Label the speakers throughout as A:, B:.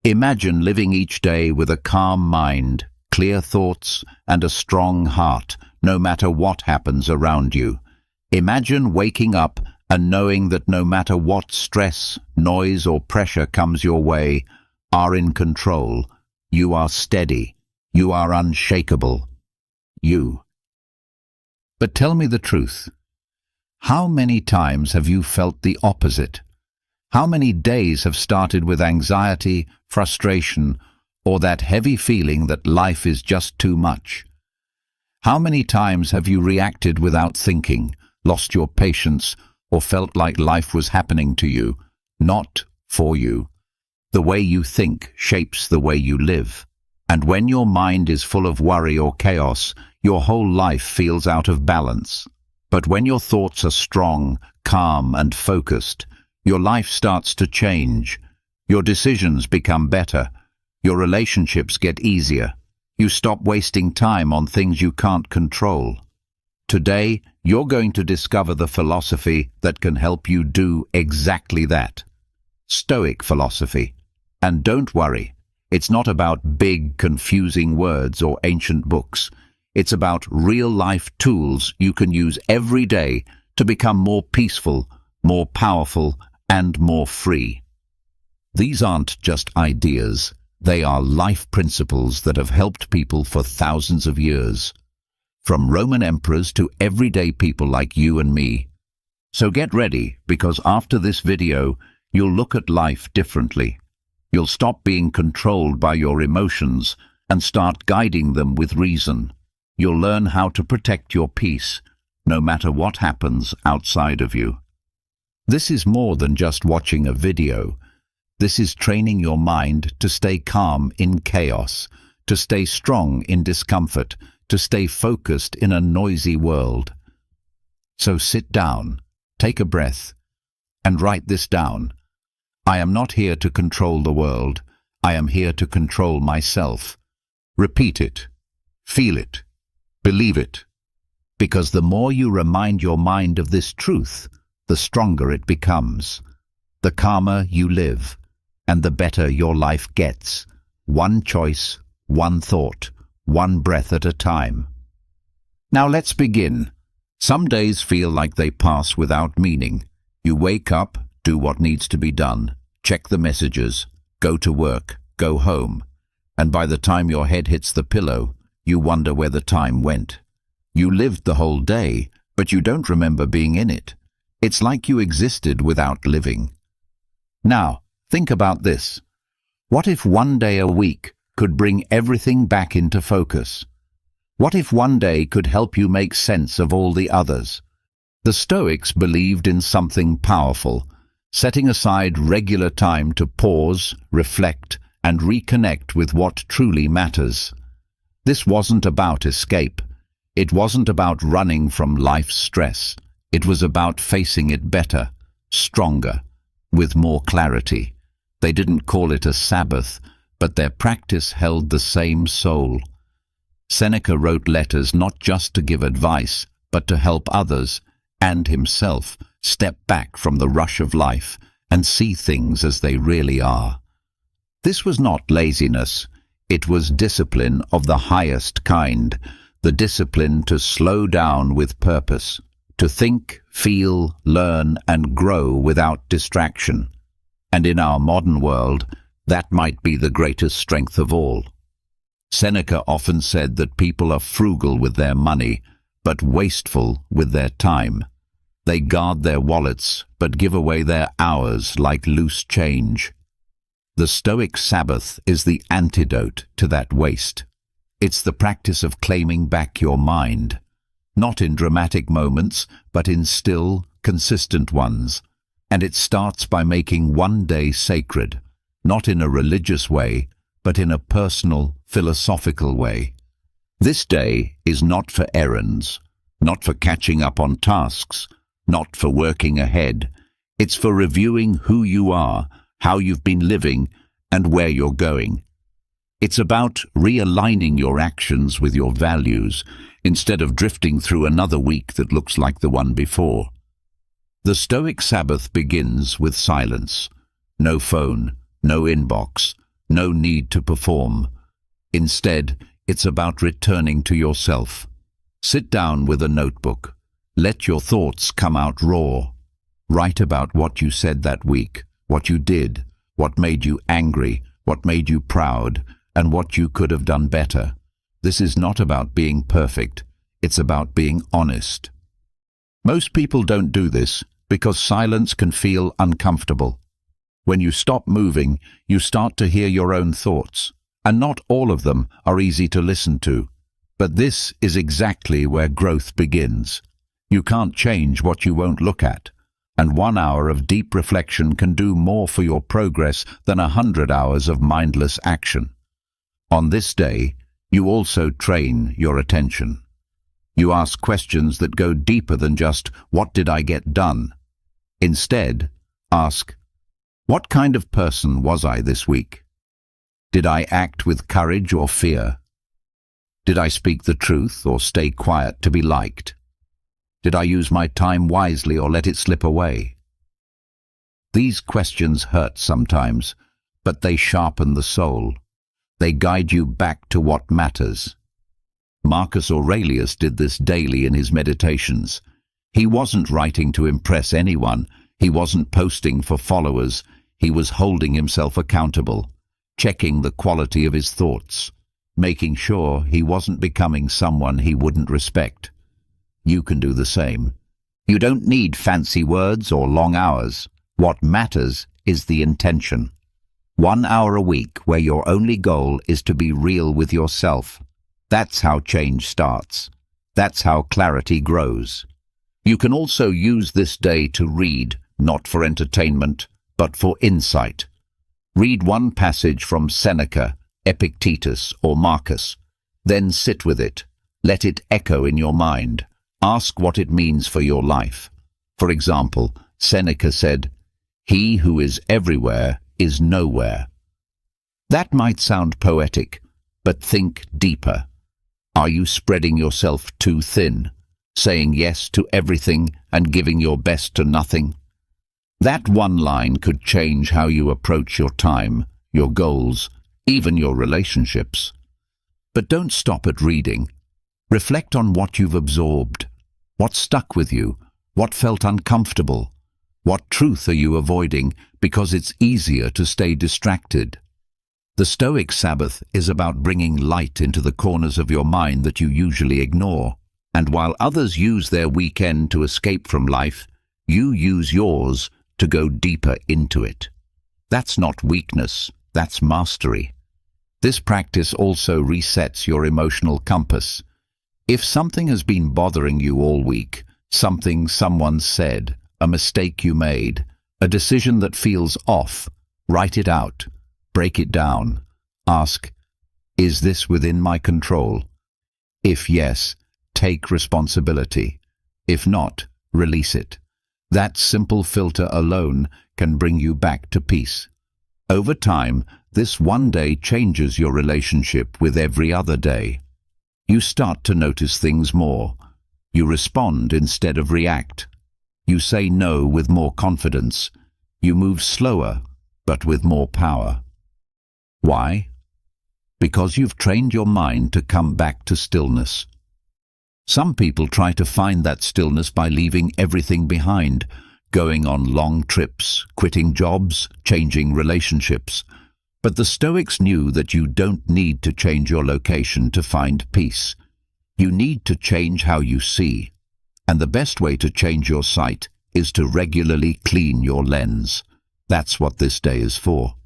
A: Imagine living each day with a calm mind, clear thoughts, and a strong heart, no matter what happens around you. Imagine waking up and knowing that no matter what stress, noise, or pressure comes your way, are in control. You are steady. You are unshakable. You. But tell me the truth. How many times have you felt the opposite? How many days have started with anxiety, frustration, or that heavy feeling that life is just too much? How many times have you reacted without thinking, lost your patience, or felt like life was happening to you, not for you? The way you think shapes the way you live. And when your mind is full of worry or chaos, your whole life feels out of balance. But when your thoughts are strong, calm, and focused, your life starts to change. Your decisions become better. Your relationships get easier. You stop wasting time on things you can't control. Today, you're going to discover the philosophy that can help you do exactly that. Stoic philosophy. And don't worry, it's not about big, confusing words or ancient books. It's about real-life tools you can use every day to become more peaceful, more powerful, and more free. These aren't just ideas. They are life principles that have helped people for thousands of years. From Roman emperors to everyday people like you and me. So get ready, because after this video, you'll look at life differently. You'll stop being controlled by your emotions and start guiding them with reason. You'll learn how to protect your peace, no matter what happens outside of you. This is more than just watching a video. This is training your mind to stay calm in chaos, to stay strong in discomfort, to stay focused in a noisy world. So sit down, take a breath, and write this down. I am not here to control the world. I am here to control myself. Repeat it. Feel it. Believe it. Because the more you remind your mind of this truth, the stronger it becomes. The calmer you live, and the better your life gets. One choice, one thought, one breath at a time. Now let's begin. Some days feel like they pass without meaning. You wake up, do what needs to be done, check the messages, go to work, go home, and by the time your head hits the pillow, you wonder where the time went. You lived the whole day, but you don't remember being in it. It's like you existed without living. Now, think about this. What if one day a week could bring everything back into focus? What if one day could help you make sense of all the others? The Stoics believed in something powerful, setting aside regular time to pause, reflect, and reconnect with what truly matters. This wasn't about escape. It wasn't about running from life's stress. It was about facing it better, stronger, with more clarity. They didn't call it a Sabbath, but their practice held the same soul. Seneca wrote letters not just to give advice, but to help others, and himself, step back from the rush of life and see things as they really are. This was not laziness. It was discipline of the highest kind, the discipline to slow down with purpose, to think, feel, learn, and grow without distraction. And in our modern world, that might be the greatest strength of all. Seneca often said that people are frugal with their money, but wasteful with their time. They guard their wallets, but give away their hours like loose change. The Stoic Sabbath is the antidote to that waste. It's the practice of claiming back your mind, not in dramatic moments, but in still, consistent ones. And it starts by making one day sacred, not in a religious way, but in a personal, philosophical way. This day is not for errands, not for catching up on tasks, not for working ahead. It's for reviewing who you are, how you've been living, and where you're going. It's about realigning your actions with your values, instead of drifting through another week that looks like the one before. The Stoic Sabbath begins with silence. No phone, no inbox, No need to perform. Instead, it's about returning to yourself. Sit down with a notebook. Let your thoughts come out raw. Write about what you said that week, what you did, what made you angry, what made you proud, and what you could have done better. This is not about being perfect. It's about being honest. Most people don't do this because silence can feel uncomfortable. When you stop moving, you start to hear your own thoughts, and not all of them are easy to listen to. But this is exactly where growth begins. You can't change what you won't look at, and 1 hour of deep reflection can do more for your progress than 100 hours of mindless action. On this day, you also train your attention. You ask questions that go deeper than just, "What did I get done?" Instead, ask, "What kind of person was I this week? Did I act with courage or fear? Did I speak the truth or stay quiet to be liked? Did I use my time wisely or let it slip away?" These questions hurt sometimes, but they sharpen the soul. They guide you back to what matters. Marcus Aurelius did this daily in his meditations. He wasn't writing to impress anyone. He wasn't posting for followers. He was holding himself accountable, checking the quality of his thoughts, making sure he wasn't becoming someone he wouldn't respect. You can do the same. You don't need fancy words or long hours. What matters is the intention. 1 hour a week where your only goal is to be real with yourself. That's how change starts. That's how clarity grows. You can also use this day to read, not for entertainment, but for insight. Read one passage from Seneca, Epictetus, or Marcus. Then sit with it. Let it echo in your mind. Ask what it means for your life. For example, Seneca said, "He who is everywhere is nowhere." That might sound poetic, but think deeper. Are you spreading yourself too thin, saying yes to everything and giving your best to nothing? That one line could change how you approach your time, your goals, even your relationships. But don't stop at reading. Reflect on what you've absorbed. What stuck with you? What felt uncomfortable? What truth are you avoiding because it's easier to stay distracted? The Stoic Sabbath is about bringing light into the corners of your mind that you usually ignore. And while others use their weekend to escape from life, you use yours to go deeper into it. That's not weakness, that's mastery. This practice also resets your emotional compass. If something has been bothering you all week, something someone said, a mistake you made, a decision that feels off, write it out, break it down. Ask, is this within my control? If yes, take responsibility. If not, release it. That simple filter alone can bring you back to peace. Over time, this one day changes your relationship with every other day. You start to notice things more. You respond instead of react. You say no with more confidence. You move slower, but with more power. Why? Because you've trained your mind to come back to stillness. Some people try to find that stillness by leaving everything behind, going on long trips, quitting jobs, changing relationships. But the Stoics knew that you don't need to change your location to find peace. You need to change how you see. And the best way to change your sight is to regularly clean your lens. That's what this day is for.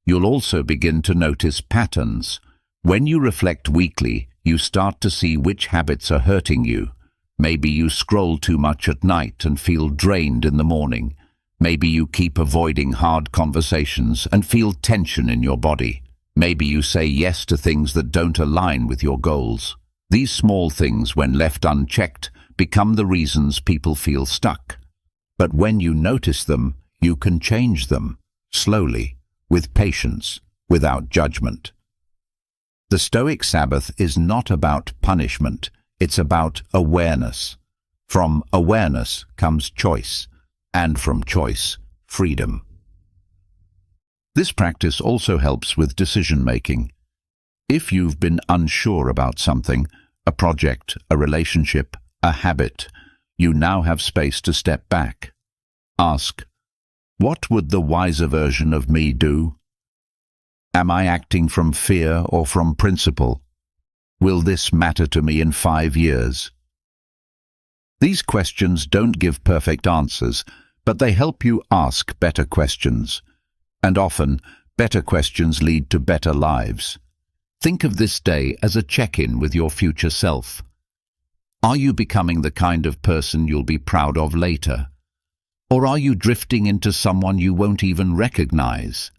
A: You'll also begin to notice patterns. When you reflect weekly, you start to see which habits are hurting you. Maybe you scroll too much at night and feel drained in the morning. Maybe you keep avoiding hard conversations and feel tension in your body. Maybe you say yes to things that don't align with your goals. These small things, when left unchecked, become the reasons people feel stuck. But when you notice them, you can change them, slowly, with patience, without judgment. The Stoic Sabbath is not about punishment, it's about awareness. From awareness comes choice, and from choice, freedom. This practice also helps with decision-making. If you've been unsure about something, a project, a relationship, a habit, you now have space to step back. Ask, what would the wiser version of me do? Am I acting from fear or from principle? Will this matter to me in 5 years? These questions don't give perfect answers, but they help you ask better questions. And often, better questions lead to better lives. Think of this day as a check-in with your future self. Are you becoming the kind of person you'll be proud of later? Or are you drifting into someone you won't even recognize?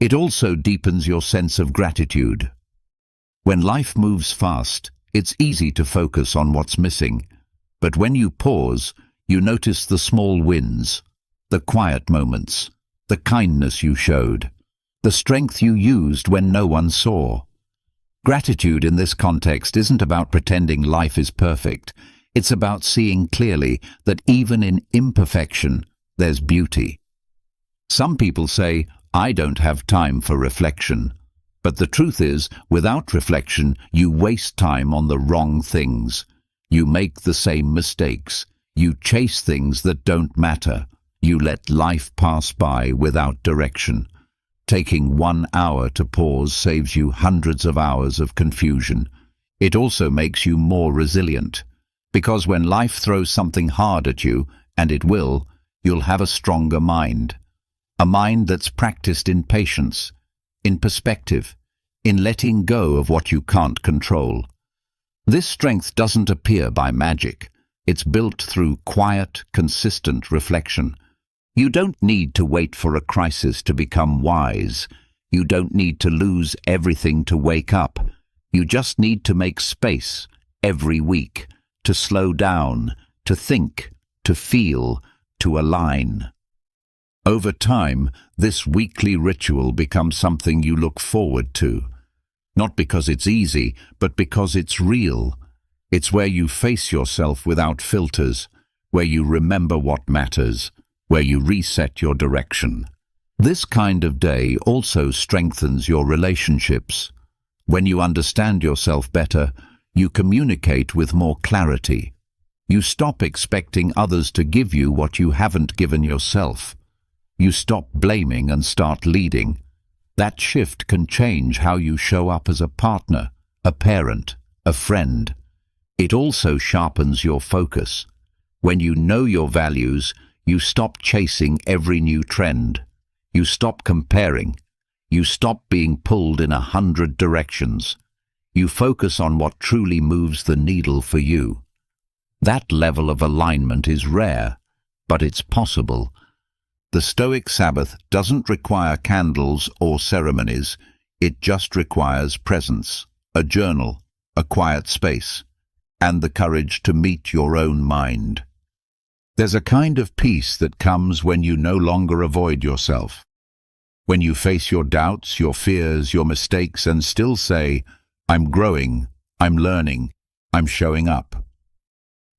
A: It also deepens your sense of gratitude. When life moves fast, it's easy to focus on what's missing. But when you pause, you notice the small wins, the quiet moments, the kindness you showed, the strength you used when no one saw. Gratitude in this context isn't about pretending life is perfect. It's about seeing clearly that even in imperfection, there's beauty. Some people say, I don't have time for reflection. But the truth is, without reflection, you waste time on the wrong things. You make the same mistakes. You chase things that don't matter. You let life pass by without direction. Taking 1 hour to pause saves you hundreds of hours of confusion. It also makes you more resilient, because when life throws something hard at you, and it will, you'll have a stronger mind. A mind that's practiced in patience, in perspective, in letting go of what you can't control. This strength doesn't appear by magic. It's built through quiet, consistent reflection. You don't need to wait for a crisis to become wise. You don't need to lose everything to wake up. You just need to make space every week, to slow down, to think, to feel, to align. Over time, this weekly ritual becomes something you look forward to. Not because it's easy, but because it's real. It's where you face yourself without filters, where you remember what matters, where you reset your direction. This kind of day also strengthens your relationships. When you understand yourself better, you communicate with more clarity. You stop expecting others to give you what you haven't given yourself. You stop blaming and start leading. That shift can change how you show up as a partner, a parent, a friend. It also sharpens your focus. When you know your values, you stop chasing every new trend. You stop comparing. You stop being pulled in 100 directions. You focus on what truly moves the needle for you. That level of alignment is rare, but it's possible. The Stoic Sabbath doesn't require candles or ceremonies. It just requires presence, a journal, a quiet space, and the courage to meet your own mind. There's a kind of peace that comes when you no longer avoid yourself. When you face your doubts, your fears, your mistakes, and still say, I'm growing, I'm learning, I'm showing up.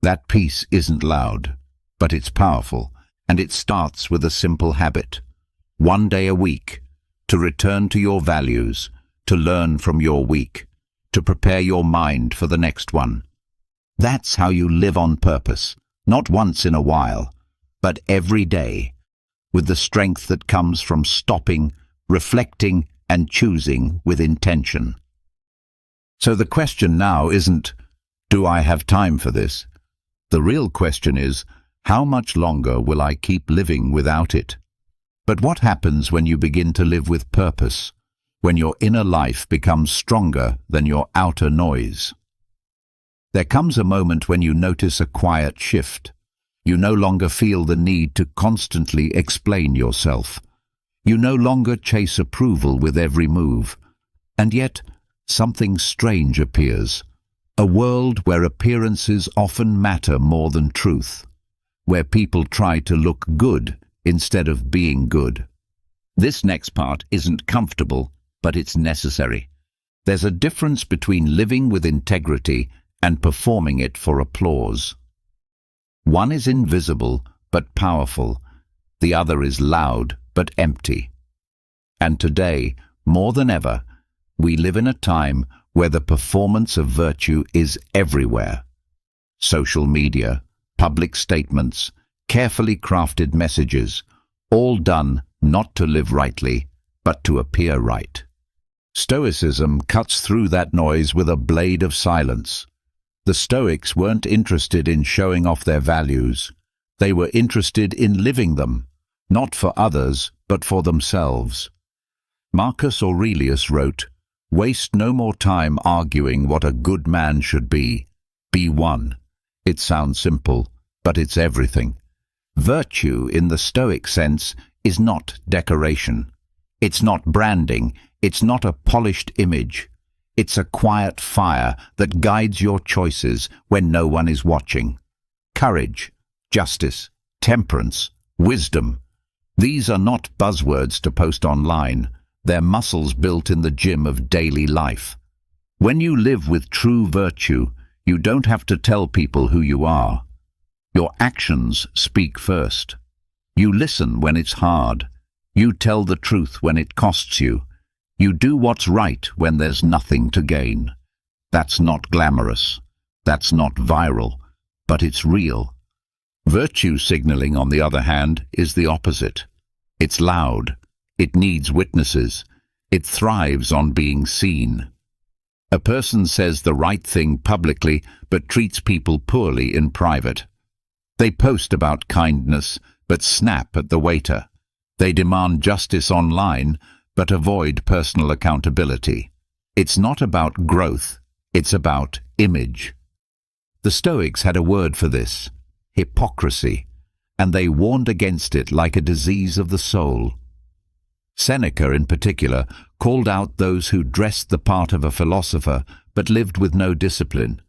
A: That peace isn't loud, but it's powerful, and it starts with a simple habit. 1 day a week, to return to your values, to learn from your week, to prepare your mind for the next one. That's how you live on purpose. Not once in a while, but every day, with the strength that comes from stopping, reflecting, and choosing with intention. So the question now isn't, do I have time for this? The real question is, how much longer will I keep living without it? But what happens when you begin to live with purpose, when your inner life becomes stronger than your outer noise? There comes a moment when you notice a quiet shift. You no longer feel the need to constantly explain yourself. You no longer chase approval with every move. And yet, something strange appears. A world where appearances often matter more than truth. Where people try to look good instead of being good. This next part isn't comfortable, but it's necessary. There's a difference between living with integrity and performing it for applause. One is invisible but powerful. The other is loud but empty. And today, more than ever, we live in a time where the performance of virtue is everywhere. Social media, public statements, carefully crafted messages, all done not to live rightly, but to appear right. Stoicism cuts through that noise with a blade of silence. The Stoics weren't interested in showing off their values. They were interested in living them, not for others, but for themselves. Marcus Aurelius wrote, "Waste no more time arguing what a good man should be. Be one." It sounds simple, but it's everything. Virtue, in the Stoic sense, is not decoration. It's not branding. It's not a polished image. It's a quiet fire that guides your choices when no one is watching. Courage, justice, temperance, wisdom. These are not buzzwords to post online. They're muscles built in the gym of daily life. When you live with true virtue, you don't have to tell people who you are. Your actions speak first. You listen when it's hard. You tell the truth when it costs you. You do what's right when there's nothing to gain. That's not glamorous. That's not viral. But it's real. Virtue signaling, on the other hand, is the opposite. It's loud. It needs witnesses. It thrives on being seen. A person says the right thing publicly, but treats people poorly in private. They post about kindness, but snap at the waiter. They demand justice online, but avoid personal accountability. It's not about growth, it's about image. The Stoics had a word for this, hypocrisy, and they warned against it like a disease of the soul. Seneca, in particular, called out those who dressed the part of a philosopher but lived with no discipline.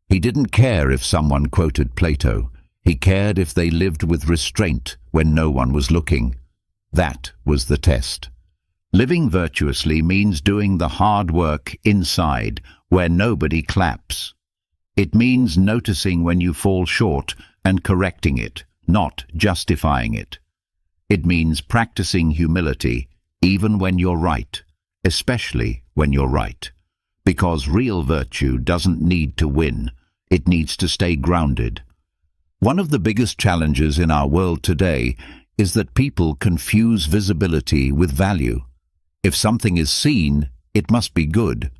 A: He didn't care if someone quoted Plato. He cared if they lived with restraint when no one was looking. That was the test. Living virtuously means doing the hard work inside, where nobody claps. It means noticing when you fall short and correcting it, not justifying it. It means practicing humility, even when you're right, especially when you're right. Because real virtue doesn't need to win, it needs to stay grounded. One of the biggest challenges in our world today is that people confuse visibility with value. If something is seen, it must be good.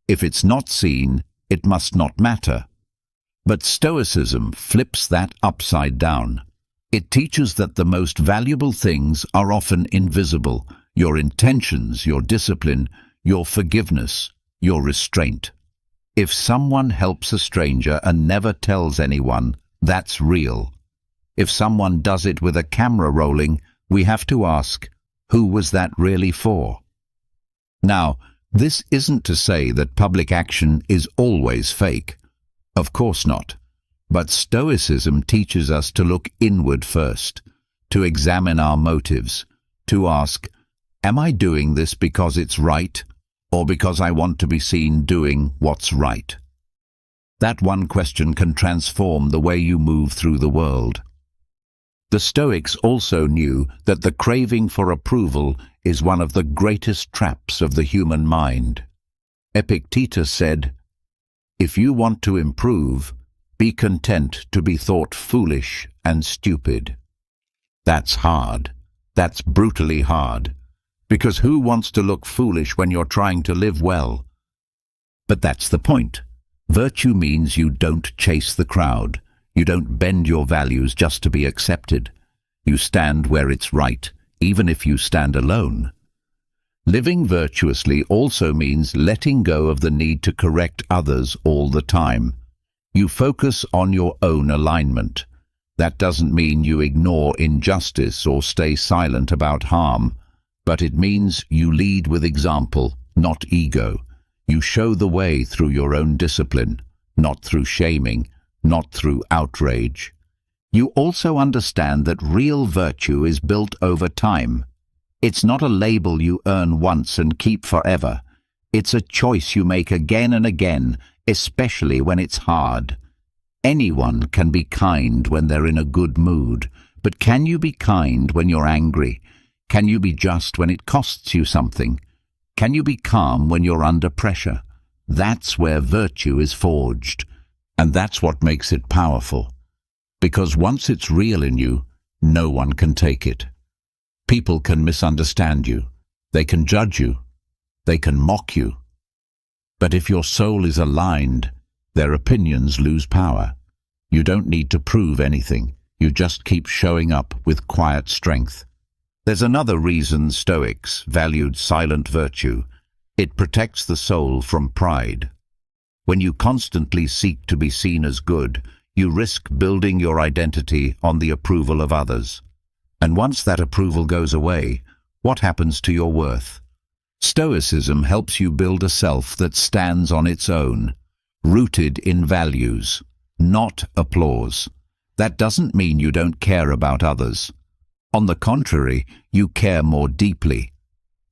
A: If it's not seen, it must not matter. But Stoicism flips that upside down. It teaches that the most valuable things are often invisible: your intentions, your discipline, your forgiveness, your restraint. If someone helps a stranger and never tells anyone, that's real. If someone does it with a camera rolling, we have to ask, who was that really for? Now, this isn't to say that public action is always fake. Of course not. But Stoicism teaches us to look inward first, to examine our motives, to ask, am I doing this because it's right, or because I want to be seen doing what's right? That one question can transform the way you move through the world. The Stoics also knew that the craving for approval is one of the greatest traps of the human mind. Epictetus said, "If you want to improve, be content to be thought foolish and stupid." That's hard. That's brutally hard. Because who wants to look foolish when you're trying to live well? But that's the point. Virtue means you don't chase the crowd. You don't bend your values just to be accepted. You stand where it's right, even if you stand alone. Living virtuously also means letting go of the need to correct others all the time. You focus on your own alignment. That doesn't mean you ignore injustice or stay silent about harm, but it means you lead with example, not ego. You show the way through your own discipline, not through shaming, not through outrage. You also understand that real virtue is built over time. It's not a label you earn once and keep forever. It's a choice you make again and again, especially when it's hard. Anyone can be kind when they're in a good mood, but can you be kind when you're angry? Can you be just when it costs you something? Can you be calm when you're under pressure? That's where virtue is forged, and that's what makes it powerful. Because once it's real in you, no one can take it. People can misunderstand you. They can judge you. They can mock you. But if your soul is aligned, their opinions lose power. You don't need to prove anything. You just keep showing up with quiet strength. There's another reason Stoics valued silent virtue. It protects the soul from pride. When you constantly seek to be seen as good, you risk building your identity on the approval of others. And once that approval goes away, what happens to your worth? Stoicism helps you build a self that stands on its own, rooted in values, not applause. That doesn't mean you don't care about others. On the contrary, you care more deeply,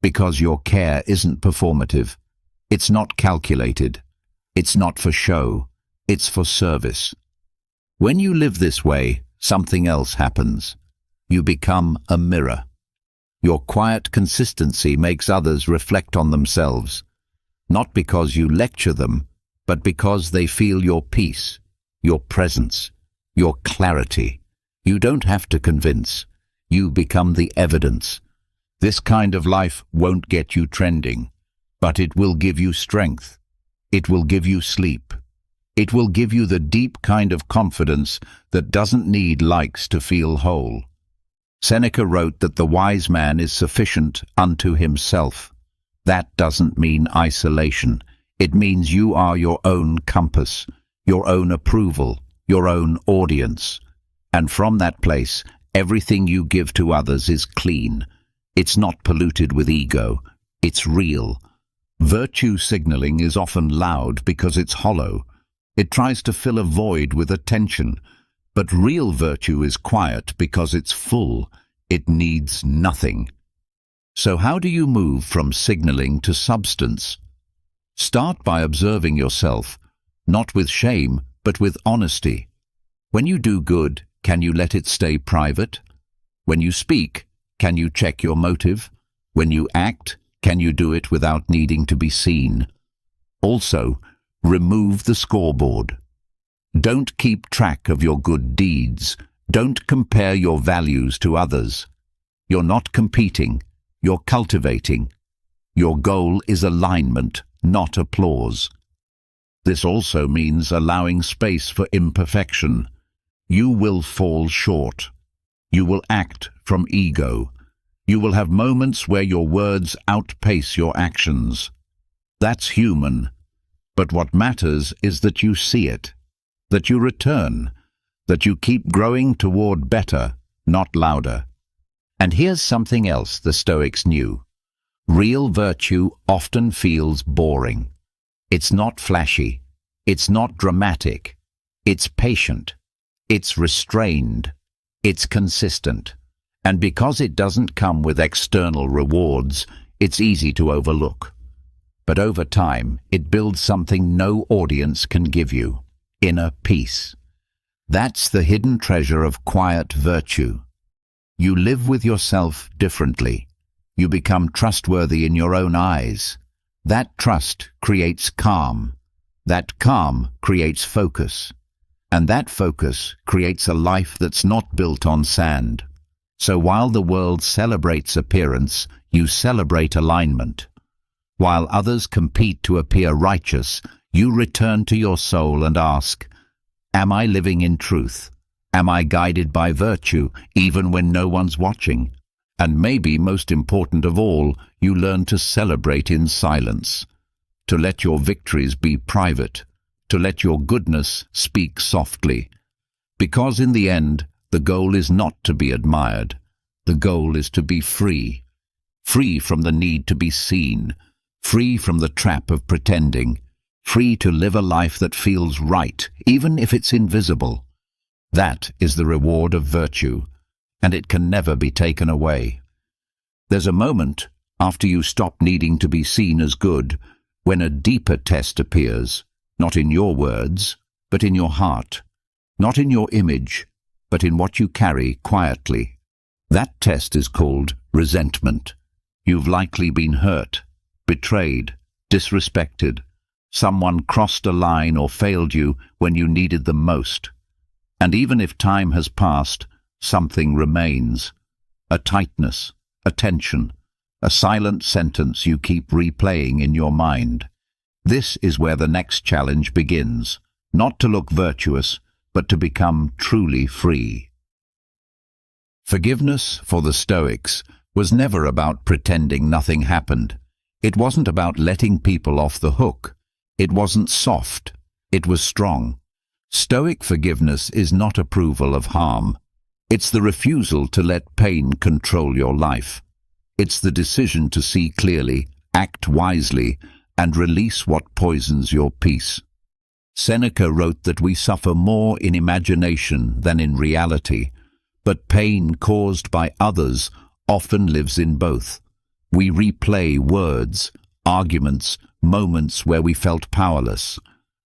A: because your care isn't performative. It's not calculated. It's not for show. It's for service. When you live this way, something else happens. You become a mirror. Your quiet consistency makes others reflect on themselves, not because you lecture them, but because they feel your peace, your presence, your clarity. You don't have to convince. You become the evidence. This kind of life won't get you trending, but it will give you strength. It will give you sleep. It will give you the deep kind of confidence that doesn't need likes to feel whole. Seneca wrote that the wise man is sufficient unto himself. That doesn't mean isolation. It means you are your own compass, your own approval, your own audience. And from that place, everything you give to others is clean. It's not polluted with ego. It's real. Virtue signaling is often loud because it's hollow. It tries to fill a void with attention. But real virtue is quiet because it's full. It needs nothing. So how do you move from signaling to substance? Start by observing yourself, not with shame, but with honesty. When you do good, can you let it stay private? When you speak, can you check your motive? When you act, can you do it without needing to be seen? Also, remove the scoreboard. Don't keep track of your good deeds. Don't compare your values to others. You're not competing. You're cultivating. Your goal is alignment, not applause. This also means allowing space for imperfection. You will fall short. You will act from ego. You will have moments where your words outpace your actions. That's human. But what matters is that you see it, that you return, that you keep growing toward better, not louder. And here's something else the Stoics knew. Real virtue often feels boring. It's not flashy. It's not dramatic. It's patient. It's restrained. It's consistent. And because it doesn't come with external rewards, it's easy to overlook. But over time, it builds something no audience can give you: inner peace. That's the hidden treasure of quiet virtue. You live with yourself differently. You become trustworthy in your own eyes. That trust creates calm. That calm creates focus. And that focus creates a life that's not built on sand. So while the world celebrates appearance, you celebrate alignment. While others compete to appear righteous, you return to your soul and ask, am I living in truth? Am I guided by virtue, even when no one's watching? And maybe most important of all, you learn to celebrate in silence, to let your victories be private, to let your goodness speak softly. Because in the end, the goal is not to be admired. The goal is to be free. Free from the need to be seen. Free from the trap of pretending. Free to live a life that feels right, even if it's invisible. That is the reward of virtue, and it can never be taken away. There's a moment, after you stop needing to be seen as good, when a deeper test appears, not in your words, but in your heart. Not in your image, but in what you carry quietly. That test is called resentment. You've likely been hurt, betrayed, disrespected. Someone crossed a line or failed you when you needed them most. And even if time has passed, something remains. A tightness, a tension, a silent sentence you keep replaying in your mind. This is where the next challenge begins, not to look virtuous, but to become truly free. Forgiveness for the Stoics was never about pretending nothing happened. It wasn't about letting people off the hook. It wasn't soft. It was strong. Stoic forgiveness is not approval of harm. It's the refusal to let pain control your life. It's the decision to see clearly, act wisely, and release what poisons your peace. Seneca wrote that we suffer more in imagination than in reality, but pain caused by others often lives in both. We replay words, arguments, moments where we felt powerless,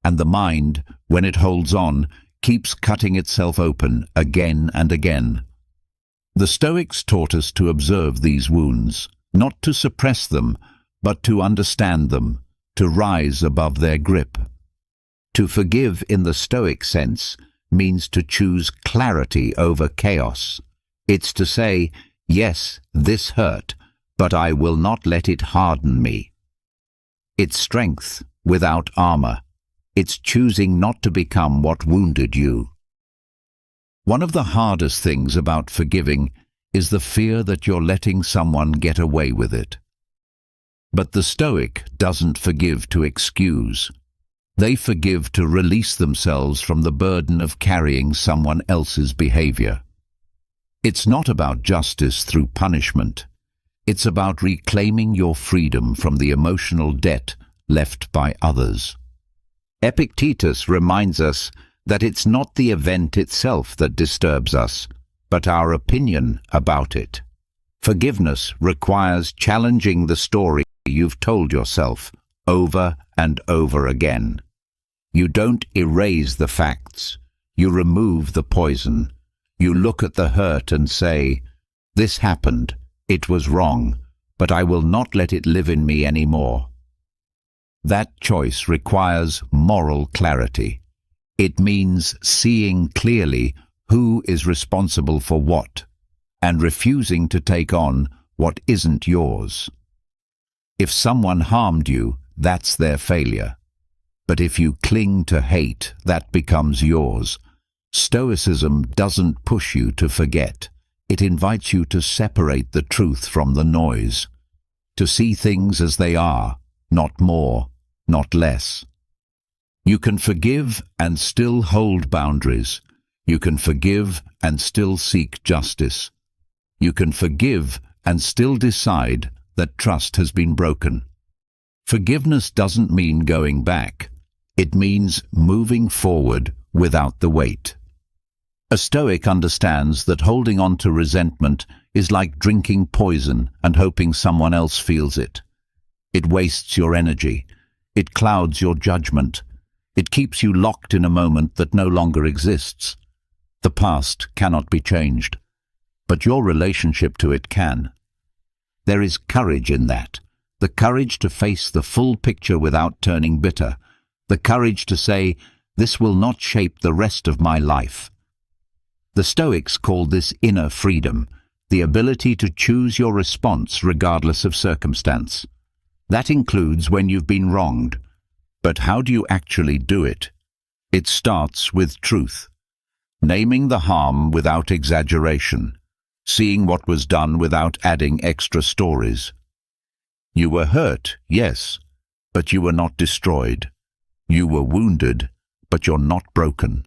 A: and the mind, when it holds on, keeps cutting itself open again and again. The Stoics taught us to observe these wounds, not to suppress them, but to understand them, to rise above their grip. To forgive in the Stoic sense means to choose clarity over chaos. It's to say, yes, this hurt, but I will not let it harden me. It's strength without armor. It's choosing not to become what wounded you. One of the hardest things about forgiving is the fear that you're letting someone get away with it. But the Stoic doesn't forgive to excuse. They forgive to release themselves from the burden of carrying someone else's behavior. It's not about justice through punishment. It's about reclaiming your freedom from the emotional debt left by others. Epictetus reminds us that it's not the event itself that disturbs us, but our opinion about it. Forgiveness requires challenging the story you've told yourself over and over again. You don't erase the facts. You remove the poison. You look at the hurt and say, "This happened. It was wrong, but I will not let it live in me anymore." That choice requires moral clarity. It means seeing clearly who is responsible for what, and refusing to take on what isn't yours. If someone harmed you, that's their failure. But if you cling to hate, that becomes yours. Stoicism doesn't push you to forget. It invites you to separate the truth from the noise, to see things as they are, not more, not less. You can forgive and still hold boundaries. You can forgive and still seek justice. You can forgive and still decide that trust has been broken. Forgiveness doesn't mean going back. It means moving forward without the weight. A Stoic understands that holding on to resentment is like drinking poison and hoping someone else feels it. It wastes your energy. It clouds your judgment. It keeps you locked in a moment that no longer exists. The past cannot be changed, but your relationship to it can. There is courage in that, the courage to face the full picture without turning bitter, the courage to say, "This will not shape the rest of my life." The Stoics call this inner freedom, the ability to choose your response regardless of circumstance. That includes when you've been wronged. But how do you actually do it? It starts with truth. Naming the harm without exaggeration. Seeing what was done without adding extra stories. You were hurt, yes, but you were not destroyed. You were wounded, but you're not broken.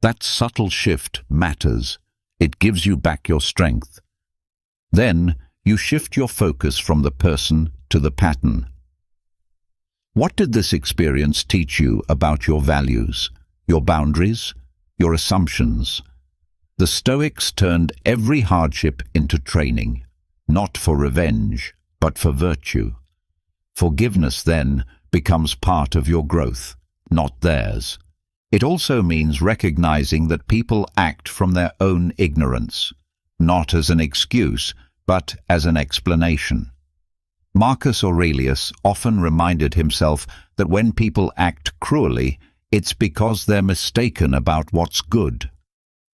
A: That subtle shift matters. It gives you back your strength. Then you shift your focus from the person to the pattern. What did this experience teach you about your values, your boundaries, your assumptions? The Stoics turned every hardship into training, not for revenge, but for virtue. Forgiveness, then, becomes part of your growth, not theirs. It also means recognizing that people act from their own ignorance. not as an excuse, but as an explanation. Marcus Aurelius often reminded himself that when people act cruelly, it's because they're mistaken about what's good.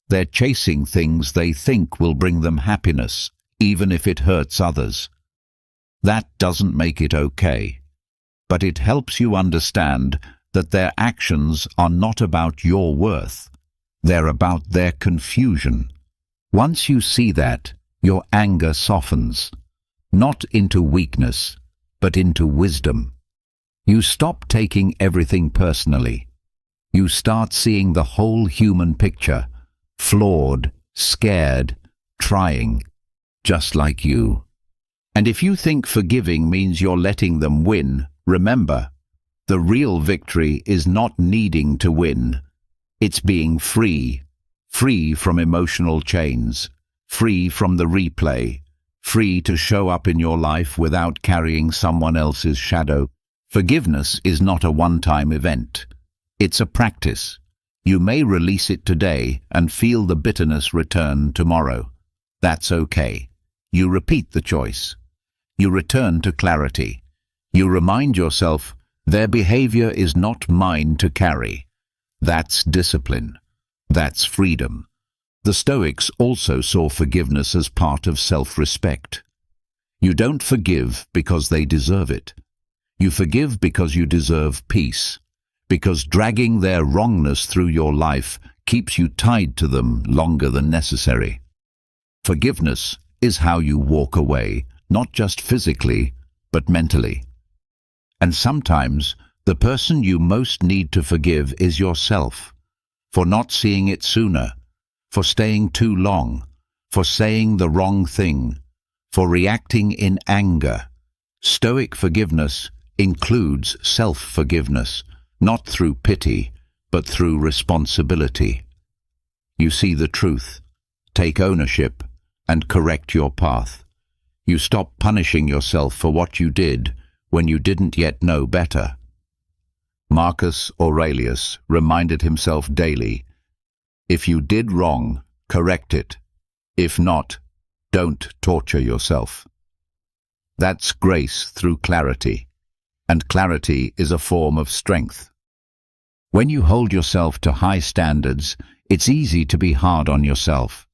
A: They're chasing things they think will bring them happiness, even if it hurts others. That doesn't make it okay, but it helps you understand that their actions are not about your worth. They're about their confusion. Once you see that, your anger softens, not into weakness, but into wisdom. You stop taking everything personally. You start seeing the whole human picture, flawed, scared, trying, just like you. And if you think forgiving means you're letting them win, remember, the real victory is not needing to win. It's being free, free from emotional chains, free from the replay, free to show up in your life without carrying someone else's shadow. Forgiveness is not a one-time event. It's a practice. You may release it today and feel the bitterness return tomorrow. That's okay. You repeat the choice. You return to clarity. You remind yourself, their behavior is not mine to carry. That's discipline. That's freedom. The Stoics also saw forgiveness as part of self-respect. You don't forgive because they deserve it. You forgive because you deserve peace, because dragging their wrongness through your life keeps you tied to them longer than necessary. Forgiveness is how you walk away, not just physically, but mentally. And sometimes the person you most need to forgive is yourself, for not seeing it sooner, for staying too long, for saying the wrong thing, for reacting in anger. Stoic forgiveness includes self-forgiveness, not through pity, but through responsibility. You see the truth, take ownership, and correct your path. You stop punishing yourself for what you did when you didn't yet know better. Marcus Aurelius reminded himself daily, if you did wrong, correct it. If not, don't torture yourself. That's grace through clarity, and clarity is a form of strength. When you hold yourself to high standards, it's easy to be hard on yourself.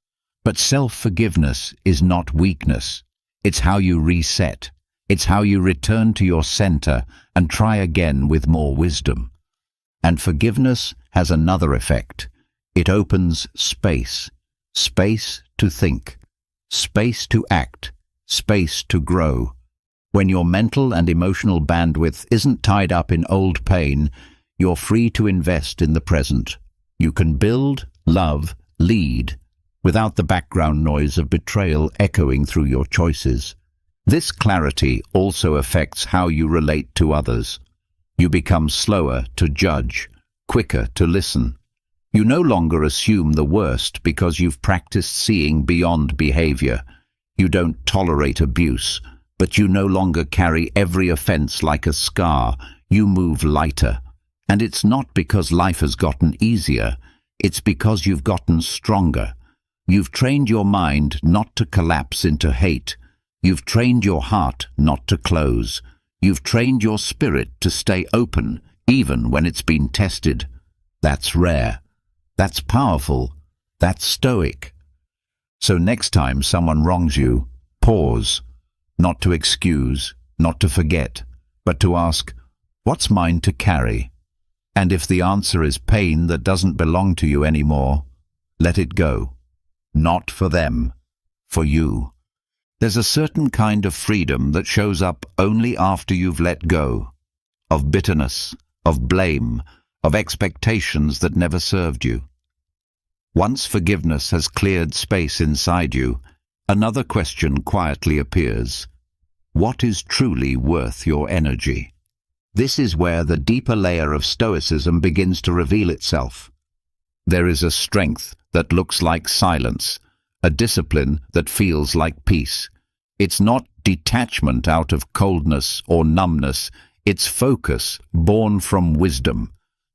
A: But self-forgiveness is not weakness. It's how you reset. It's how you return to your center and try again with more wisdom. And forgiveness has another effect. It opens space. Space to think. Space to act. Space to grow. When your mental and emotional bandwidth isn't tied up in old pain, you're free to invest in the present. You can build, love, lead, without the background noise of betrayal echoing through your choices. This clarity also affects how you relate to others. You become slower to judge, quicker to listen. You no longer assume the worst because you've practiced seeing beyond behavior. You don't tolerate abuse, but you no longer carry every offense like a scar. You move lighter. And it's not because life has gotten easier, it's because you've gotten stronger. You've trained your mind not to collapse into hate. You've trained your heart not to close. You've trained your spirit to stay open, even when it's been tested. That's rare. That's powerful. That's stoic. So next time someone wrongs you, pause. Not to excuse, not to forget, but to ask, what's mine to carry? And if the answer is pain that doesn't belong to you anymore, let it go. Not for them, for you. There's a certain kind of freedom that shows up only after you've let go, of bitterness, of blame, of expectations that never served you. Once forgiveness has cleared space inside you, another question quietly appears. What is truly worth your energy? This is where the deeper layer of Stoicism begins to reveal itself. There is a strength that looks like silence, a discipline that feels like peace. It's not detachment out of coldness or numbness, it's focus born from wisdom.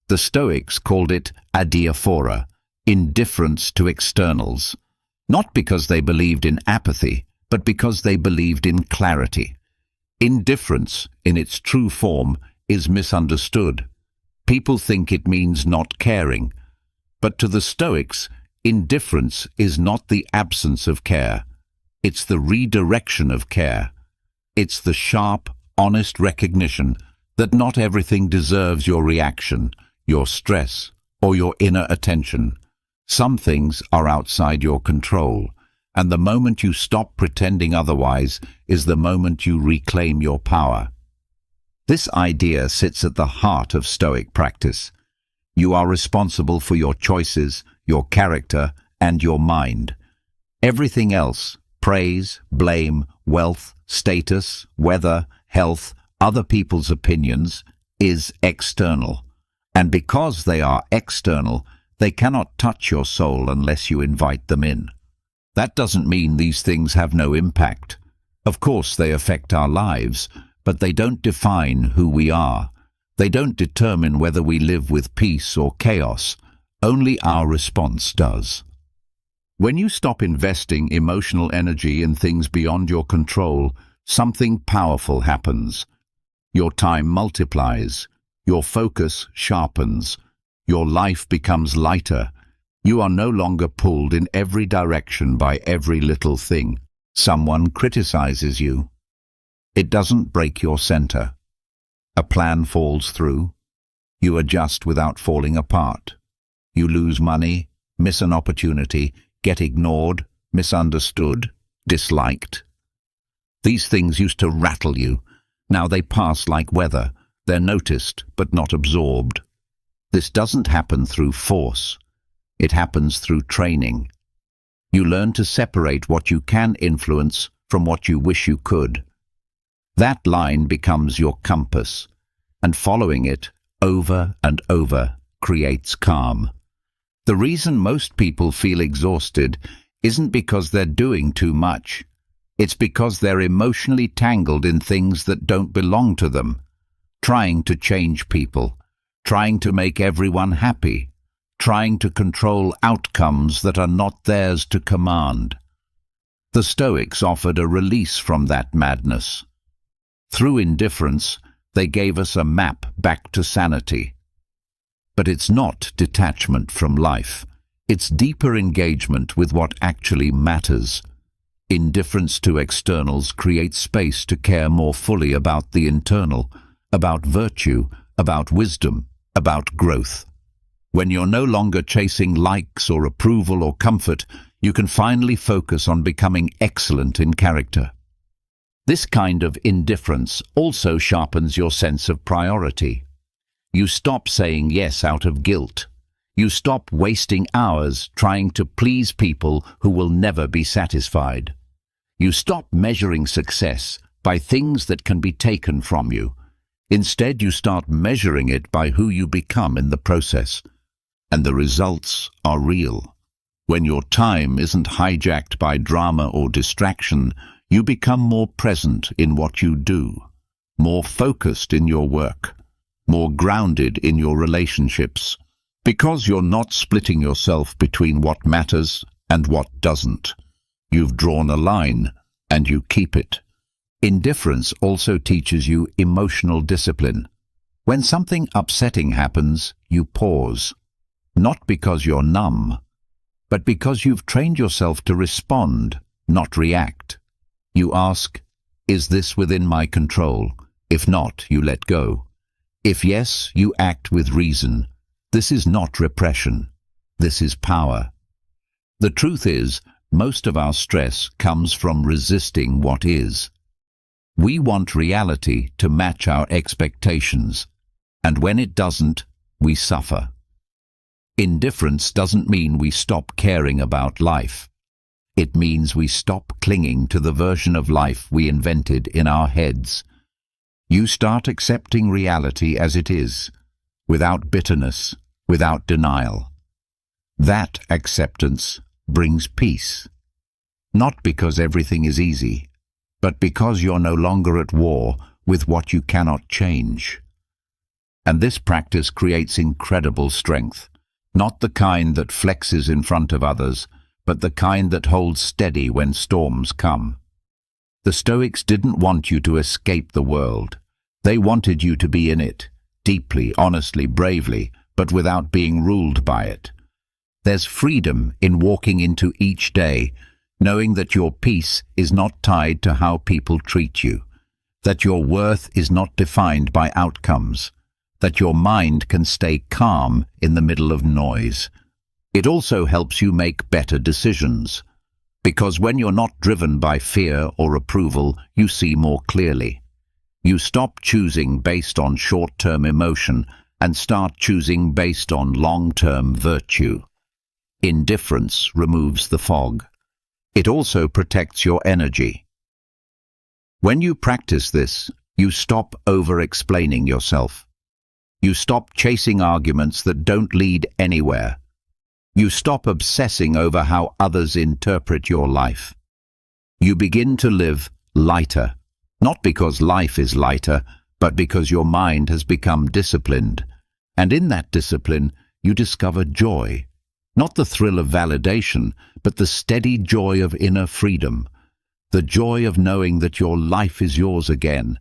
A: The Stoics called it adiaphora, indifference to externals. Not because they believed in apathy, but because they believed in clarity. Indifference, in its true form, is misunderstood. People think it means not caring. But to the Stoics, indifference is not the absence of care. It's the redirection of care. It's the sharp, honest recognition that not everything deserves your reaction, your stress, or your inner attention. Some things are outside your control, and the moment you stop pretending otherwise is the moment you reclaim your power. This idea sits at the heart of Stoic practice. You are responsible for your choices, your character, and your mind. Everything else, praise, blame, wealth, status, weather, health, other people's opinions, is external. And because they are external, they cannot touch your soul unless you invite them in. That doesn't mean these things have no impact. Of course they affect our lives, but they don't define who we are. They don't determine whether we live with peace or chaos. Only our response does. When you stop investing emotional energy in things beyond your control, something powerful happens. Your time multiplies. Your focus sharpens. Your life becomes lighter. You are no longer pulled in every direction by every little thing. Someone criticizes you. It doesn't break your center. A plan falls through. You adjust without falling apart. You lose money, miss an opportunity, get ignored, misunderstood, disliked. These things used to rattle you. Now they pass like weather. They're noticed, but not absorbed. This doesn't happen through force. It happens through training. You learn to separate what you can influence from what you wish you could. That line becomes your compass, and following it over and over creates calm. The reason most people feel exhausted isn't because they're doing too much. It's because they're emotionally tangled in things that don't belong to them, trying to change people, trying to make everyone happy, trying to control outcomes that are not theirs to command. The Stoics offered a release from that madness. Through indifference, they gave us a map back to sanity. But it's not detachment from life. It's deeper engagement with what actually matters. Indifference to externals creates space to care more fully about the internal, about virtue, about wisdom, about growth. When you're no longer chasing likes or approval or comfort, you can finally focus on becoming excellent in character. This kind of indifference also sharpens your sense of priority. You stop saying yes out of guilt. You stop wasting hours trying to please people who will never be satisfied. You stop measuring success by things that can be taken from you. Instead, you start measuring it by who you become in the process. And the results are real. When your time isn't hijacked by drama or distraction, you become more present in what you do, more focused in your work, more grounded in your relationships, because you're not splitting yourself between what matters and what doesn't. You've drawn a line, and you keep it. Indifference also teaches you emotional discipline. When something upsetting happens, you pause. Not because you're numb, but because you've trained yourself to respond, not react. You ask, is this within my control? If not, you let go. If yes, you act with reason. This is not repression. This is power. The truth is, most of our stress comes from resisting what is. We want reality to match our expectations, and when it doesn't, we suffer. Indifference doesn't mean we stop caring about life. It means we stop clinging to the version of life we invented in our heads. You start accepting reality as it is, without bitterness, without denial. That acceptance brings peace. Not because everything is easy, but because you're no longer at war with what you cannot change. And this practice creates incredible strength, not the kind that flexes in front of others, but the kind that holds steady when storms come. The Stoics didn't want you to escape the world. They wanted you to be in it, deeply, honestly, bravely, but without being ruled by it. There's freedom in walking into each day, knowing that your peace is not tied to how people treat you, that your worth is not defined by outcomes, that your mind can stay calm in the middle of noise. It also helps you make better decisions, because when you're not driven by fear or approval, you see more clearly. You stop choosing based on short-term emotion and start choosing based on long-term virtue. Indifference removes the fog. It also protects your energy. When you practice this, you stop over-explaining yourself. You stop chasing arguments that don't lead anywhere. You stop obsessing over how others interpret your life. You begin to live lighter, not because life is lighter, but because your mind has become disciplined. And in that discipline, you discover joy. Not the thrill of validation, but the steady joy of inner freedom. The joy of knowing that your life is yours again,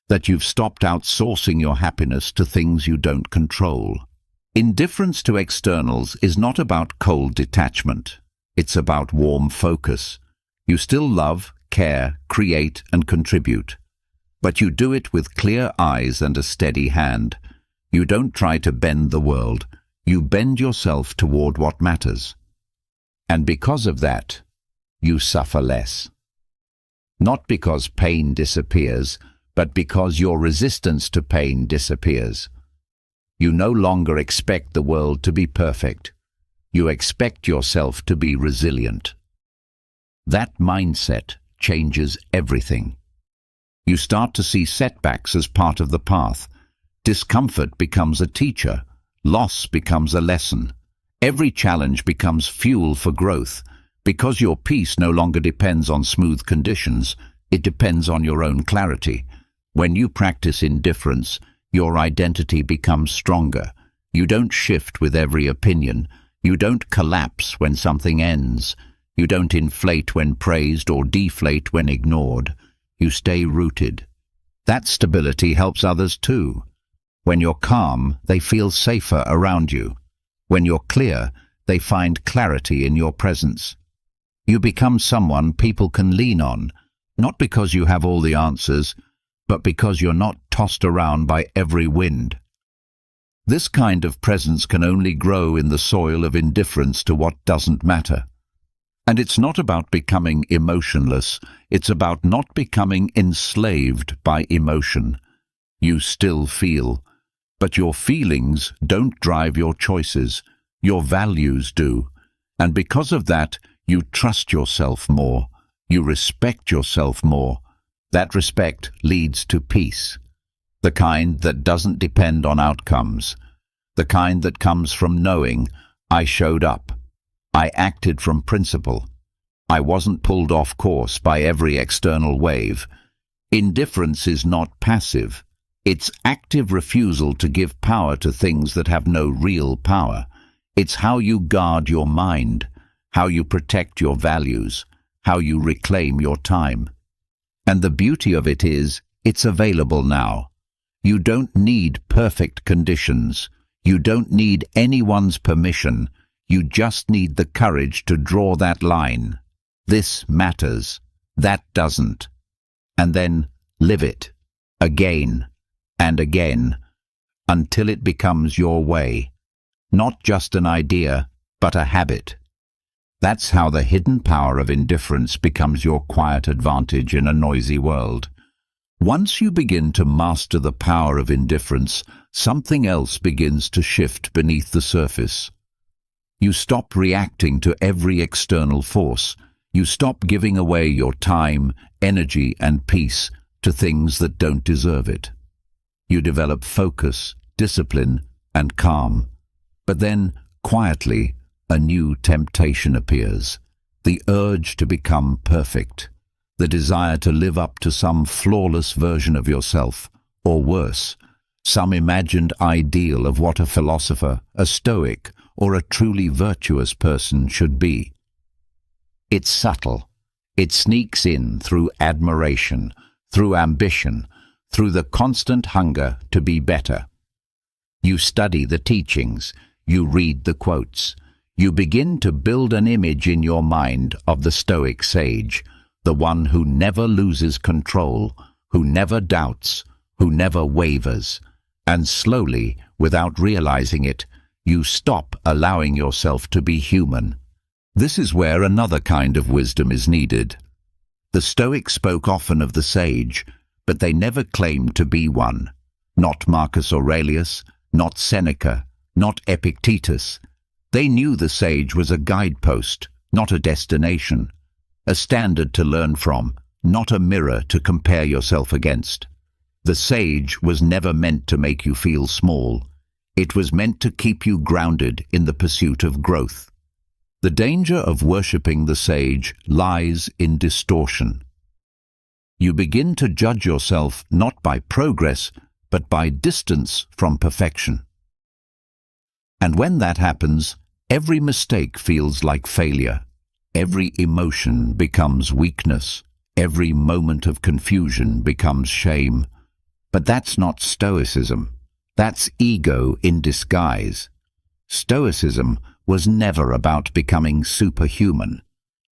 A: that you've stopped outsourcing your happiness to things you don't control. Indifference to externals is not about cold detachment. It's about warm focus. You still love, care, create, and contribute. But you do it with clear eyes and a steady hand. You don't try to bend the world. You bend yourself toward what matters. And because of that, you suffer less. Not because pain disappears, but because your resistance to pain disappears. You no longer expect the world to be perfect. You expect yourself to be resilient. That mindset changes everything. You start to see setbacks as part of the path. Discomfort becomes a teacher. Loss becomes a lesson. Every challenge becomes fuel for growth. Because your peace no longer depends on smooth conditions, it depends on your own clarity. When you practice indifference, your identity becomes stronger. You don't shift with every opinion. You don't collapse when something ends. You don't inflate when praised or deflate when ignored. You stay rooted. That stability helps others too. When you're calm, they feel safer around you. When you're clear, they find clarity in your presence. You become someone people can lean on, not because you have all the answers, but because you're not tossed around by every wind. This kind of presence can only grow in the soil of indifference to what doesn't matter. And it's not about becoming emotionless, it's about not becoming enslaved by emotion. You still feel, but your feelings don't drive your choices, your values do. And because of that, you trust yourself more, you respect yourself more. That respect leads to peace, the kind that doesn't depend on outcomes, the kind that comes from knowing, I showed up, I acted from principle, I wasn't pulled off course by every external wave. Indifference is not passive, it's active refusal to give power to things that have no real power. It's how you guard your mind, how you protect your values, how you reclaim your time. And the beauty of it is, it's available now. You don't need perfect conditions. You don't need anyone's permission. You just need the courage to draw that line. This matters. That doesn't. And then live it. Again and again. Until it becomes your way. Not just an idea, but a habit. That's how the hidden power of indifference becomes your quiet advantage in a noisy world. Once you begin to master the power of indifference, something else begins to shift beneath the surface. You stop reacting to every external force. You stop giving away your time, energy, and peace to things that don't deserve it. You develop focus, discipline, and calm. But then, quietly, a new temptation appears. The urge to become perfect. The desire to live up to some flawless version of yourself, or worse, some imagined ideal of what a philosopher, a Stoic, or a truly virtuous person should be. It's subtle. It sneaks in through admiration, through ambition, through the constant hunger to be better. You study the teachings, you read the quotes, you begin to build an image in your mind of the Stoic sage, the one who never loses control, who never doubts, who never wavers, and slowly, without realizing it, you stop allowing yourself to be human. This is where another kind of wisdom is needed. The Stoics spoke often of the sage, but they never claimed to be one. Not Marcus Aurelius, not Seneca, not Epictetus. They knew the sage was a guidepost, not a destination, a standard to learn from, not a mirror to compare yourself against. The sage was never meant to make you feel small. It was meant to keep you grounded in the pursuit of growth. The danger of worshipping the sage lies in distortion. You begin to judge yourself not by progress, but by distance from perfection. And when that happens, every mistake feels like failure. Every emotion becomes weakness. Every moment of confusion becomes shame. But that's not Stoicism. That's ego in disguise. Stoicism was never about becoming superhuman.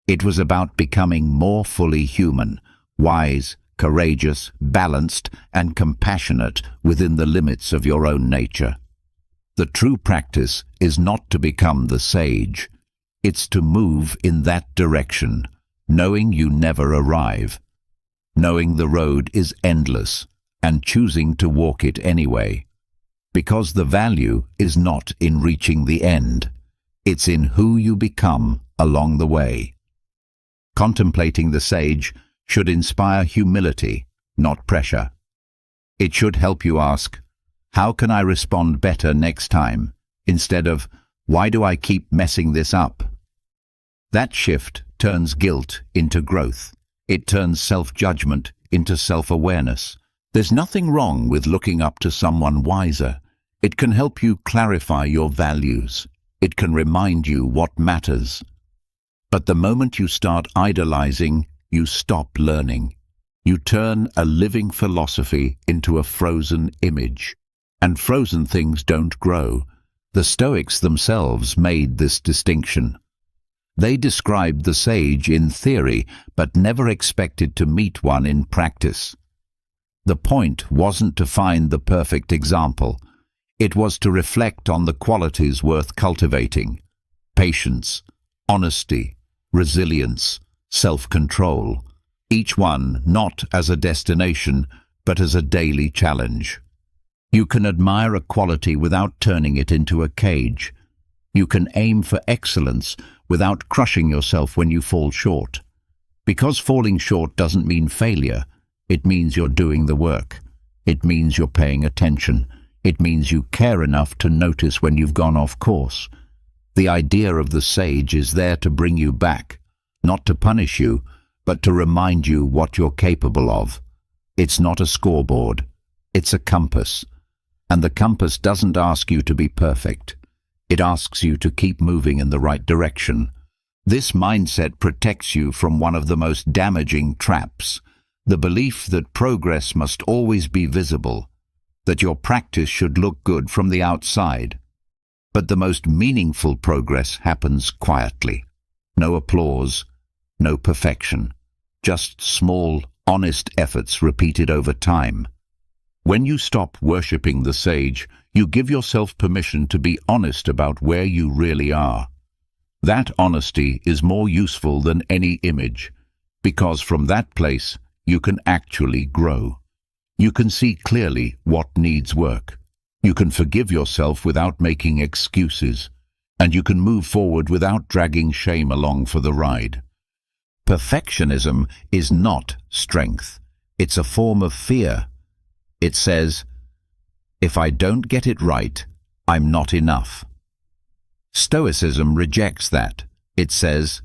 A: It was about becoming more fully human, wise, courageous, balanced, and compassionate within the limits of your own nature. The true practice is not to become the sage. It's to move in that direction, knowing you never arrive, knowing the road is endless, and choosing to walk it anyway. Because the value is not in reaching the end. It's in who you become along the way. Contemplating the sage should inspire humility, not pressure. It should help you ask, how can I respond better next time, instead of, why do I keep messing this up? That shift turns guilt into growth. It turns self-judgment into self-awareness. There's nothing wrong with looking up to someone wiser. It can help you clarify your values. It can remind you what matters. But the moment you start idolizing, you stop learning. You turn a living philosophy into a frozen image. And frozen things don't grow. The Stoics themselves made this distinction. They described the sage in theory, but never expected to meet one in practice. The point wasn't to find the perfect example. It was to reflect on the qualities worth cultivating: patience, honesty, resilience, self-control, each one not as a destination, but as a daily challenge. You can admire a quality without turning it into a cage. You can aim for excellence without crushing yourself when you fall short. Because falling short doesn't mean failure, it means you're doing the work. It means you're paying attention. It means you care enough to notice when you've gone off course. The idea of the sage is there to bring you back, not to punish you, but to remind you what you're capable of. It's not a scoreboard, it's a compass. And the compass doesn't ask you to be perfect. It asks you to keep moving in the right direction. This mindset protects you from one of the most damaging traps, the belief that progress must always be visible, that your practice should look good from the outside. But the most meaningful progress happens quietly. No applause, no perfection, just small, honest efforts repeated over time. When you stop worshipping the sage, you give yourself permission to be honest about where you really are. That honesty is more useful than any image, because from that place you can actually grow. You can see clearly what needs work. You can forgive yourself without making excuses, and you can move forward without dragging shame along for the ride. Perfectionism is not strength. It's a form of fear. It says, if I don't get it right, I'm not enough. Stoicism rejects that. It says,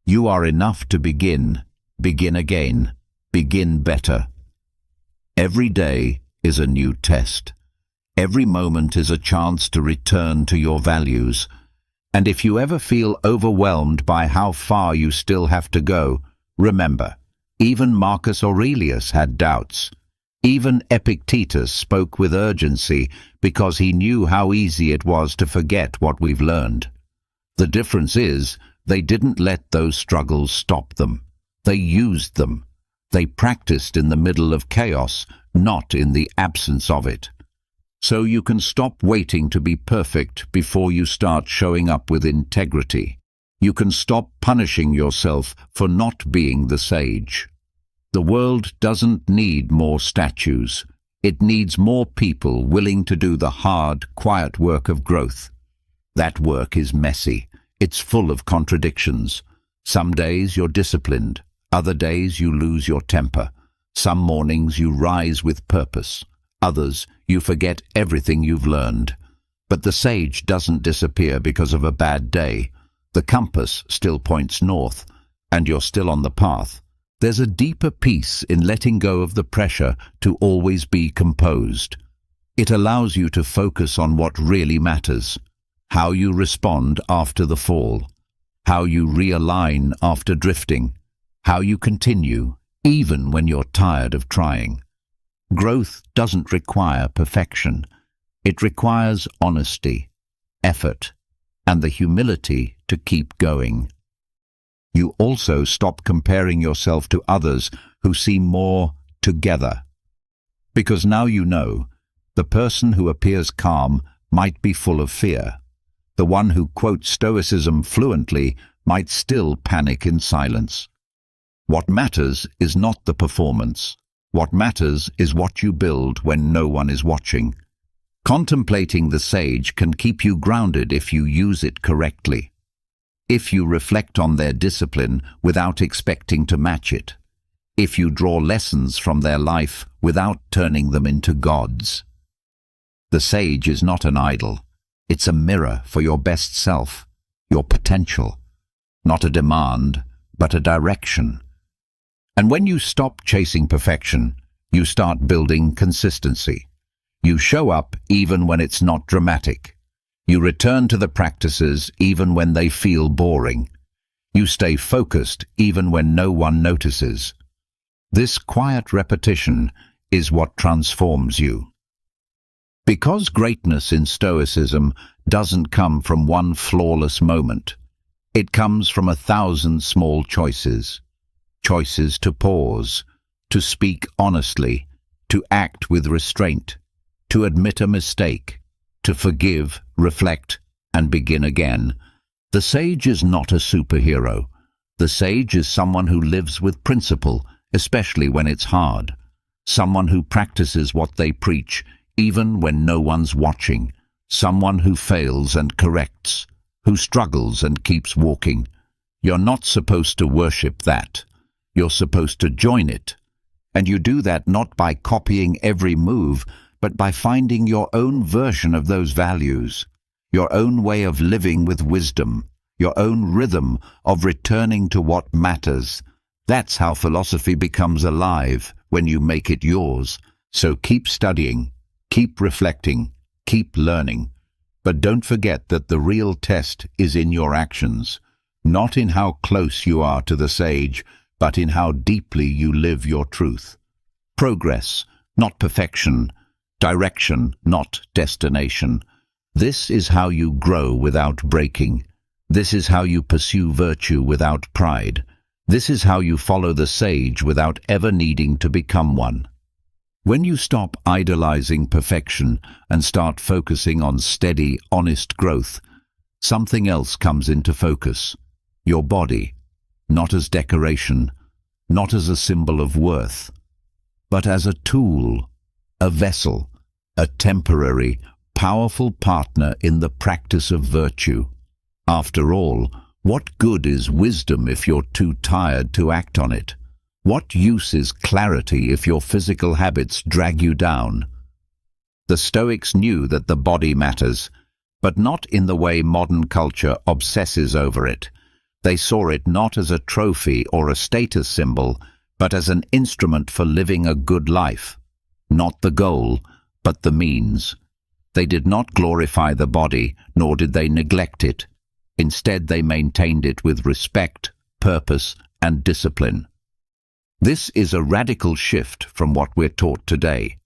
A: you are enough to begin again, begin better. Every day is a new test. Every moment is a chance to return to your values. And if you ever feel overwhelmed by how far you still have to go, remember, even Marcus Aurelius had doubts. Even Epictetus spoke with urgency because he knew how easy it was to forget what we've learned. The difference is, they didn't let those struggles stop them. They used them. They practiced in the middle of chaos, not in the absence of it. So you can stop waiting to be perfect before you start showing up with integrity. You can stop punishing yourself for not being the sage. The world doesn't need more statues. It needs more people willing to do the hard, quiet work of growth. That work is messy. It's full of contradictions. Some days you're disciplined. Other days you lose your temper. Some mornings you rise with purpose. Others you forget everything you've learned. But the sage doesn't disappear because of a bad day. The compass still points north, and you're still on the path. There's a deeper peace in letting go of the pressure to always be composed. It allows you to focus on what really matters. How you respond after the fall. How you realign after drifting. How you continue, even when you're tired of trying. Growth doesn't require perfection. It requires honesty, effort, and the humility to keep going. You also stop comparing yourself to others who seem more together. Because now you know, the person who appears calm might be full of fear. The one who quotes Stoicism fluently might still panic in silence. What matters is not the performance. What matters is what you build when no one is watching. Contemplating the sage can keep you grounded if you use it correctly. If you reflect on their discipline without expecting to match it. If you draw lessons from their life without turning them into gods. The sage is not an idol. It's a mirror for your best self, your potential. Not a demand, but a direction. And when you stop chasing perfection, you start building consistency. You show up even when it's not dramatic. You return to the practices even when they feel boring. You stay focused even when no one notices. This quiet repetition is what transforms you. Because greatness in Stoicism doesn't come from one flawless moment. It comes from 1,000 small choices. Choices to pause, to speak honestly, to act with restraint, to admit a mistake, to forgive, reflect, and begin again. The sage is not a superhero. The sage is someone who lives with principle, especially when it's hard. Someone who practices what they preach, even when no one's watching. Someone who fails and corrects, who struggles and keeps walking. You're not supposed to worship that. You're supposed to join it. And you do that not by copying every move, but by finding your own version of those values, your own way of living with wisdom, your own rhythm of returning to what matters. That's how philosophy becomes alive, when you make it yours. So keep studying, keep reflecting, keep learning. But don't forget that the real test is in your actions, not in how close you are to the sage, but in how deeply you live your truth. Progress, not perfection. Direction, not destination. This is how you grow without breaking. This is how you pursue virtue without pride. This is how you follow the sage without ever needing to become one. When you stop idolizing perfection and start focusing on steady, honest growth, something else comes into focus. Your body, not as decoration, not as a symbol of worth, but as a tool, a vessel, a temporary, powerful partner in the practice of virtue. After all, what good is wisdom if you're too tired to act on it? What use is clarity if your physical habits drag you down? The Stoics knew that the body matters, but not in the way modern culture obsesses over it. They saw it not as a trophy or a status symbol, but as an instrument for living a good life. Not the goal, but the means. They did not glorify the body, nor did they neglect it. Instead, they maintained it with respect, purpose, and discipline. This is a radical shift from what we're taught today.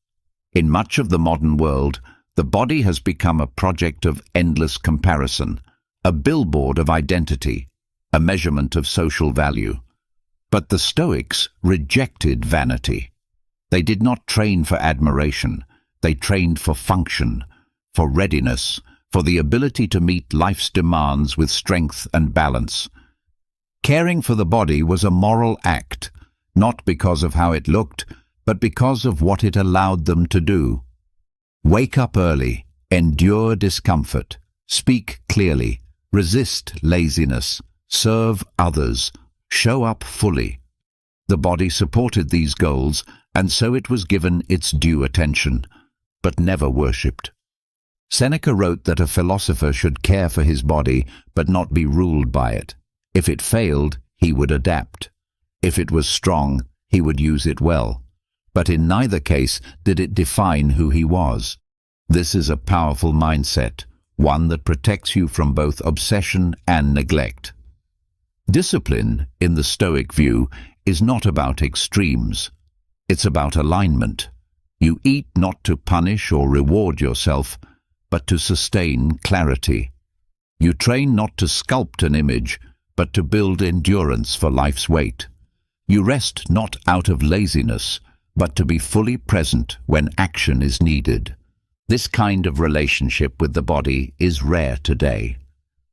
A: In much of the modern world, the body has become a project of endless comparison, a billboard of identity, a measurement of social value. But the Stoics rejected vanity. They did not train for admiration. They trained for function, for readiness, for the ability to meet life's demands with strength and balance. Caring for the body was a moral act, not because of how it looked, but because of what it allowed them to do. Wake up early, endure discomfort, speak clearly, resist laziness, serve others, show up fully. The body supported these goals, and so it was given its due attention, but never worshipped. Seneca wrote that a philosopher should care for his body, but not be ruled by it. If it failed, he would adapt. If it was strong, he would use it well. But in neither case did it define who he was. This is a powerful mindset, one that protects you from both obsession and neglect. Discipline, in the Stoic view, is not about extremes. It's about alignment. You eat not to punish or reward yourself, but to sustain clarity. You train not to sculpt an image, but to build endurance for life's weight. You rest not out of laziness, but to be fully present when action is needed. This kind of relationship with the body is rare today.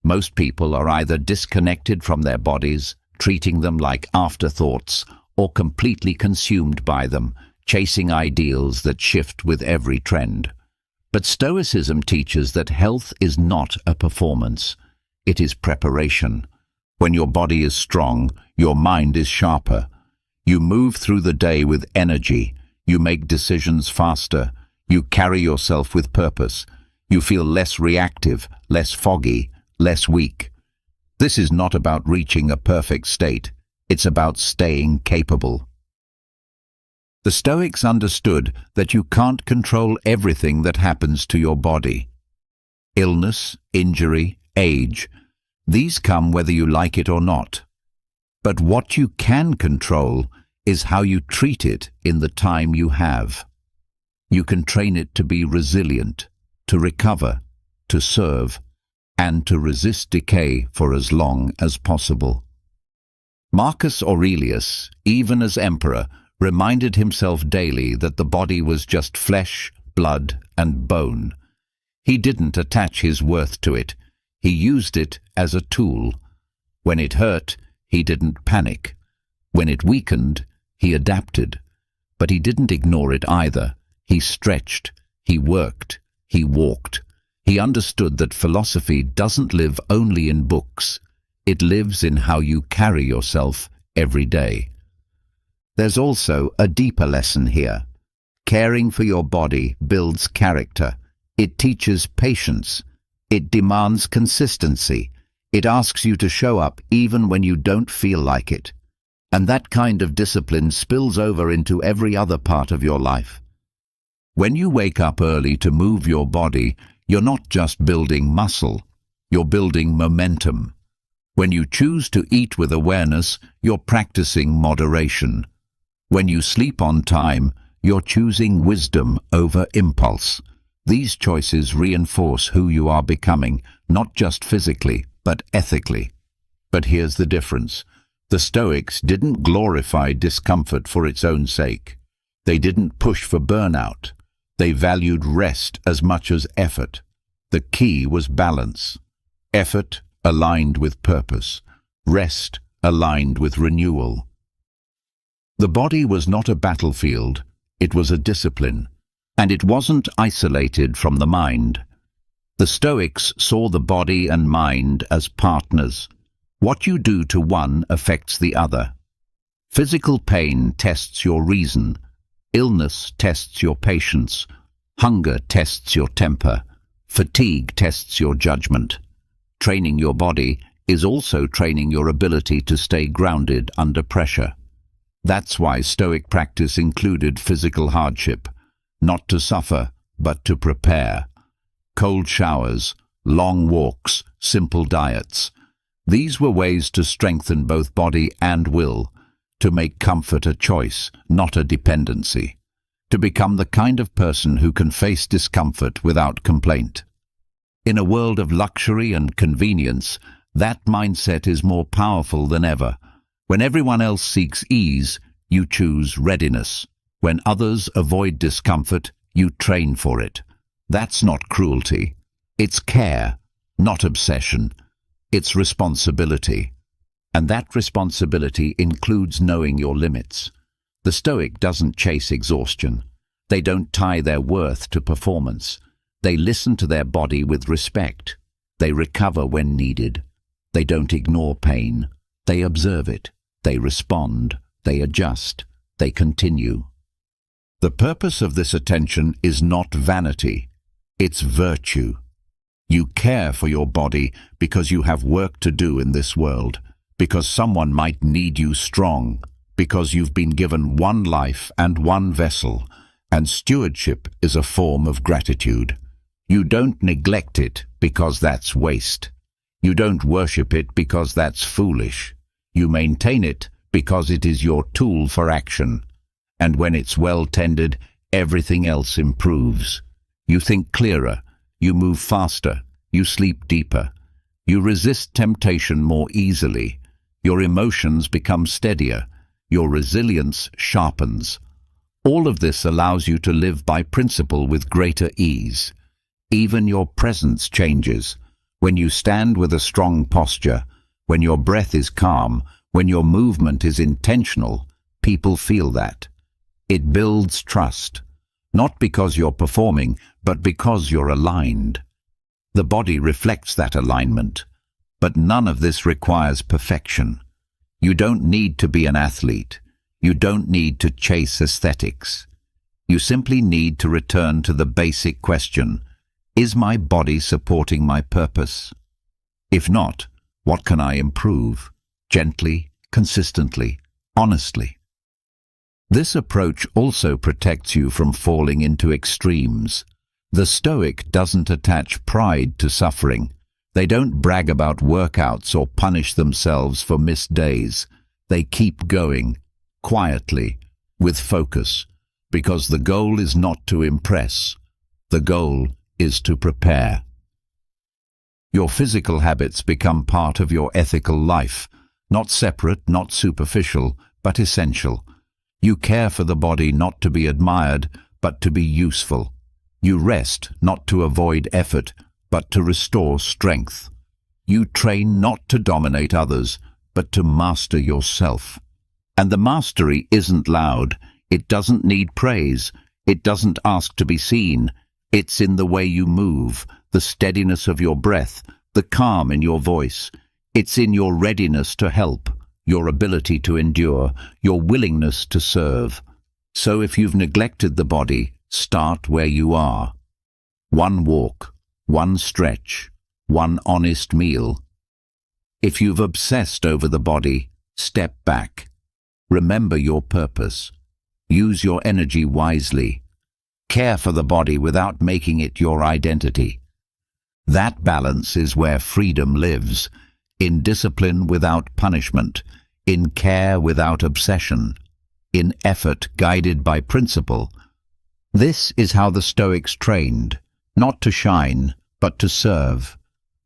A: Most people are either disconnected from their bodies, treating them like afterthoughts, or completely consumed by them, chasing ideals that shift with every trend. But Stoicism teaches that health is not a performance. It is preparation. When your body is strong, your mind is sharper. You move through the day with energy. You make decisions faster. You carry yourself with purpose. You feel less reactive, less foggy, less weak. This is not about reaching a perfect state. It's about staying capable. The Stoics understood that you can't control everything that happens to your body. Illness, injury, age, these come whether you like it or not. But what you can control is how you treat it in the time you have. You can train it to be resilient, to recover, to serve, and to resist decay for as long as possible. Marcus Aurelius, even as emperor, reminded himself daily that the body was just flesh, blood, and bone. He didn't attach his worth to it. He used it as a tool. When it hurt, he didn't panic. When it weakened, he adapted. But he didn't ignore it either. He stretched, he worked, he walked. He understood that philosophy doesn't live only in books. It lives in how you carry yourself every day. There's also a deeper lesson here. Caring for your body builds character. It teaches patience. It demands consistency. It asks you to show up even when you don't feel like it. And that kind of discipline spills over into every other part of your life. When you wake up early to move your body, you're not just building muscle, you're building momentum. When you choose to eat with awareness, you're practicing moderation. When you sleep on time, you're choosing wisdom over impulse. These choices reinforce who you are becoming, not just physically, but ethically. But here's the difference. The Stoics didn't glorify discomfort for its own sake. They didn't push for burnout. They valued rest as much as effort. The key was balance. Effort aligned with purpose. Rest aligned with renewal. The body was not a battlefield, it was a discipline, and it wasn't isolated from the mind. The Stoics saw the body and mind as partners. What you do to one affects the other. Physical pain tests your reason. Illness tests your patience. Hunger tests your temper. Fatigue tests your judgment. Training your body is also training your ability to stay grounded under pressure. That's why Stoic practice included physical hardship, not to suffer, but to prepare. Cold showers, long walks, simple diets. These were ways to strengthen both body and will, to make comfort a choice, not a dependency, to become the kind of person who can face discomfort without complaint. In a world of luxury and convenience, that mindset is more powerful than ever. When everyone else seeks ease, you choose readiness. When others avoid discomfort, you train for it. That's not cruelty. It's care, not obsession. It's responsibility. And that responsibility includes knowing your limits. The Stoic doesn't chase exhaustion. They don't tie their worth to performance. They listen to their body with respect. They recover when needed. They don't ignore pain. They observe it. They respond. They adjust. They continue. The purpose of this attention is not vanity. It's virtue. You care for your body because you have work to do in this world, because someone might need you strong, because you've been given one life and one vessel, and stewardship is a form of gratitude. You don't neglect it because that's waste. You don't worship it because that's foolish. You maintain it because it is your tool for action. And when it's well tended, everything else improves. You think clearer, you move faster, you sleep deeper. You resist temptation more easily. Your emotions become steadier. Your resilience sharpens. All of this allows you to live by principle with greater ease. Even your presence changes. When you stand with a strong posture, when your breath is calm, when your movement is intentional, people feel that. It builds trust, not because you're performing, but because you're aligned. The body reflects that alignment, but none of this requires perfection. You don't need to be an athlete. You don't need to chase aesthetics. You simply need to return to the basic question: is my body supporting my purpose? If not, what can I improve? Gently, consistently, honestly. This approach also protects you from falling into extremes. The Stoic doesn't attach pride to suffering. They don't brag about workouts or punish themselves for missed days. They keep going, quietly, with focus, because the goal is not to impress. The goal is to prepare. Your physical habits become part of your ethical life, not separate, not superficial, but essential. You care for the body not to be admired, but to be useful. You rest not to avoid effort, but to restore strength. You train not to dominate others, but to master yourself. And the mastery isn't loud. It doesn't need praise. It doesn't ask to be seen. It's in the way you move, the steadiness of your breath, the calm in your voice. It's in your readiness to help, your ability to endure, your willingness to serve. So if you've neglected the body, start where you are. One walk, one stretch, one honest meal. If you've obsessed over the body, step back. Remember your purpose. Use your energy wisely. Care for the body without making it your identity. That balance is where freedom lives, in discipline without punishment, in care without obsession, in effort guided by principle. This is how the Stoics trained, not to shine, but to serve,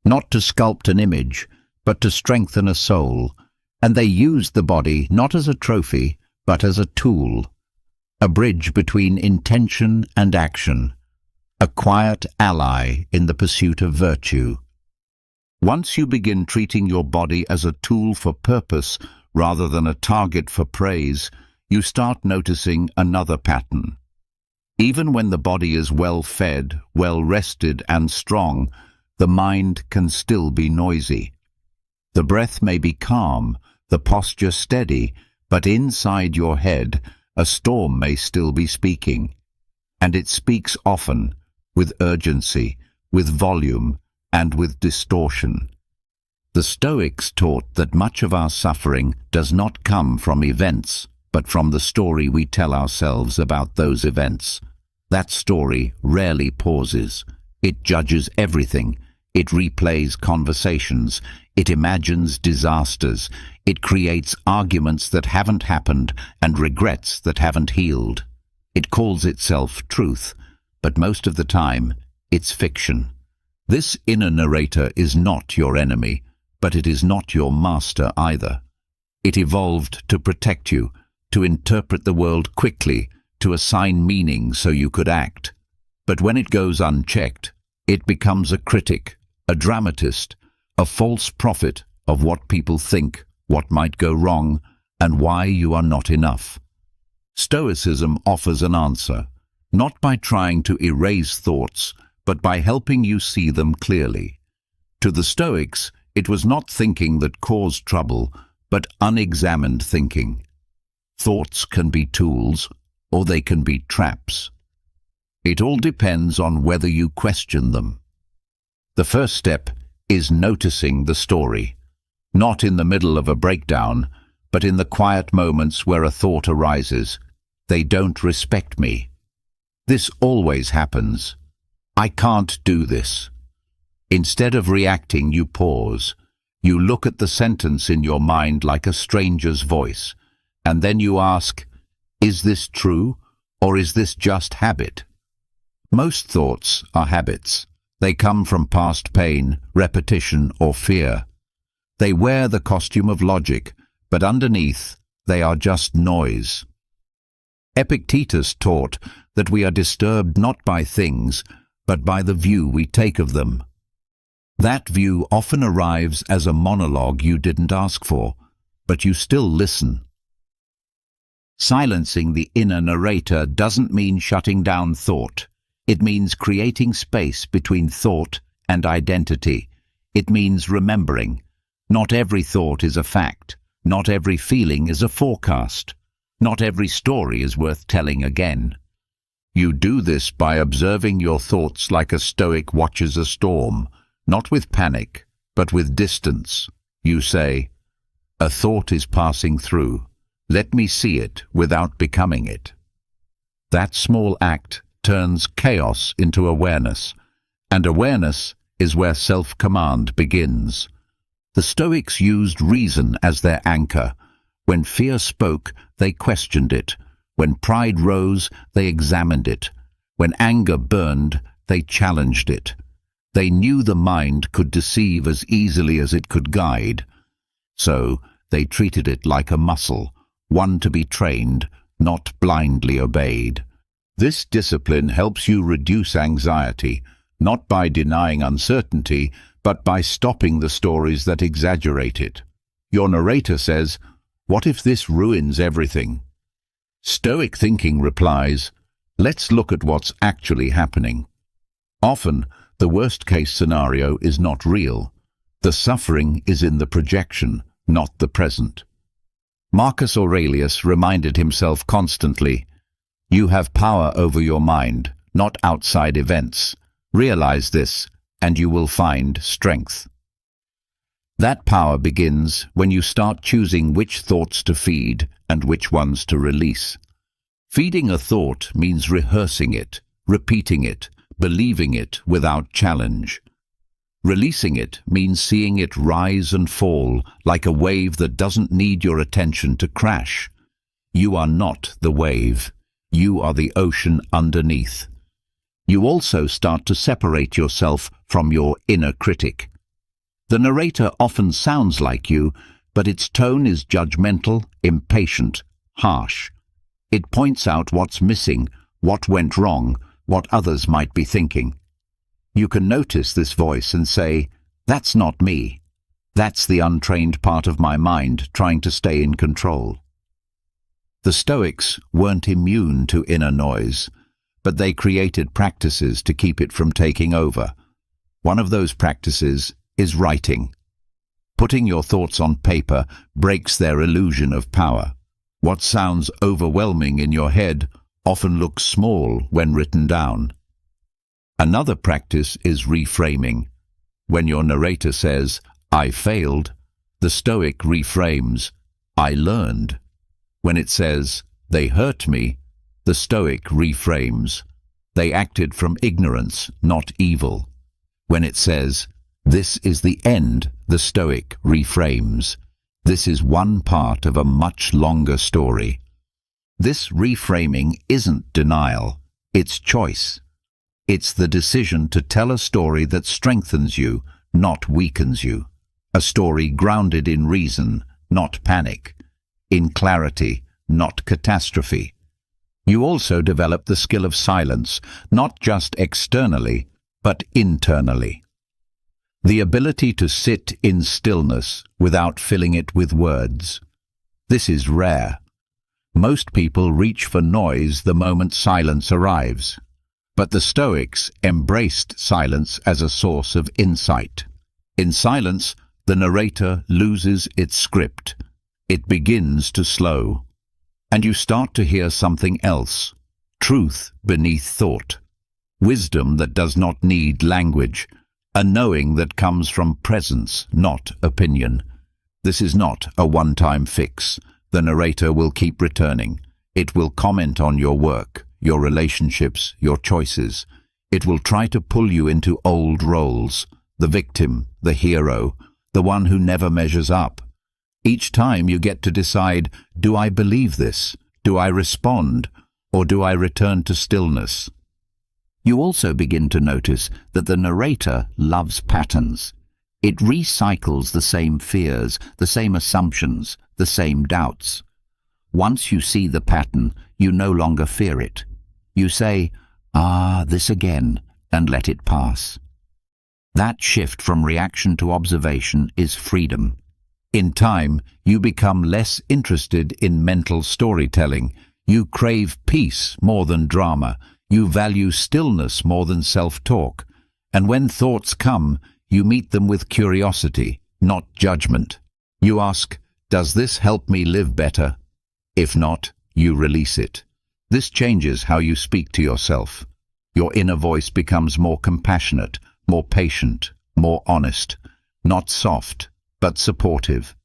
A: not to sculpt an image, but to strengthen a soul. And they used the body not as a trophy, but as a tool, a bridge between intention and action, a quiet ally in the pursuit of virtue. Once you begin treating your body as a tool for purpose rather than a target for praise, you start noticing another pattern. Even when the body is well-fed, well-rested and strong, the mind can still be noisy. The breath may be calm, the posture steady, but inside your head, a storm may still be speaking. And it speaks often, with urgency, with volume, and with distortion. The Stoics taught that much of our suffering does not come from events, but from the story we tell ourselves about those events. That story rarely pauses. It judges everything. It replays conversations. It imagines disasters. It creates arguments that haven't happened and regrets that haven't healed. It calls itself truth, but most of the time, it's fiction. This inner narrator is not your enemy, but it is not your master either. It evolved to protect you, to interpret the world quickly, to assign meaning so you could act. But when it goes unchecked, it becomes a critic, a dramatist, a false prophet of what people think, what might go wrong, and why you are not enough. Stoicism offers an answer, not by trying to erase thoughts, but by helping you see them clearly. To the Stoics, it was not thinking that caused trouble, but unexamined thinking. Thoughts can be tools, or they can be traps. It all depends on whether you question them. The first step is noticing the story, not in the middle of a breakdown, but in the quiet moments where a thought arises. They don't respect me. This always happens. I can't do this. Instead of reacting, you pause. You look at the sentence in your mind like a stranger's voice, and then you ask, is this true, or is this just habit? Most thoughts are habits. They come from past pain, repetition, or fear. They wear the costume of logic, but underneath, they are just noise. Epictetus taught that we are disturbed not by things, but by the view we take of them. That view often arrives as a monologue you didn't ask for, but you still listen. Silencing the inner narrator doesn't mean shutting down thought. It means creating space between thought and identity. It means remembering. Not every thought is a fact. Not every feeling is a forecast. Not every story is worth telling again. You do this by observing your thoughts like a Stoic watches a storm, not with panic, but with distance. You say, a thought is passing through. Let me see it without becoming it. That small act turns chaos into awareness, and awareness is where self-command begins. The Stoics used reason as their anchor. When fear spoke, they questioned it. When pride rose, they examined it. When anger burned, they challenged it. They knew the mind could deceive as easily as it could guide. So they treated it like a muscle, one to be trained, not blindly obeyed. This discipline helps you reduce anxiety, not by denying uncertainty, but by stopping the stories that exaggerate it. Your narrator says, "What if this ruins everything?" Stoic thinking replies, "Let's look at what's actually happening." Often, the worst-case scenario is not real. The suffering is in the projection, not the present. Marcus Aurelius reminded himself constantly, "You have power over your mind, not outside events. Realize this, and you will find strength." That power begins when you start choosing which thoughts to feed and which ones to release. Feeding a thought means rehearsing it, repeating it, believing it without challenge. Releasing it means seeing it rise and fall like a wave that doesn't need your attention to crash. You are not the wave. You are the ocean underneath. You also start to separate yourself from your inner critic. The narrator often sounds like you, but its tone is judgmental, impatient, harsh. It points out what's missing, what went wrong, what others might be thinking. You can notice this voice and say, "That's not me. That's the untrained part of my mind trying to stay in control." The Stoics weren't immune to inner noise, but they created practices to keep it from taking over. One of those practices is writing. Putting your thoughts on paper breaks their illusion of power. What sounds overwhelming in your head often looks small when written down. Another practice is reframing. When your narrator says, "I failed," the Stoic reframes, "I learned." When it says, "They hurt me," the Stoic reframes, "They acted from ignorance, not evil." When it says, This is the end the Stoic reframes. This is one part of a much longer story. This reframing isn't denial, it's choice. It's the decision to tell a story that strengthens you, not weakens you. A story grounded in reason, not panic. In clarity, not catastrophe. You also develop the skill of silence, not just externally, but internally. The ability to sit in stillness without filling it with words. This is rare. Most people reach for noise the moment silence arrives. But the Stoics embraced silence as a source of insight. In silence, the narrator loses its script. It begins to slow. And you start to hear something else. Truth beneath thought. Wisdom that does not need language. A knowing that comes from presence, not opinion. This is not a one-time fix. The narrator will keep returning. It will comment on your work, your relationships, your choices. It will try to pull you into old roles. The victim, the hero, the one who never measures up. Each time you get to decide, do I believe this? Do I respond? Or do I return to stillness? You also begin to notice that the narrator loves patterns. It recycles the same fears, the same assumptions, the same doubts. Once you see the pattern, you no longer fear it. You say, this again, and let it pass. That shift from reaction to observation is freedom. In time, you become less interested in mental storytelling. You crave peace more than drama. You value stillness more than self-talk. And when thoughts come, you meet them with curiosity, not judgment. You ask, does this help me live better? If not, you release it. This changes how you speak to yourself. Your inner voice becomes more compassionate, more patient, more honest, not soft, but supportive.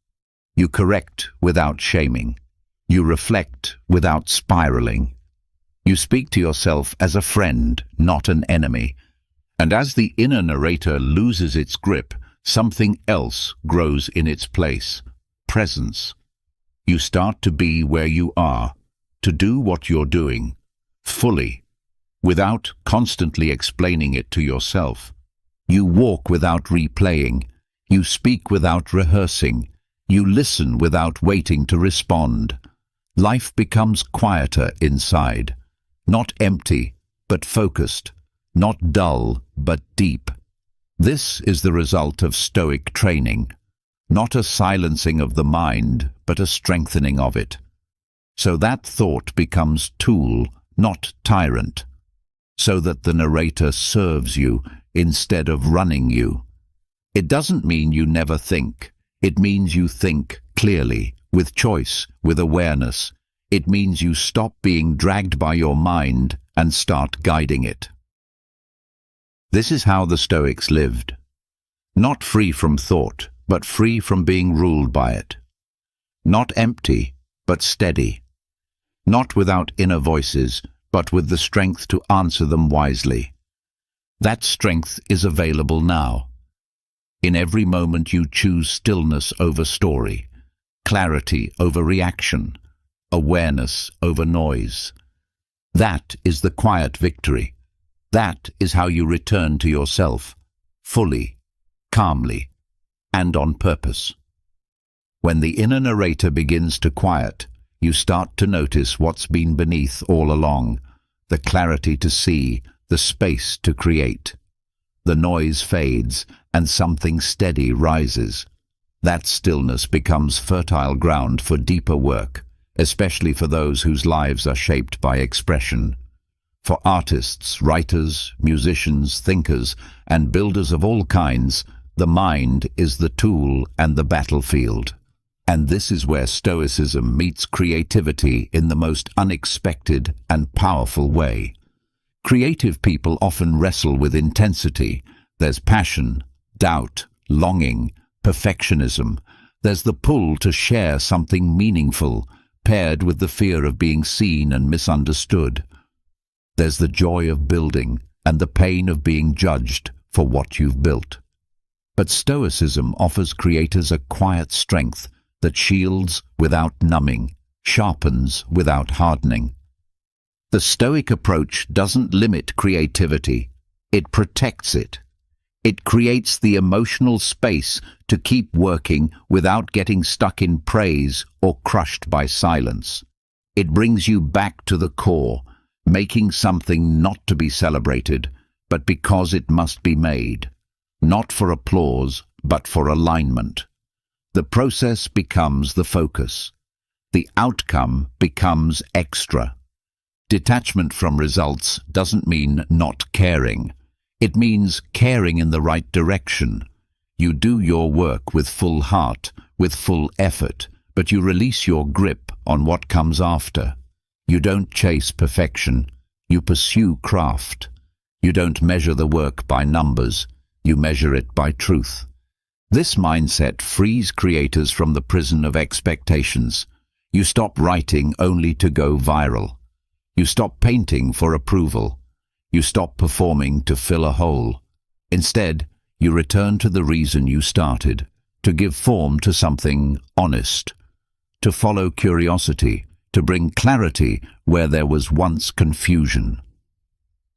A: You correct without shaming. You reflect without spiraling. You speak to yourself as a friend, not an enemy. And as the inner narrator loses its grip, something else grows in its place. Presence. You start to be where you are, to do what you're doing, fully, without constantly explaining it to yourself. You walk without replaying. You speak without rehearsing. You listen without waiting to respond. Life becomes quieter inside. Not empty, but focused. Not dull, but deep. This is the result of Stoic training. Not a silencing of the mind, but a strengthening of it. So that thought becomes tool, not tyrant. So that the narrator serves you instead of running you. It doesn't mean you never think. It means you think clearly, with choice, with awareness. It means you stop being dragged by your mind and start guiding it. This is how the Stoics lived. Not free from thought, but free from being ruled by it. Not empty, but steady. Not without inner voices, but with the strength to answer them wisely. That strength is available now. In every moment you choose stillness over story, clarity over reaction, awareness over noise. That is the quiet victory. That is how you return to yourself, fully, calmly, and on purpose. When the inner narrator begins to quiet, you start to notice what's been beneath all along, the clarity to see, the space to create. The noise fades, and something steady rises. That stillness becomes fertile ground for deeper work, especially for those whose lives are shaped by expression. For artists, writers, musicians, thinkers, and builders of all kinds, the mind is the tool and the battlefield. And this is where Stoicism meets creativity in the most unexpected and powerful way. Creative people often wrestle with intensity. There's passion, doubt, longing, perfectionism. There's the pull to share something meaningful, paired with the fear of being seen and misunderstood. There's the joy of building and the pain of being judged for what you've built. But Stoicism offers creators a quiet strength that shields without numbing, sharpens without hardening. The Stoic approach doesn't limit creativity, it protects it. It creates the emotional space to keep working without getting stuck in praise or crushed by silence. It brings you back to the core, making something not to be celebrated, but because it must be made. Not for applause, but for alignment. The process becomes the focus. The outcome becomes extra. Detachment from results doesn't mean not caring. It means caring in the right direction. You do your work with full heart, with full effort, but you release your grip on what comes after. You don't chase perfection. You pursue craft. You don't measure the work by numbers. You measure it by truth. This mindset frees creators from the prison of expectations. You stop writing only to go viral. You stop painting for approval. You stop performing to fill a hole. Instead, you return to the reason you started, to give form to something honest, to follow curiosity, to bring clarity where there was once confusion.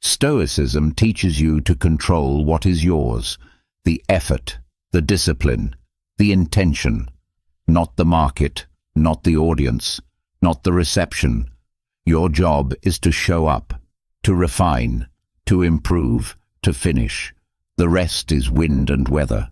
A: Stoicism teaches you to control what is yours, the effort, the discipline, the intention, not the market, not the audience, not the reception. Your job is to show up, to refine, to improve, to finish. The rest is wind and weather.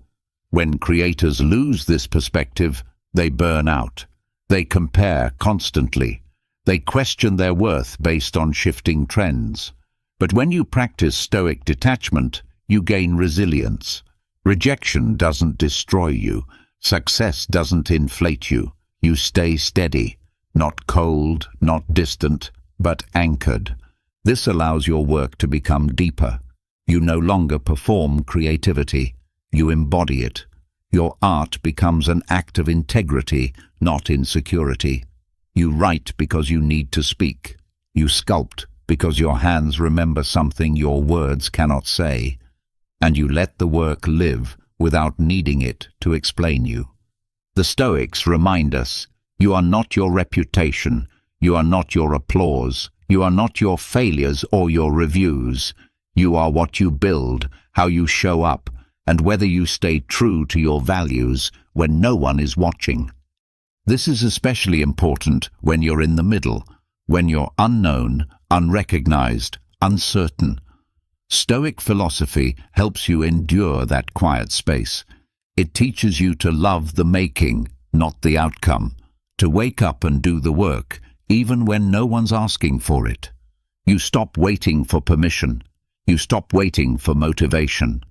A: When creators lose this perspective, they burn out. They compare constantly. They question their worth based on shifting trends. But when you practice Stoic detachment, you gain resilience. Rejection doesn't destroy you. Success doesn't inflate you. You stay steady, not cold, not distant, but anchored. This allows your work to become deeper. You no longer perform creativity. You embody it. Your art becomes an act of integrity, not insecurity. You write because you need to speak. You sculpt because your hands remember something your words cannot say. And you let the work live without needing it to explain you. The Stoics remind us, you are not your reputation, you are not your applause, you are not your failures or your reviews. You are what you build, how you show up, and whether you stay true to your values when no one is watching. This is especially important when you're in the middle, when you're unknown, unrecognized, uncertain. Stoic philosophy helps you endure that quiet space. It teaches you to love the making, not the outcome, to wake up and do the work, even when no one's asking for it. You stop waiting for permission. You stop waiting for motivation.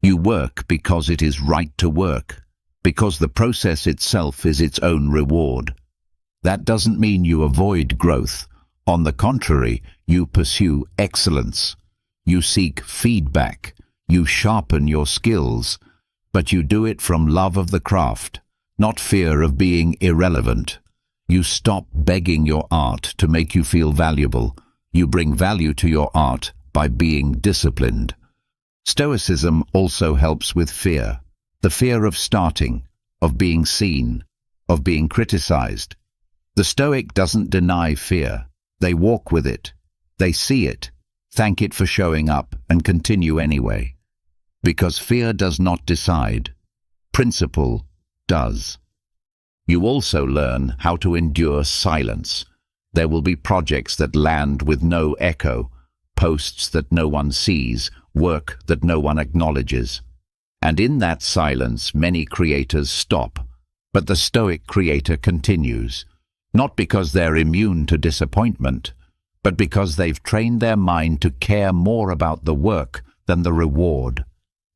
A: You work because it is right to work, because the process itself is its own reward. That doesn't mean you avoid growth. On the contrary, you pursue excellence. You seek feedback. You sharpen your skills, but you do it from love of the craft, not fear of being irrelevant. You stop begging your art to make you feel valuable. You bring value to your art by being disciplined. Stoicism also helps with fear. The fear of starting, of being seen, of being criticized. The Stoic doesn't deny fear. They walk with it. They see it, thank it for showing up, and continue anyway. Because fear does not decide. Principle does. You also learn how to endure silence. There will be projects that land with no echo, posts that no one sees, work that no one acknowledges. And in that silence, many creators stop. But the Stoic creator continues, not because they're immune to disappointment, but because they've trained their mind to care more about the work than the reward.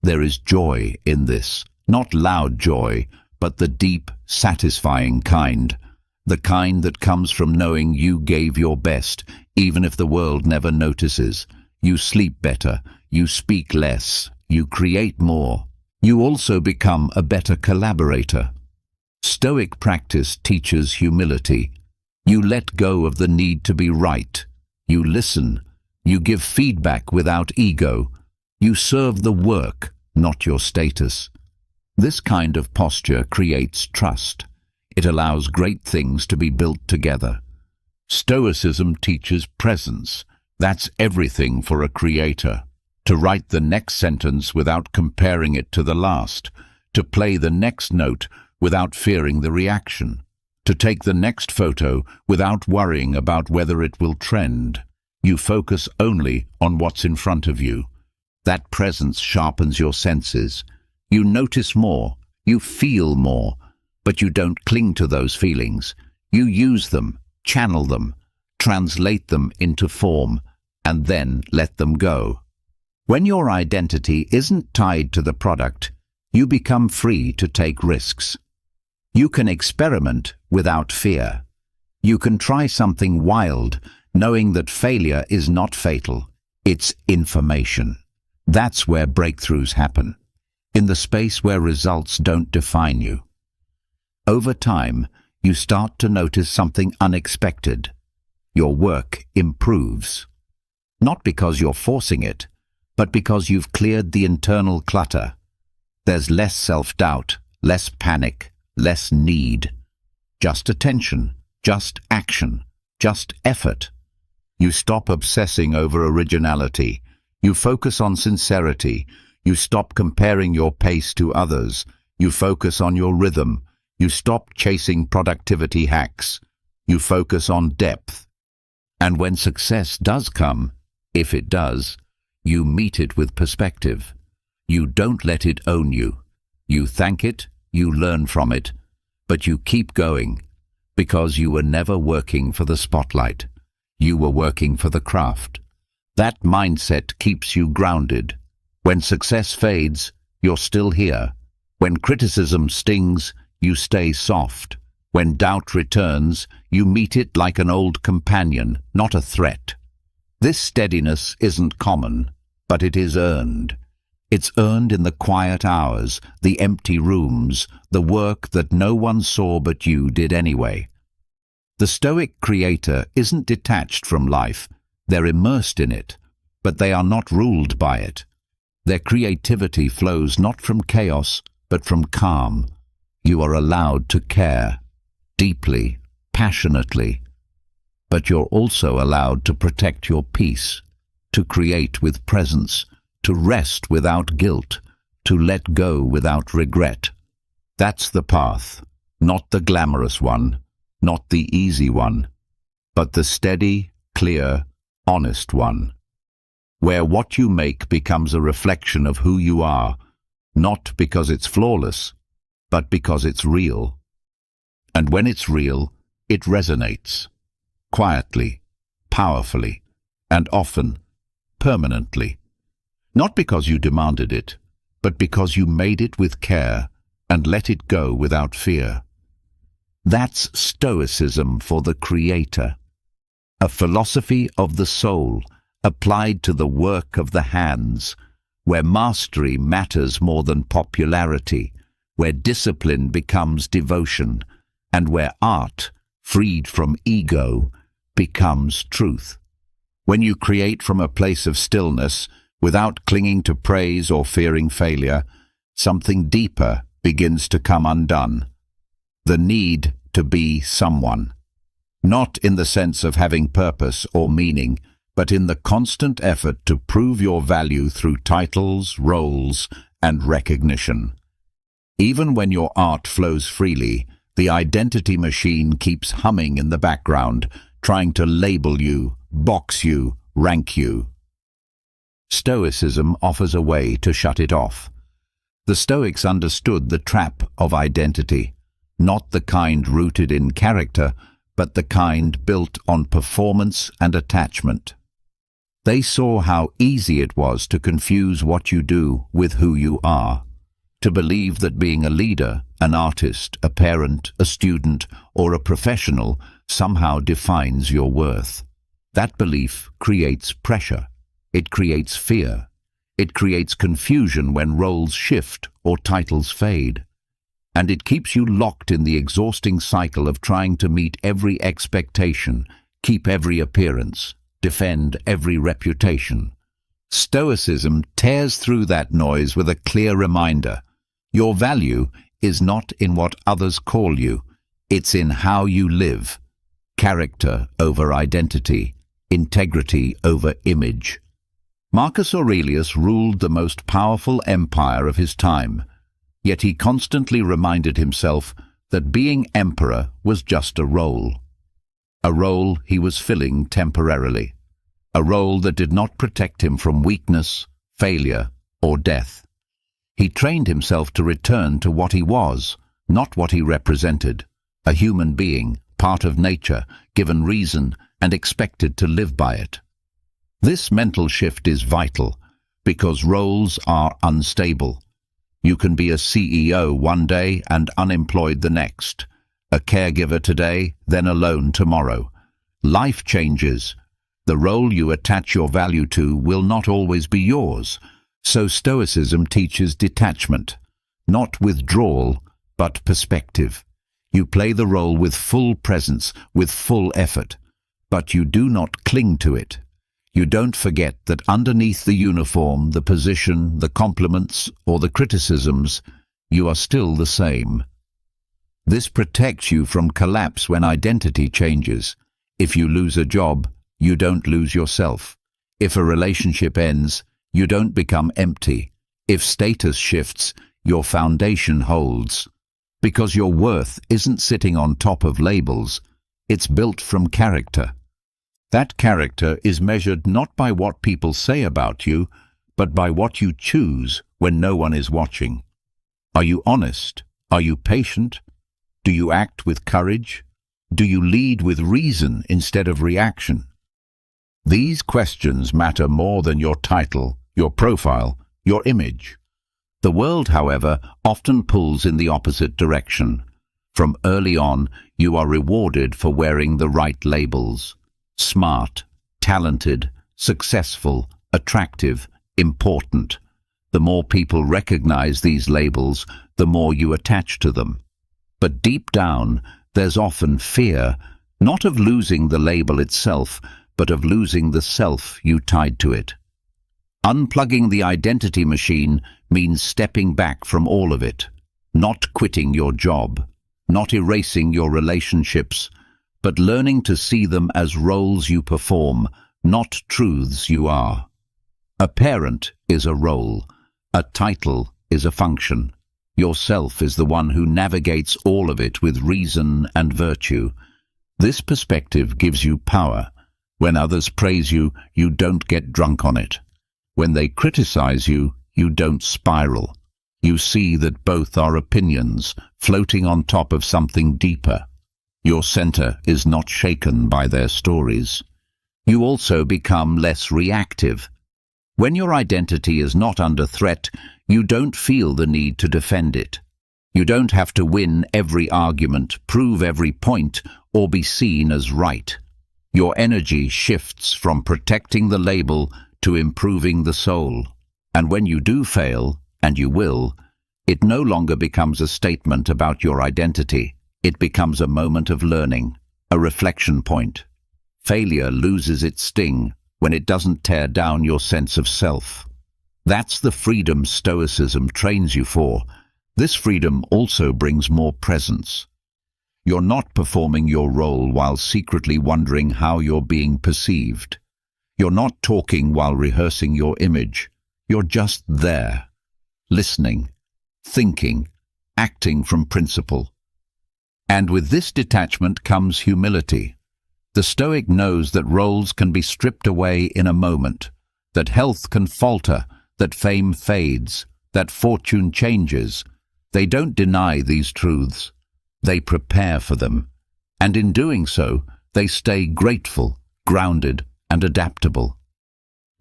A: There is joy in this, not loud joy, but the deep, satisfying kind. The kind that comes from knowing you gave your best, even if the world never notices. You sleep better, you speak less, you create more. You also become a better collaborator. Stoic practice teaches humility. You let go of the need to be right. You listen. You give feedback without ego. You serve the work, not your status. This kind of posture creates trust. It allows great things to be built together. Stoicism teaches presence. That's everything for a creator. To write the next sentence without comparing it to the last. To play the next note without fearing the reaction. To take the next photo without worrying about whether it will trend. You focus only on what's in front of you. That presence sharpens your senses. You notice more, you feel more, but you don't cling to those feelings. You use them, channel them, translate them into form, and then let them go. When your identity isn't tied to the product, you become free to take risks. You can experiment without fear. You can try something wild, knowing that failure is not fatal. It's information. That's where breakthroughs happen, in the space where results don't define you. Over time, you start to notice something unexpected. Your work improves. Not because you're forcing it, but because you've cleared the internal clutter. There's less self-doubt, less panic, less need. Just attention, just action, just effort. You stop obsessing over originality. You focus on sincerity. You stop comparing your pace to others. You focus on your rhythm. You stop chasing productivity hacks. You focus on depth. And when success does come, if it does, you meet it with perspective. You don't let it own you. You thank it, you learn from it, but you keep going, because you were never working for the spotlight. You were working for the craft. That mindset keeps you grounded. When success fades, you're still here. When criticism stings, you stay soft. When doubt returns, you meet it like an old companion, not a threat. This steadiness isn't common, but it is earned. It's earned in the quiet hours, the empty rooms, the work that no one saw but you did anyway. The Stoic creator isn't detached from life. They're immersed in it, but they are not ruled by it. Their creativity flows not from chaos, but from calm. You are allowed to care, deeply, passionately, but you're also allowed to protect your peace, to create with presence, to rest without guilt, to let go without regret. That's the path, not the glamorous one, not the easy one, but the steady, clear, honest one, where what you make becomes a reflection of who you are, not because it's flawless, but because it's real. And when it's real, it resonates, quietly, powerfully, and often, permanently. Not because you demanded it, but because you made it with care and let it go without fear. That's Stoicism for the creator, a philosophy of the soul applied to the work of the hands, where mastery matters more than popularity, where discipline becomes devotion, and where art, freed from ego, becomes truth. When you create from a place of stillness, without clinging to praise or fearing failure, something deeper begins to come undone. The need to be someone. Not in the sense of having purpose or meaning, but in the constant effort to prove your value through titles, roles, and recognition. Even when your art flows freely, the identity machine keeps humming in the background, trying to label you, box you, rank you. Stoicism offers a way to shut it off. The Stoics understood the trap of identity, not the kind rooted in character, but the kind built on performance and attachment. They saw how easy it was to confuse what you do with who you are, to believe that being a leader, an artist, a parent, a student, or a professional somehow defines your worth. That belief creates pressure. It creates fear. It creates confusion when roles shift or titles fade. And it keeps you locked in the exhausting cycle of trying to meet every expectation, keep every appearance, defend every reputation. Stoicism tears through that noise with a clear reminder. Your value is not in what others call you, it's in how you live. Character over identity, integrity over image. Marcus Aurelius ruled the most powerful empire of his time, yet he constantly reminded himself that being emperor was just a role he was filling temporarily, a role that did not protect him from weakness, failure, or death. He trained himself to return to what he was, not what he represented, a human being, part of nature, given reason and expected to live by it. This mental shift is vital because roles are unstable. You can be a CEO one day and unemployed the next, a caregiver today, then alone tomorrow. Life changes. The role you attach your value to will not always be yours. So Stoicism teaches detachment, not withdrawal, but perspective. You play the role with full presence, with full effort, but you do not cling to it. You don't forget that underneath the uniform, the position, the compliments, or the criticisms, you are still the same. This protects you from collapse when identity changes. If you lose a job, you don't lose yourself. If a relationship ends, you don't become empty. If status shifts, your foundation holds. Because your worth isn't sitting on top of labels, it's built from character. That character is measured not by what people say about you, but by what you choose when no one is watching. Are you honest? Are you patient? Do you act with courage? Do you lead with reason instead of reaction? These questions matter more than your title, your profile, your image. The world, however, often pulls in the opposite direction. From early on, you are rewarded for wearing the right labels. Smart, talented, successful, attractive, important. The more people recognize these labels, the more you attach to them. But deep down, there's often fear, not of losing the label itself, but of losing the self you tied to it. Unplugging the identity machine means stepping back from all of it, not quitting your job, not erasing your relationships, but learning to see them as roles you perform, not truths you are. A parent is a role, a title is a function. Yourself is the one who navigates all of it with reason and virtue. This perspective gives you power. When others praise you, you don't get drunk on it. When they criticize you, you don't spiral. You see that both are opinions, floating on top of something deeper. Your center is not shaken by their stories. You also become less reactive. When your identity is not under threat, you don't feel the need to defend it. You don't have to win every argument, prove every point, or be seen as right. Your energy shifts from protecting the label to improving the soul. And when you do fail, and you will, it no longer becomes a statement about your identity. It becomes a moment of learning, a reflection point. Failure loses its sting when it doesn't tear down your sense of self. That's the freedom Stoicism trains you for. This freedom also brings more presence. You're not performing your role while secretly wondering how you're being perceived. You're not talking while rehearsing your image. You're just there, listening, thinking, acting from principle. And with this detachment comes humility. The Stoic knows that roles can be stripped away in a moment, that health can falter, that fame fades, that fortune changes. They don't deny these truths. They prepare for them. And in doing so, they stay grateful, grounded, and adaptable.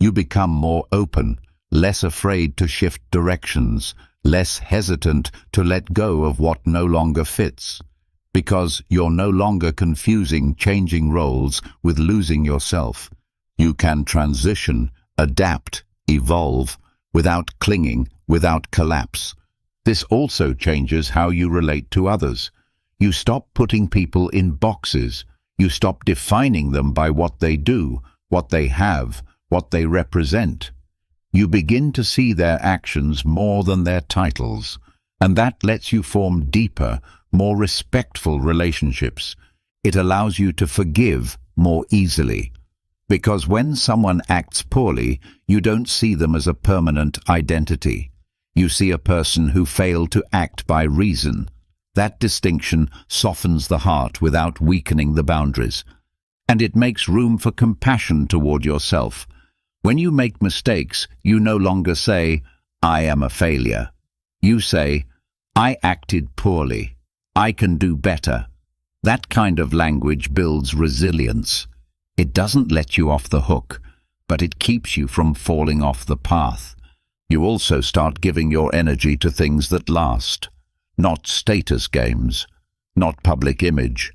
A: You become more open, less afraid to shift directions, less hesitant to let go of what no longer fits. Because you're no longer confusing changing roles with losing yourself. You can transition, adapt, evolve, without clinging, without collapse. This also changes how you relate to others. You stop putting people in boxes. You stop defining them by what they do, what they have, what they represent. You begin to see their actions more than their titles. And that lets you form deeper, more respectful relationships. It allows you to forgive more easily. Because when someone acts poorly, you don't see them as a permanent identity. You see a person who failed to act by reason. That distinction softens the heart without weakening the boundaries. And it makes room for compassion toward yourself. When you make mistakes, you no longer say, "I am a failure." You say, "I acted poorly. I can do better." That kind of language builds resilience. It doesn't let you off the hook, but it keeps you from falling off the path. You also start giving your energy to things that last. Not status games, not public image,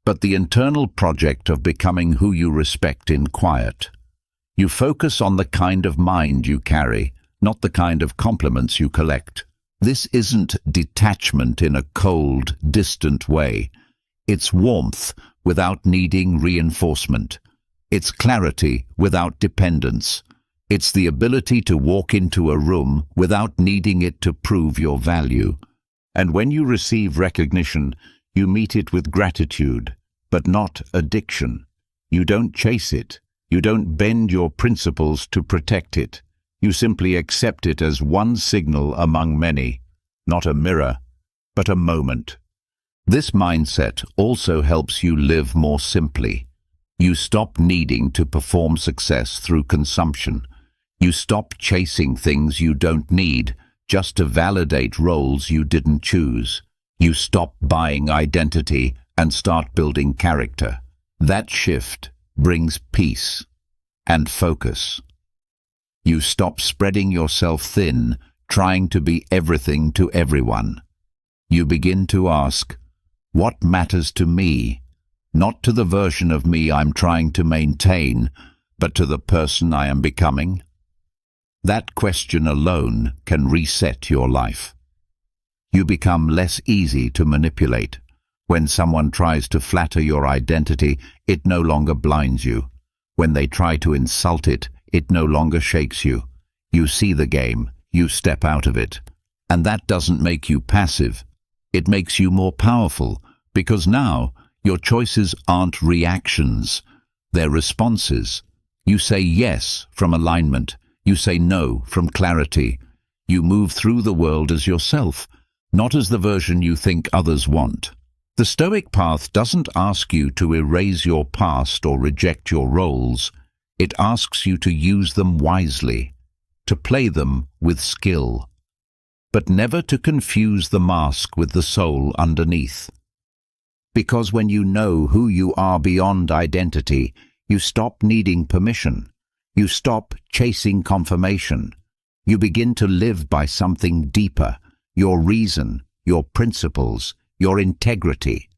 A: but the internal project of becoming who you respect in quiet. You focus on the kind of mind you carry, not the kind of compliments you collect. This isn't detachment in a cold, distant way. It's warmth without needing reinforcement. It's clarity without dependence. It's the ability to walk into a room without needing it to prove your value. And when you receive recognition, you meet it with gratitude, but not addiction. You don't chase it. You don't bend your principles to protect it. You simply accept it as one signal among many, not a mirror, but a moment. This mindset also helps you live more simply. You stop needing to perform success through consumption. You stop chasing things you don't need just to validate roles you didn't choose. You stop buying identity and start building character. That shift brings peace and focus. You stop spreading yourself thin, trying to be everything to everyone. You begin to ask, what matters to me? Not to the version of me I'm trying to maintain, but to the person I am becoming? That question alone can reset your life. You become less easy to manipulate. When someone tries to flatter your identity, it no longer blinds you. When they try to insult it, it no longer shakes you. You see the game, you step out of it. And that doesn't make you passive. It makes you more powerful, because now your choices aren't reactions, they're responses. You say yes from alignment. You say no from clarity. You move through the world as yourself, not as the version you think others want. The Stoic path doesn't ask you to erase your past or reject your roles. It asks you to use them wisely, to play them with skill, but never to confuse the mask with the soul underneath. Because when you know who you are beyond identity, you stop needing permission. You stop chasing confirmation. You begin to live by something deeper, your reason, your principles, your integrity.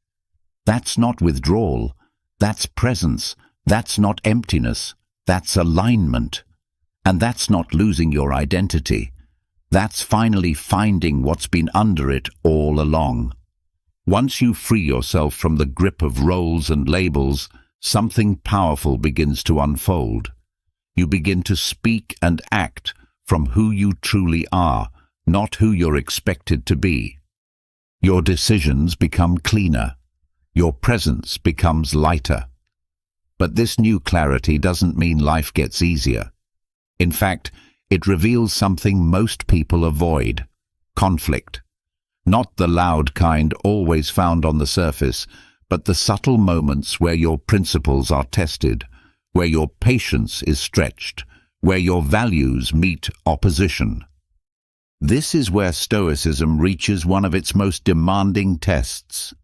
A: That's not withdrawal. That's presence. That's not emptiness. That's alignment. And that's not losing your identity. That's finally finding what's been under it all along. Once you free yourself from the grip of roles and labels, something powerful begins to unfold. You begin to speak and act from who you truly are, not who you're expected to be. Your decisions become cleaner. Your presence becomes lighter. But this new clarity doesn't mean life gets easier. In fact, it reveals something most people avoid: conflict. Not the loud kind always found on the surface, but the subtle moments where your principles are tested, where your patience is stretched, where your values meet opposition. This is where Stoicism reaches one of its most demanding tests: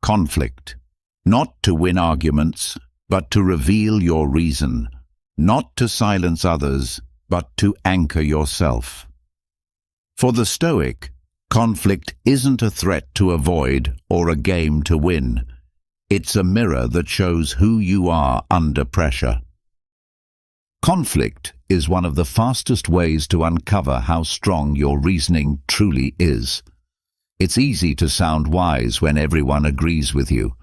A: conflict. Not to win arguments, but to reveal your reason. Not to silence others, but to anchor yourself. For the Stoic, conflict isn't a threat to avoid or a game to win. It's a mirror that shows who you are under pressure. Conflict is one of the fastest ways to uncover how strong your reasoning truly is. It's easy to sound wise when everyone agrees with you.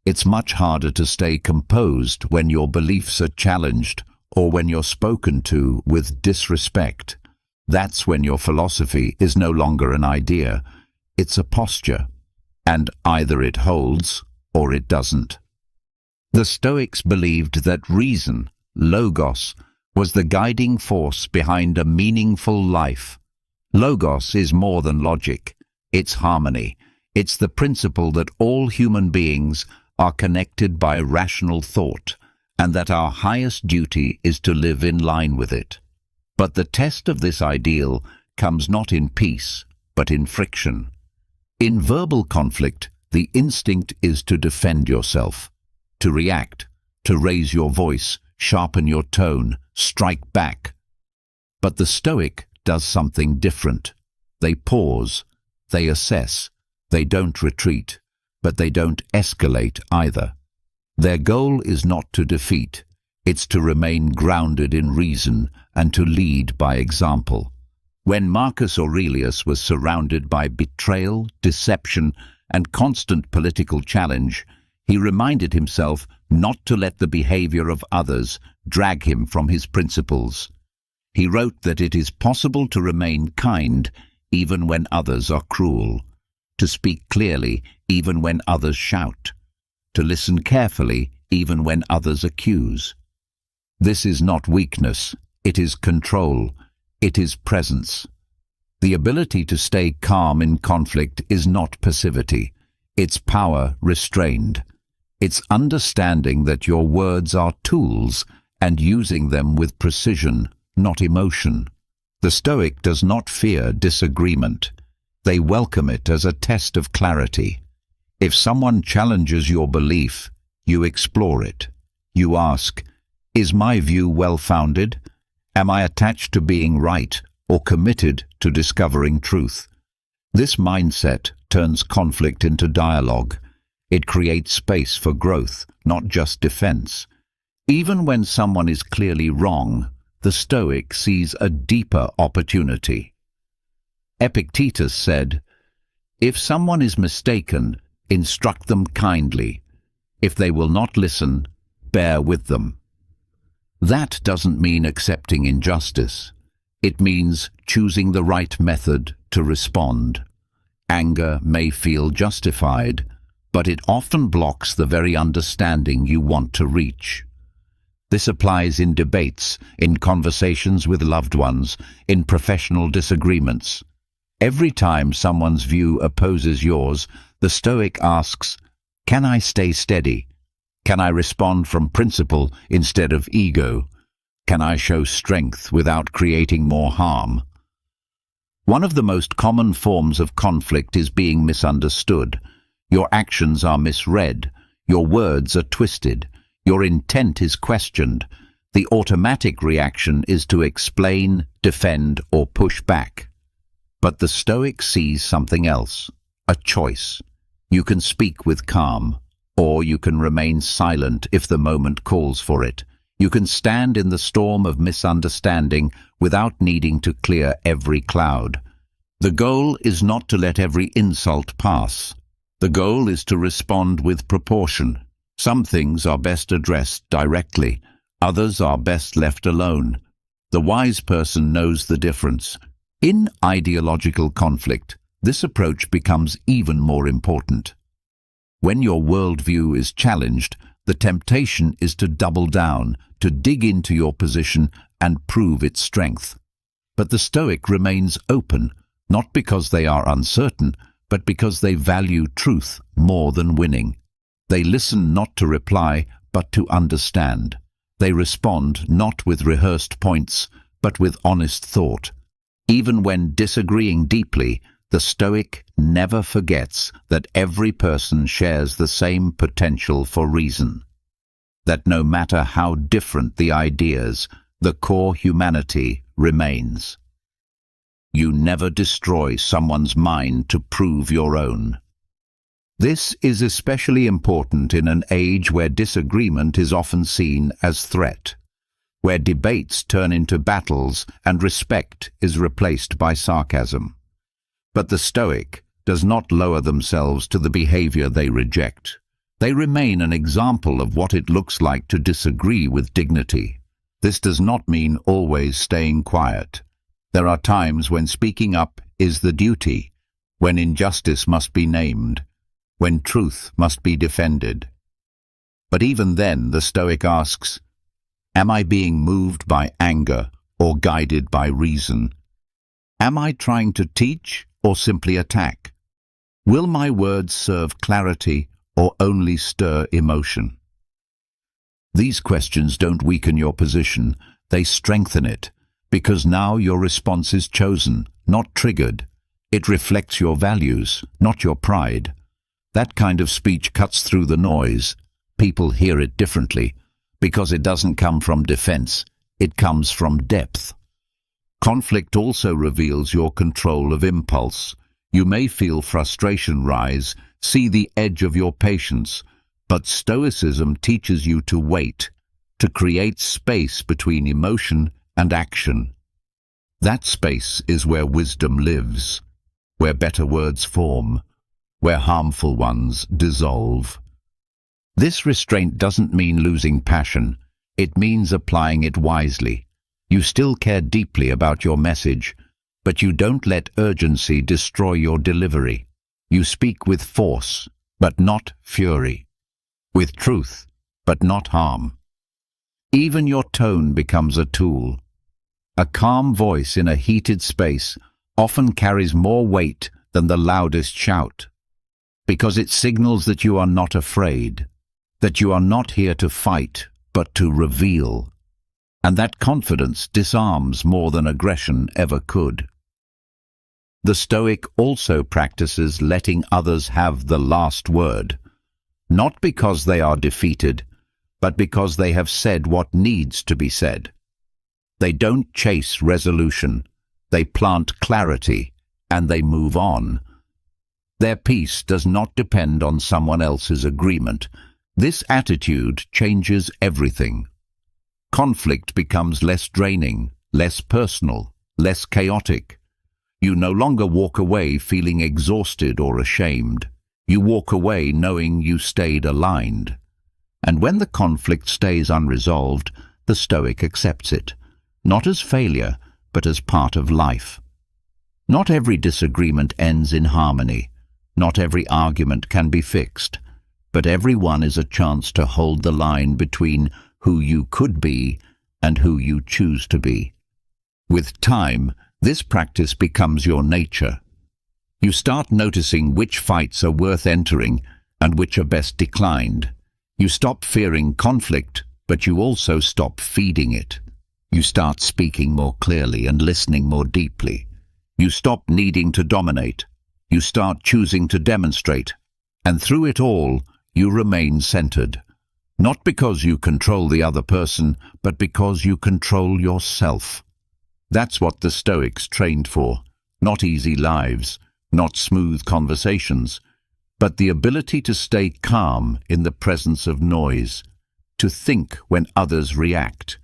A: It's much harder to stay composed when your beliefs are challenged or when you're spoken to with disrespect. That's when your philosophy is no longer an idea. it's a posture, and either it holds or it doesn't. The Stoics believed that reason, logos, was the guiding force behind a meaningful life. Logos is more than logic. It's harmony. It's the principle that all human beings are connected by rational thought, and that our highest duty is to live in line with it. But the test of this ideal comes not in peace, but in friction. In verbal conflict, the instinct is to defend yourself, to react, to raise your voice, sharpen your tone, strike back. But the Stoic does something different. They pause, they assess, they don't retreat, but they don't escalate either. Their goal is not to defeat, it's to remain grounded in reason and to lead by example. When Marcus Aurelius was surrounded by betrayal, deception, and constant political challenge, he reminded himself not to let the behavior of others drag him from his principles. He wrote that it is possible to remain kind even when others are cruel, to speak clearly even when others shout, to listen carefully even when others accuse. This is not weakness, it is control, it is presence. The ability to stay calm in conflict is not passivity, it's power restrained. It's understanding that your words are tools and using them with precision, not emotion. The Stoic does not fear disagreement. They welcome it as a test of clarity. If someone challenges your belief, you explore it. You ask, is my view well-founded? Am I attached to being right or committed to discovering truth? This mindset turns conflict into dialogue. It creates space for growth, not just defense. Even when someone is clearly wrong, the Stoic sees a deeper opportunity. Epictetus said, "If someone is mistaken, instruct them kindly. If they will not listen, bear with them." That doesn't mean accepting injustice. It means choosing the right method to respond. Anger may feel justified, but it often blocks the very understanding you want to reach. This applies in debates, in conversations with loved ones, in professional disagreements. Every time someone's view opposes yours, the Stoic asks, can I stay steady? Can I respond from principle instead of ego? Can I show strength without creating more harm? One of the most common forms of conflict is being misunderstood. Your actions are misread, your words are twisted, your intent is questioned. The automatic reaction is to explain, defend, or push back. But the Stoic sees something else, a choice. You can speak with calm, or you can remain silent if the moment calls for it. You can stand in the storm of misunderstanding without needing to clear every cloud. The goal is not to let every insult pass. The goal is to respond with proportion. Some things are best addressed directly, others are best left alone. The wise person knows the difference. In ideological conflict, this approach becomes even more important. When your worldview is challenged, the temptation is to double down, to dig into your position and prove its strength. But the Stoic remains open, not because they are uncertain, but because they value truth more than winning. They listen not to reply, but to understand. They respond not with rehearsed points, but with honest thought. Even when disagreeing deeply, the Stoic never forgets that every person shares the same potential for reason. That no matter how different the ideas, the core humanity remains. You never destroy someone's mind to prove your own. This is especially important in an age where disagreement is often seen as threat, where debates turn into battles and respect is replaced by sarcasm. But the Stoic does not lower themselves to the behavior they reject. They remain an example of what it looks like to disagree with dignity. This does not mean always staying quiet. There are times when speaking up is the duty, when injustice must be named, when truth must be defended. But even then, the Stoic asks, am I being moved by anger or guided by reason? Am I trying to teach or simply attack? Will my words serve clarity or only stir emotion? These questions don't weaken your position, they strengthen it, because now your response is chosen, not triggered. It reflects your values, not your pride. That kind of speech cuts through the noise. People hear it differently, because it doesn't come from defense, it comes from depth. Conflict also reveals your control of impulse. You may feel frustration rise, see the edge of your patience, but Stoicism teaches you to wait, to create space between emotion and action. That space is where wisdom lives, where better words form, where harmful ones dissolve. This restraint doesn't mean losing passion, it means applying it wisely. You still care deeply about your message, but you don't let urgency destroy your delivery. You speak with force, but not fury, with truth, but not harm. Even your tone becomes a tool. A calm voice in a heated space often carries more weight than the loudest shout, because it signals that you are not afraid, that you are not here to fight, but to reveal. And that confidence disarms more than aggression ever could. The Stoic also practices letting others have the last word, not because they are defeated, but because they have said what needs to be said. They don't chase resolution, they plant clarity, and they move on. Their peace does not depend on someone else's agreement. This attitude changes everything. Conflict becomes less draining, less personal, less chaotic. You no longer walk away feeling exhausted or ashamed. You walk away knowing you stayed aligned. And when the conflict stays unresolved, the Stoic accepts it, not as failure, but as part of life. Not every disagreement ends in harmony. Not every argument can be fixed, but every one is a chance to hold the line between who you could be and who you choose to be. With time, this practice becomes your nature. You start noticing which fights are worth entering and which are best declined. You stop fearing conflict, but you also stop feeding it. You start speaking more clearly and listening more deeply. You stop needing to dominate. You start choosing to demonstrate. And through it all, you remain centered. Not because you control the other person, but because you control yourself. That's what the Stoics trained for. Not easy lives, not smooth conversations, but the ability to stay calm in the presence of noise, to think when others react,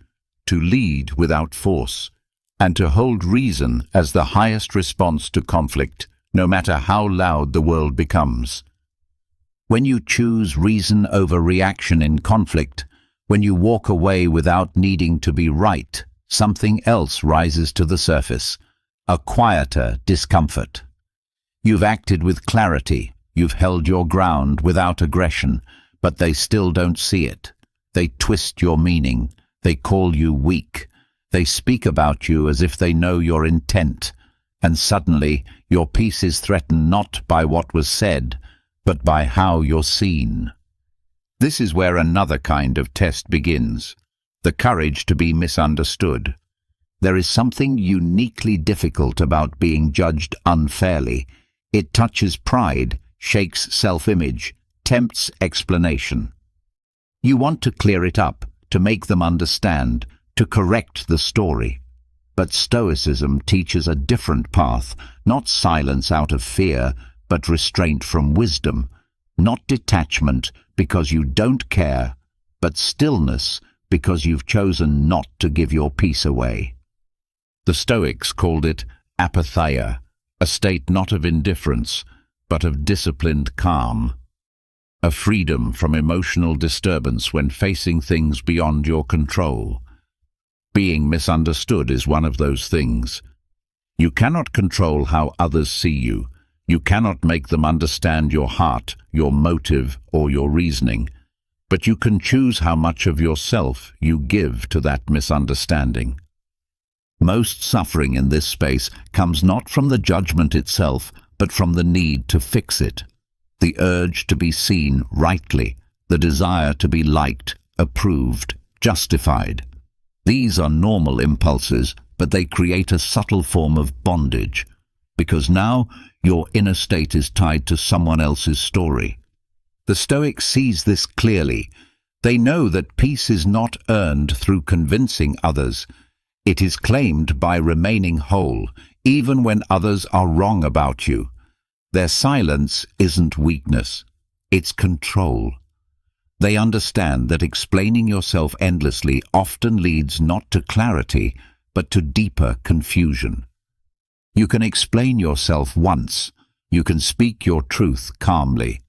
A: to lead without force, and to hold reason as the highest response to conflict, no matter how loud the world becomes. When you choose reason over reaction in conflict, when you walk away without needing to be right, something else rises to the surface, a quieter discomfort. You've acted with clarity, you've held your ground without aggression, but they still don't see it. They twist your meaning, they call you weak, they speak about you as if they know your intent, and suddenly your peace is threatened not by what was said, but by how you're seen. This is where another kind of test begins, the courage to be misunderstood. There is something uniquely difficult about being judged unfairly. It touches pride, shakes self-image, tempts explanation. You want to clear it up, to make them understand, to correct the story. But Stoicism teaches a different path, not silence out of fear, but restraint from wisdom, not detachment because you don't care, but stillness because you've chosen not to give your peace away. The Stoics called it apatheia, a state not of indifference, but of disciplined calm, a freedom from emotional disturbance when facing things beyond your control. Being misunderstood is one of those things. You cannot control how others see you. You cannot make them understand your heart, your motive, or your reasoning, but you can choose how much of yourself you give to that misunderstanding. Most suffering in this space comes not from the judgment itself, but from the need to fix it, the urge to be seen rightly, the desire to be liked, approved, justified. These are normal impulses, but they create a subtle form of bondage, because now your inner state is tied to someone else's story. The Stoics sees this clearly. They know that peace is not earned through convincing others. It is claimed by remaining whole, even when others are wrong about you. Their silence isn't weakness, it's control. They understand that explaining yourself endlessly often leads not to clarity, but to deeper confusion. You can explain yourself once, you can speak your truth calmly.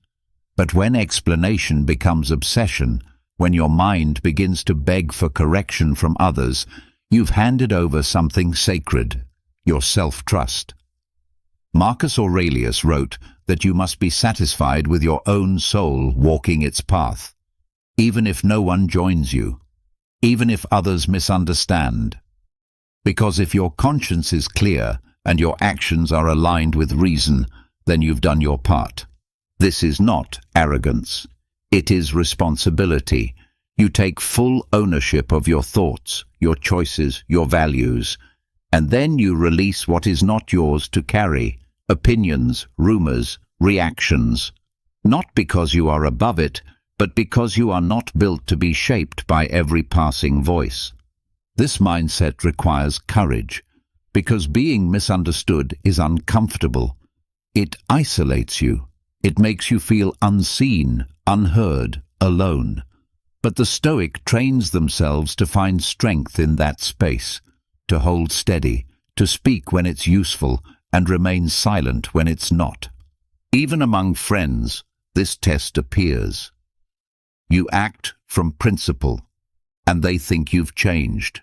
A: But when explanation becomes obsession, when your mind begins to beg for correction from others, you've handed over something sacred, your self-trust. Marcus Aurelius wrote that you must be satisfied with your own soul walking its path, even if no one joins you, even if others misunderstand. Because if your conscience is clear and your actions are aligned with reason, then you've done your part. This is not arrogance. It is responsibility. You take full ownership of your thoughts, your choices, your values, and then you release what is not yours to carry, opinions, rumors, reactions. Not because you are above it, but because you are not built to be shaped by every passing voice. This mindset requires courage, because being misunderstood is uncomfortable. It isolates you. It makes you feel unseen, unheard, alone. But the Stoic trains themselves to find strength in that space, to hold steady, to speak when it's useful, and remain silent when it's not. Even among friends, this test appears. You act from principle, and they think you've changed.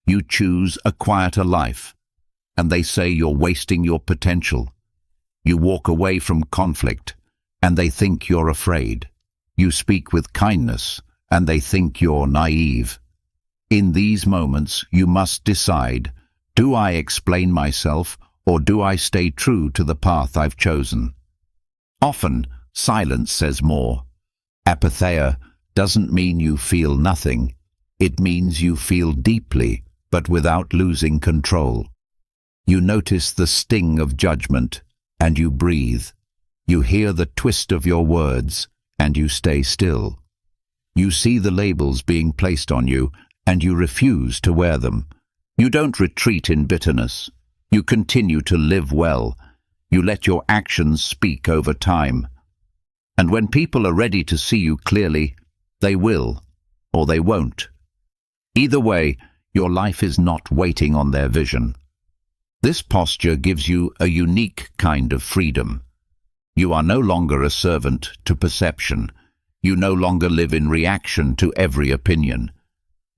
A: You choose a quieter life, and they say you're wasting your potential. You walk away from conflict, and they think you're afraid. You speak with kindness, and they think you're naive. In these moments, you must decide, do I explain myself, or do I stay true to the path I've chosen? Often, silence says more. Apatheia doesn't mean you feel nothing. It means you feel deeply, but without losing control. You notice the sting of judgment, and you breathe. You hear the twist of your words, and you stay still. You see the labels being placed on you, and you refuse to wear them. You don't retreat in bitterness. You continue to live well. You let your actions speak over time. And when people are ready to see you clearly, they will, or they won't. Either way, your life is not waiting on their vision. This posture gives you a unique kind of freedom. You are no longer a servant to perception. You no longer live in reaction to every opinion.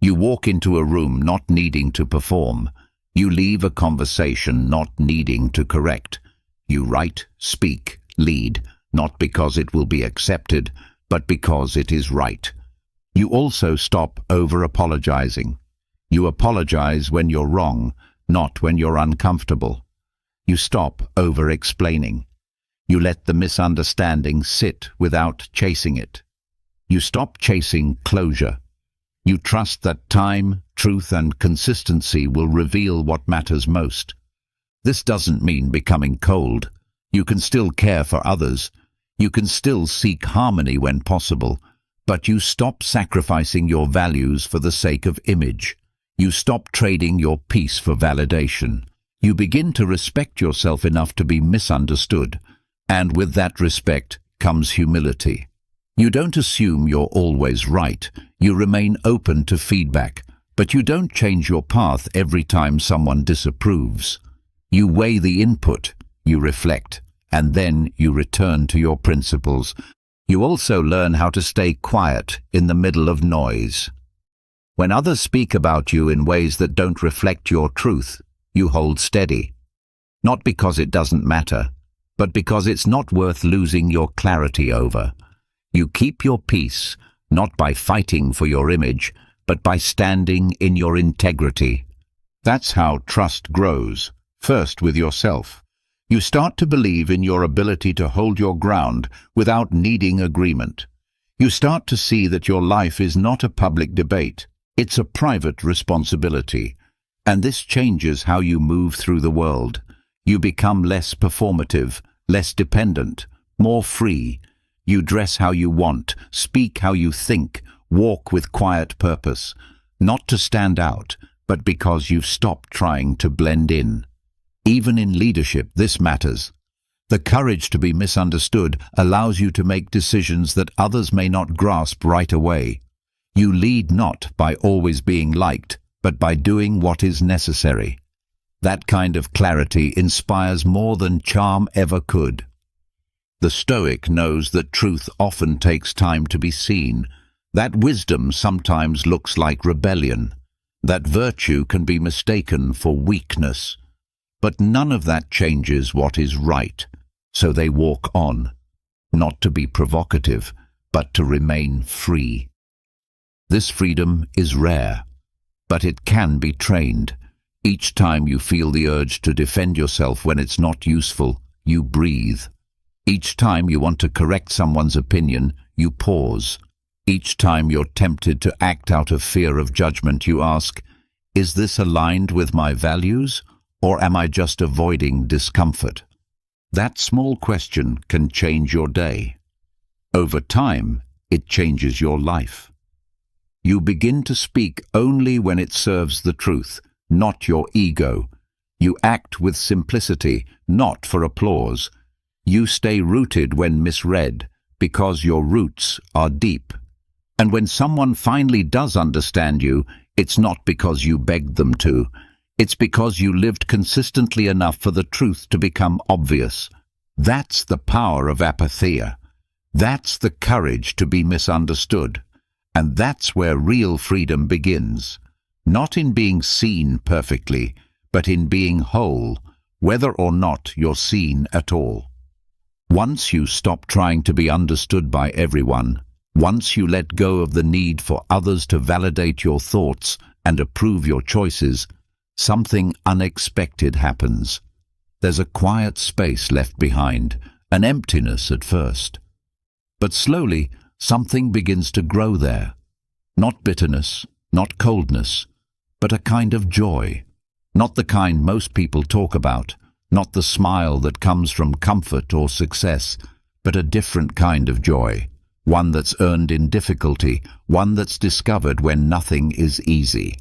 A: You walk into a room not needing to perform. You leave a conversation not needing to correct. You write, speak, lead, not because it will be accepted, but because it is right. You also stop over-apologizing. You apologize when you're wrong, not when you're uncomfortable. You stop over-explaining. You let the misunderstanding sit without chasing it. You stop chasing closure. You trust that time, truth, and consistency will reveal what matters most. This doesn't mean becoming cold. You can still care for others. You can still seek harmony when possible, but you stop sacrificing your values for the sake of image. You stop trading your peace for validation. You begin to respect yourself enough to be misunderstood, and with that respect comes humility. You don't assume you're always right. You remain open to feedback, but you don't change your path every time someone disapproves. You weigh the input, you reflect, and then you return to your principles. You also learn how to stay quiet in the middle of noise. When others speak about you in ways that don't reflect your truth, you hold steady. Not because it doesn't matter, but because it's not worth losing your clarity over. You keep your peace, not by fighting for your image, but by standing in your integrity. That's how trust grows, first with yourself. You start to believe in your ability to hold your ground without needing agreement. You start to see that your life is not a public debate, it's a private responsibility. And this changes how you move through the world. You become less performative, less dependent, more free. You dress how you want, speak how you think, walk with quiet purpose, not to stand out, but because you've stopped trying to blend in. Even in leadership, this matters. The courage to be misunderstood allows you to make decisions that others may not grasp right away. You lead not by always being liked, but by doing what is necessary. That kind of clarity inspires more than charm ever could. The Stoic knows that truth often takes time to be seen, that wisdom sometimes looks like rebellion, that virtue can be mistaken for weakness. But none of that changes what is right, so they walk on, not to be provocative, but to remain free. This freedom is rare, but it can be trained. Each time you feel the urge to defend yourself when it's not useful, you breathe. Each time you want to correct someone's opinion, you pause. Each time you're tempted to act out of fear of judgment, you ask, is this aligned with my values, or am I just avoiding discomfort? That small question can change your day. Over time, it changes your life. You begin to speak only when it serves the truth, not your ego. You act with simplicity, not for applause. You stay rooted when misread, because your roots are deep. And when someone finally does understand you, it's not because you begged them to. It's because you lived consistently enough for the truth to become obvious. That's the power of apatheia. That's the courage to be misunderstood. And that's where real freedom begins. Not in being seen perfectly, but in being whole, whether or not you're seen at all. Once you stop trying to be understood by everyone, once you let go of the need for others to validate your thoughts and approve your choices, something unexpected happens. There's a quiet space left behind, an emptiness at first. But slowly, something begins to grow there. Not bitterness, not coldness, but a kind of joy. Not the kind most people talk about, not the smile that comes from comfort or success, but a different kind of joy. One that's earned in difficulty, one that's discovered when nothing is easy.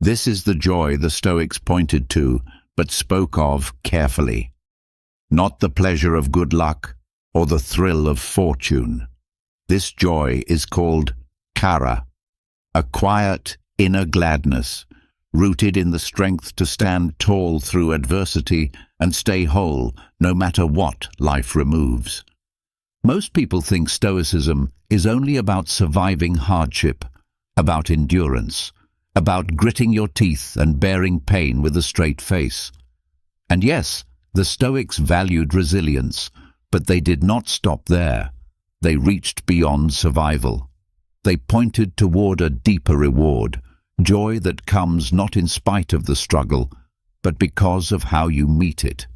A: This is the joy the Stoics pointed to, but spoke of carefully. Not the pleasure of good luck or the thrill of fortune. This joy is called chara, a quiet inner gladness, rooted in the strength to stand tall through adversity and stay whole no matter what life removes. Most people think Stoicism is only about surviving hardship, about endurance, about gritting your teeth and bearing pain with a straight face. And yes, the Stoics valued resilience, but they did not stop there. They reached beyond survival. They pointed toward a deeper reward, joy that comes not in spite of the struggle, but because of how you meet it.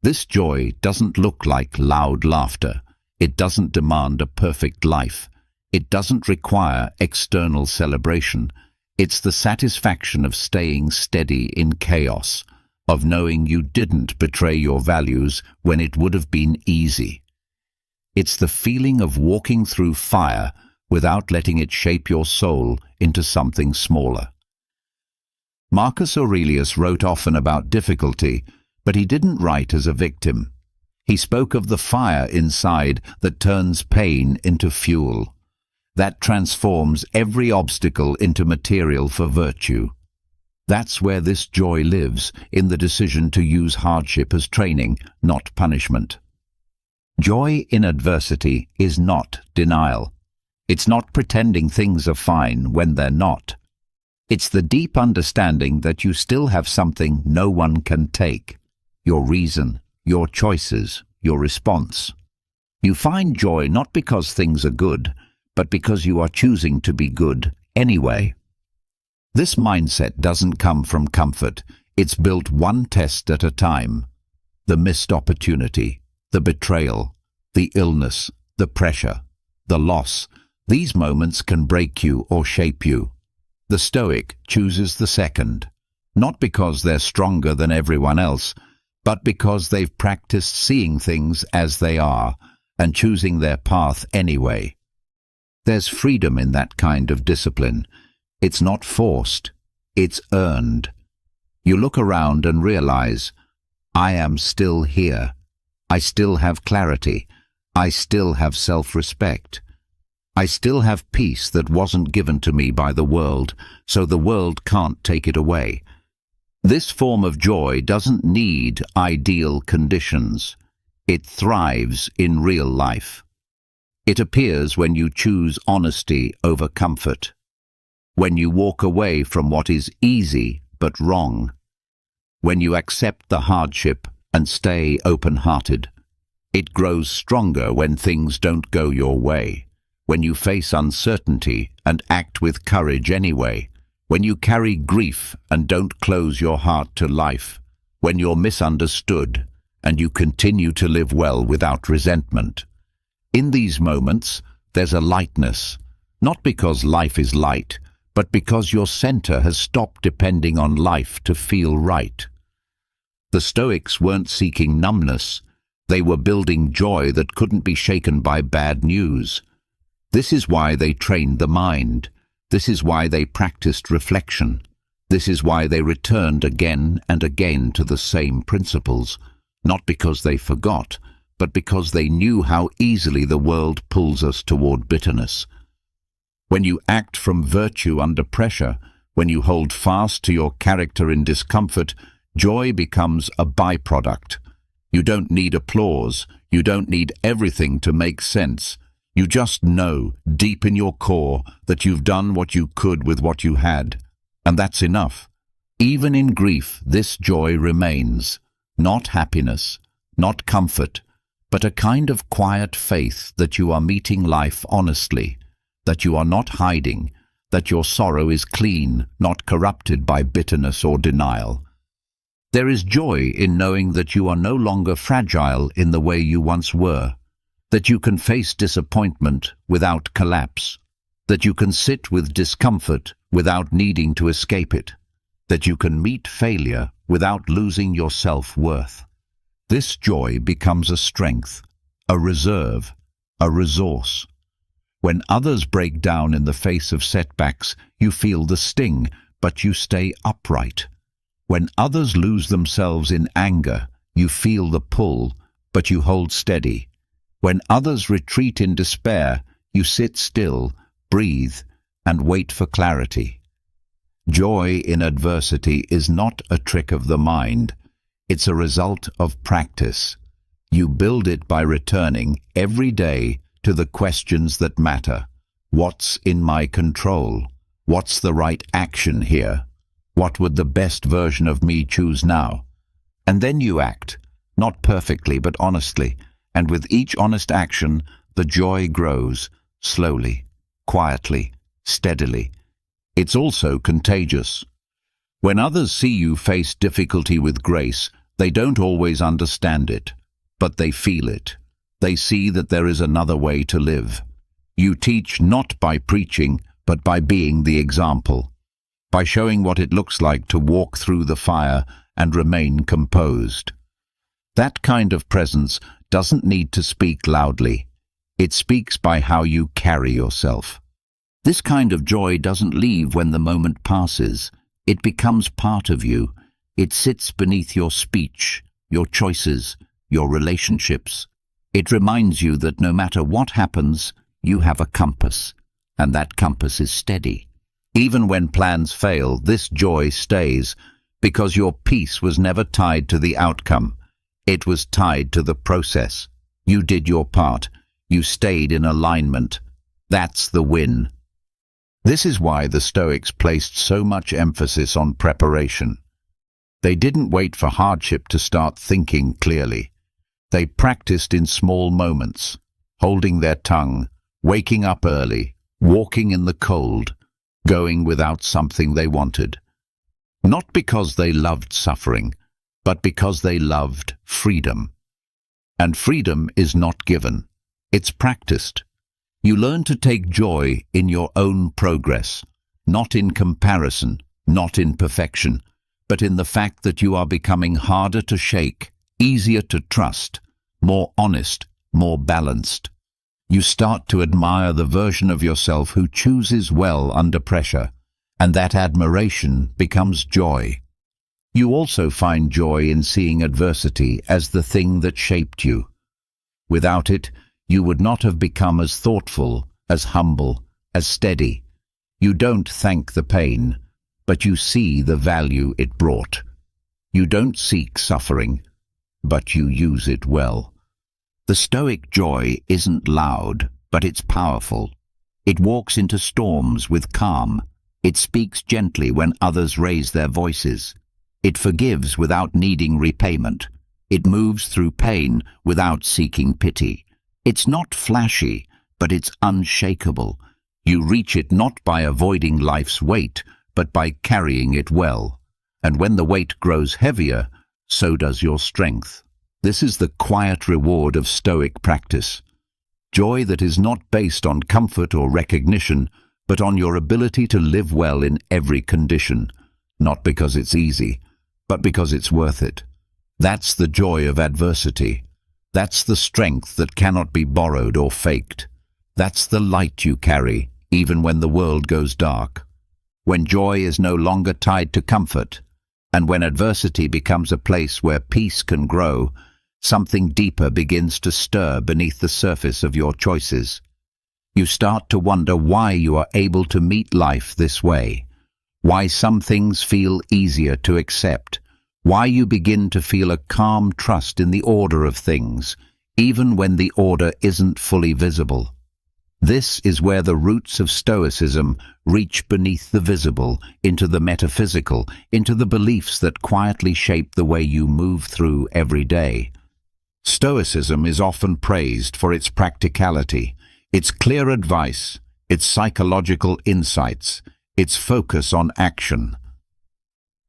A: This joy doesn't look like loud laughter. It doesn't demand a perfect life. It doesn't require external celebration. It's the satisfaction of staying steady in chaos, of knowing you didn't betray your values when it would have been easy. It's the feeling of walking through fire without letting it shape your soul into something smaller. Marcus Aurelius wrote often about difficulty, but he didn't write as a victim. He spoke of the fire inside that turns pain into fuel, that transforms every obstacle into material for virtue. That's where this joy lives, in the decision to use hardship as training, not punishment. Joy in adversity is not denial. It's not pretending things are fine when they're not. It's the deep understanding that you still have something no one can take, your reason, your choices, your response. You find joy not because things are good, but because you are choosing to be good anyway. This mindset doesn't come from comfort. It's built one test at a time. The missed opportunity, the betrayal, the illness, the pressure, the loss. These moments can break you or shape you. The Stoic chooses the second, not because they're stronger than everyone else, but because they've practiced seeing things as they are and choosing their path anyway. There's freedom in that kind of discipline. It's not forced, it's earned. You look around and realize, I am still here. I still have clarity. I still have self-respect. I still have peace that wasn't given to me by the world, so the world can't take it away. This form of joy doesn't need ideal conditions. It thrives in real life. It appears when you choose honesty over comfort, when you walk away from what is easy but wrong, when you accept the hardship and stay open-hearted. It grows stronger when things don't go your way, when you face uncertainty and act with courage anyway, when you carry grief and don't close your heart to life, when you're misunderstood and you continue to live well without resentment. In these moments, there's a lightness, not because life is light, but because your center has stopped depending on life to feel right. The Stoics weren't seeking numbness. They were building joy that couldn't be shaken by bad news. This is why they trained the mind. This is why they practiced reflection. This is why they returned again and again to the same principles, not because they forgot, but because they knew how easily the world pulls us toward bitterness. When you act from virtue under pressure, when you hold fast to your character in discomfort, joy becomes a byproduct. You don't need applause. You don't need everything to make sense. You just know, deep in your core, that you've done what you could with what you had. And that's enough. Even in grief, this joy remains. Not happiness, not comfort, but a kind of quiet faith that you are meeting life honestly, that you are not hiding, that your sorrow is clean, not corrupted by bitterness or denial. There is joy in knowing that you are no longer fragile in the way you once were, that you can face disappointment without collapse, that you can sit with discomfort without needing to escape it, that you can meet failure without losing your self-worth. This joy becomes a strength, a reserve, a resource. When others break down in the face of setbacks, you feel the sting, but you stay upright. When others lose themselves in anger, you feel the pull, but you hold steady. When others retreat in despair, you sit still, breathe, and wait for clarity. Joy in adversity is not a trick of the mind. It's a result of practice. You build it by returning every day to the questions that matter. What's in my control? What's the right action here? What would the best version of me choose now? And then you act, not perfectly but honestly, and with each honest action, the joy grows, slowly, quietly, steadily. It's also contagious. When others see you face difficulty with grace, they don't always understand it, but they feel it. They see that there is another way to live. You teach not by preaching, but by being the example, by showing what it looks like to walk through the fire and remain composed. That kind of presence doesn't need to speak loudly. It speaks by how you carry yourself. This kind of joy doesn't leave when the moment passes. It becomes part of you. It sits beneath your speech, your choices, your relationships. It reminds you that no matter what happens, you have a compass, and that compass is steady. Even when plans fail, this joy stays, because your peace was never tied to the outcome. It was tied to the process. You did your part. You stayed in alignment. That's the win. This is why the Stoics placed so much emphasis on preparation. They didn't wait for hardship to start thinking clearly. They practiced in small moments, holding their tongue, waking up early, walking in the cold, going without something they wanted. Not because they loved suffering, but because they loved freedom. And freedom is not given, it's practiced. You learn to take joy in your own progress, not in comparison, not in perfection, but in the fact that you are becoming harder to shake, easier to trust, more honest, more balanced. You start to admire the version of yourself who chooses well under pressure, and that admiration becomes joy. You also find joy in seeing adversity as the thing that shaped you. Without it, you would not have become as thoughtful, as humble, as steady. You don't thank the pain, but you see the value it brought. You don't seek suffering, but you use it well. The Stoic joy isn't loud, but it's powerful. It walks into storms with calm. It speaks gently when others raise their voices. It forgives without needing repayment. It moves through pain without seeking pity. It's not flashy, but it's unshakable. You reach it not by avoiding life's weight, but by carrying it well. And when the weight grows heavier, so does your strength. This is the quiet reward of Stoic practice. Joy that is not based on comfort or recognition, but on your ability to live well in every condition, not because it's easy, but because it's worth it. That's the joy of adversity. That's the strength that cannot be borrowed or faked. That's the light you carry, even when the world goes dark. When joy is no longer tied to comfort, and when adversity becomes a place where peace can grow, something deeper begins to stir beneath the surface of your choices. You start to wonder why you are able to meet life this way, why some things feel easier to accept, why you begin to feel a calm trust in the order of things, even when the order isn't fully visible. This is where the roots of Stoicism reach beneath the visible, into the metaphysical, into the beliefs that quietly shape the way you move through every day. Stoicism is often praised for its practicality, its clear advice, its psychological insights, its focus on action.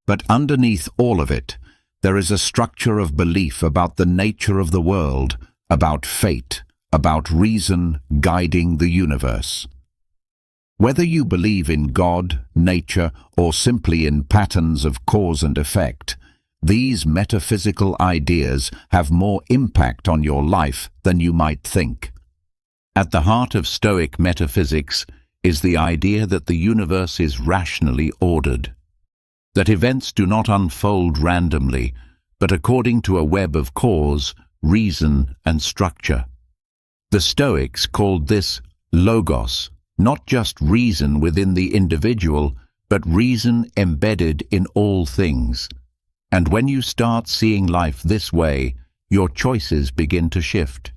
A: But underneath all of it, there is a structure of belief about the nature of the world, about fate, about reason guiding the universe. Whether you believe in God, nature, or simply in patterns of cause and effect, these metaphysical ideas have more impact on your life than you might think. At the heart of Stoic metaphysics is the idea that the universe is rationally ordered, that events do not unfold randomly, but according to a web of cause, reason, and structure. The Stoics called this logos, not just reason within the individual, but reason embedded in all things. And when you start seeing life this way, your choices begin to shift.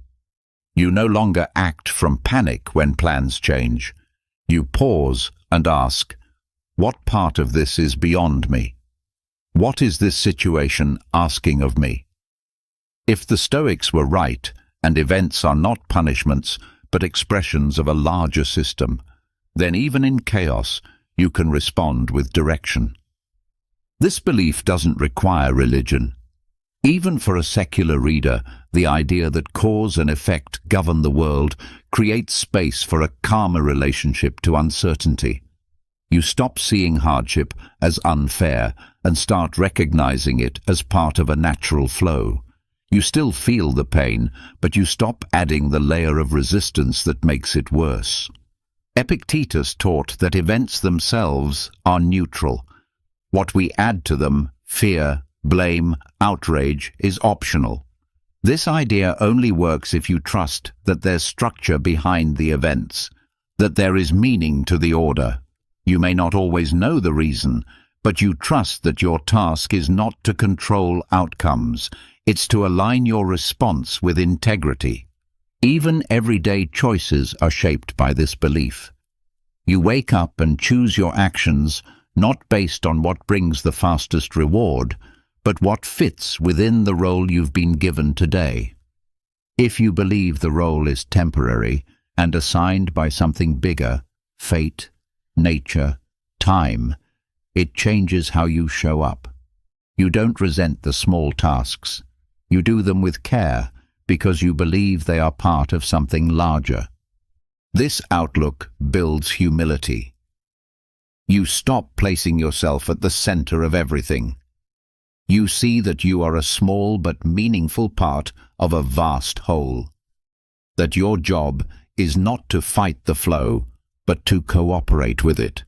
A: You no longer act from panic when plans change. You pause and ask, what part of this is beyond me? What is this situation asking of me? If the Stoics were right, and events are not punishments, but expressions of a larger system, then even in chaos, you can respond with direction. This belief doesn't require religion. Even for a secular reader, the idea that cause and effect govern the world creates space for a calmer relationship to uncertainty. You stop seeing hardship as unfair and start recognizing it as part of a natural flow. You still feel the pain, but you stop adding the layer of resistance that makes it worse. Epictetus taught that events themselves are neutral. What we add to them, fear, blame, outrage, is optional. This idea only works if you trust that there's structure behind the events, that there is meaning to the order. You may not always know the reason, but you trust that your task is not to control outcomes. It's to align your response with integrity. Even everyday choices are shaped by this belief. You wake up and choose your actions not based on what brings the fastest reward, but what fits within the role you've been given today. If you believe the role is temporary and assigned by something bigger, fate, nature, time, it changes how you show up. You don't resent the small tasks. You do them with care because you believe they are part of something larger. This outlook builds humility. You stop placing yourself at the center of everything. You see that you are a small but meaningful part of a vast whole. That your job is not to fight the flow, but to cooperate with it.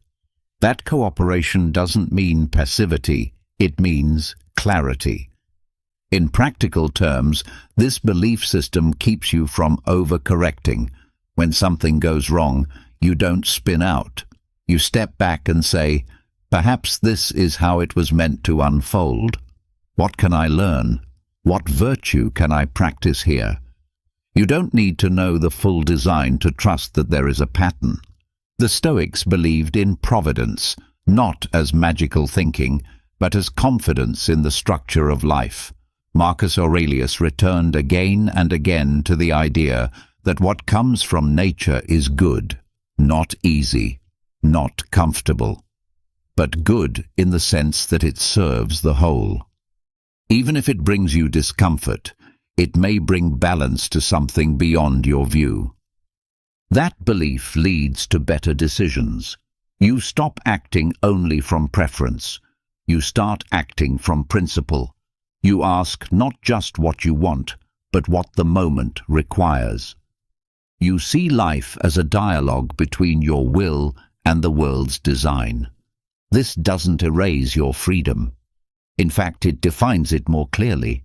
A: That cooperation doesn't mean passivity, it means clarity. In practical terms, this belief system keeps you from overcorrecting. When something goes wrong, you don't spin out. You step back and say, perhaps this is how it was meant to unfold. What can I learn? What virtue can I practice here? You don't need to know the full design to trust that there is a pattern. The Stoics believed in providence, not as magical thinking, but as confidence in the structure of life. Marcus Aurelius returned again and again to the idea that what comes from nature is good, not easy, not comfortable, but good in the sense that it serves the whole. Even if it brings you discomfort, it may bring balance to something beyond your view. That belief leads to better decisions. You stop acting only from preference. You start acting from principle. You ask not just what you want, but what the moment requires. You see life as a dialogue between your will and the world's design. This doesn't erase your freedom. In fact, it defines it more clearly.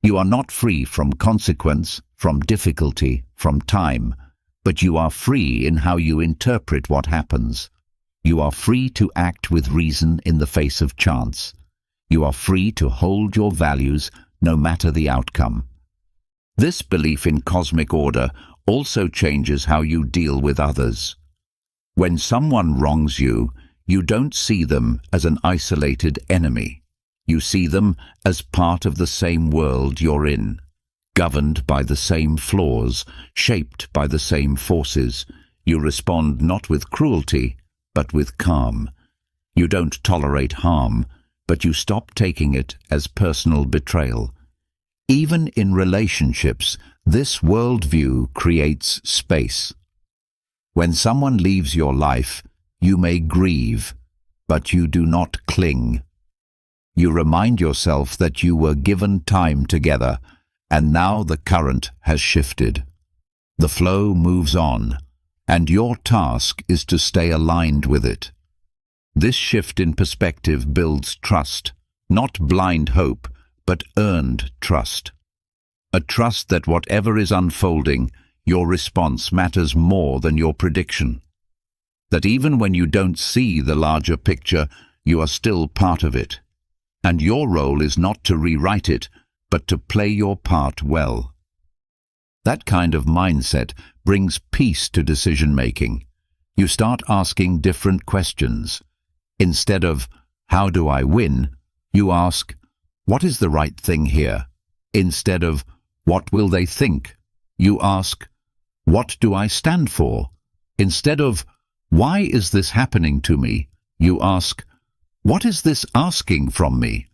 A: You are not free from consequence, from difficulty, from time, but you are free in how you interpret what happens. You are free to act with reason in the face of chance. You are free to hold your values no matter the outcome. This belief in cosmic order also changes how you deal with others. When someone wrongs you, you don't see them as an isolated enemy. You see them as part of the same world you're in, governed by the same flaws, shaped by the same forces. You respond not with cruelty, but with calm. You don't tolerate harm, but you stop taking it as personal betrayal. Even in relationships, this worldview creates space. When someone leaves your life, you may grieve, but you do not cling. You remind yourself that you were given time together, and now the current has shifted. The flow moves on, and your task is to stay aligned with it. This shift in perspective builds trust, not blind hope, but earned trust. A trust that whatever is unfolding, your response matters more than your prediction. That even when you don't see the larger picture, you are still part of it. And your role is not to rewrite it, but to play your part well. That kind of mindset brings peace to decision-making. You start asking different questions. Instead of, how do I win? You ask, what is the right thing here? Instead of, what will they think? You ask, what do I stand for? Instead of, why is this happening to me? You ask, what is this asking from me?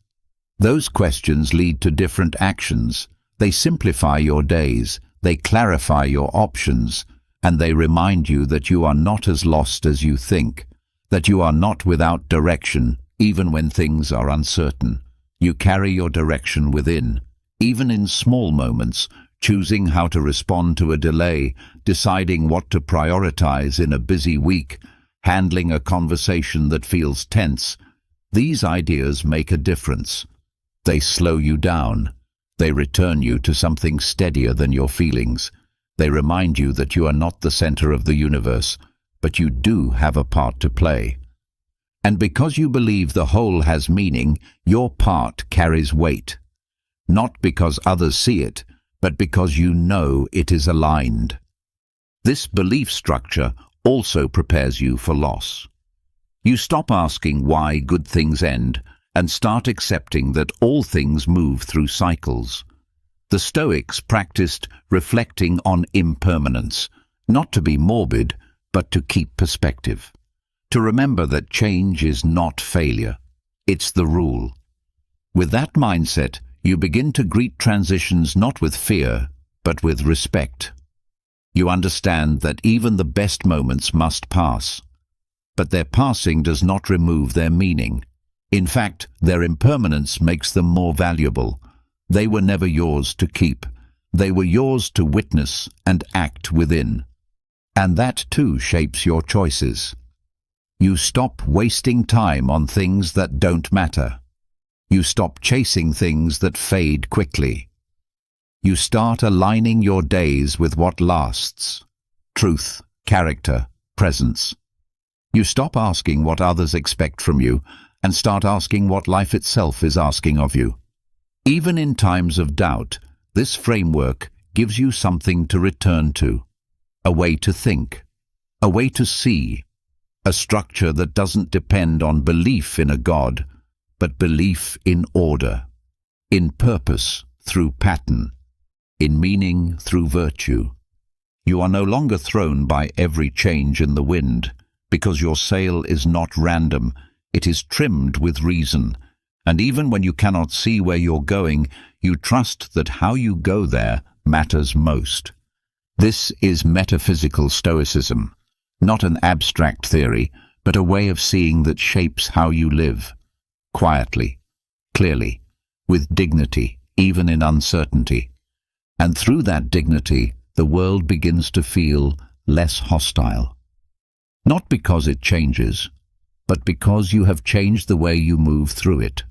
A: Those questions lead to different actions. They simplify your days, they clarify your options, and they remind you that you are not as lost as you think, that you are not without direction, even when things are uncertain. You carry your direction within, even in small moments, choosing how to respond to a delay, deciding what to prioritize in a busy week, handling a conversation that feels tense. These ideas make a difference. They slow you down. They return you to something steadier than your feelings. They remind you that you are not the center of the universe, but you do have a part to play. And because you believe the whole has meaning, your part carries weight. Not because others see it, but because you know it is aligned. This belief structure also prepares you for loss. You stop asking why good things end and start accepting that all things move through cycles. The Stoics practiced reflecting on impermanence, not to be morbid, but to keep perspective. To remember that change is not failure, it's the rule. With that mindset, you begin to greet transitions not with fear, but with respect. You understand that even the best moments must pass, but their passing does not remove their meaning. In fact, their impermanence makes them more valuable. They were never yours to keep. They were yours to witness and act within. And that too shapes your choices. You stop wasting time on things that don't matter. You stop chasing things that fade quickly. You start aligning your days with what lasts: truth, character, presence. You stop asking what others expect from you and start asking what life itself is asking of you. Even in times of doubt, this framework gives you something to return to, a way to think, a way to see, a structure that doesn't depend on belief in a God, but belief in order, in purpose through pattern, in meaning through virtue. You are no longer thrown by every change in the wind, because your sail is not random, it is trimmed with reason. And even when you cannot see where you're going, you trust that how you go there matters most. This is metaphysical Stoicism, not an abstract theory, but a way of seeing that shapes how you live. Quietly, clearly, with dignity, even in uncertainty. And through that dignity, the world begins to feel less hostile. Not because it changes, but because you have changed the way you move through it.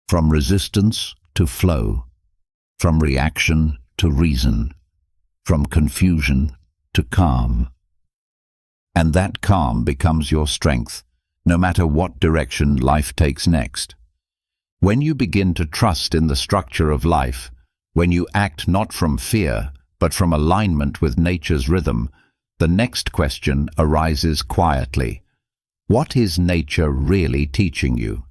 A: From resistance to flow, from reaction to reason, from confusion to calm. And that calm becomes your strength, no matter what direction life takes next. When you begin to trust in the structure of life, when you act not from fear, but from alignment with nature's rhythm, the next question arises quietly. What is nature really teaching you?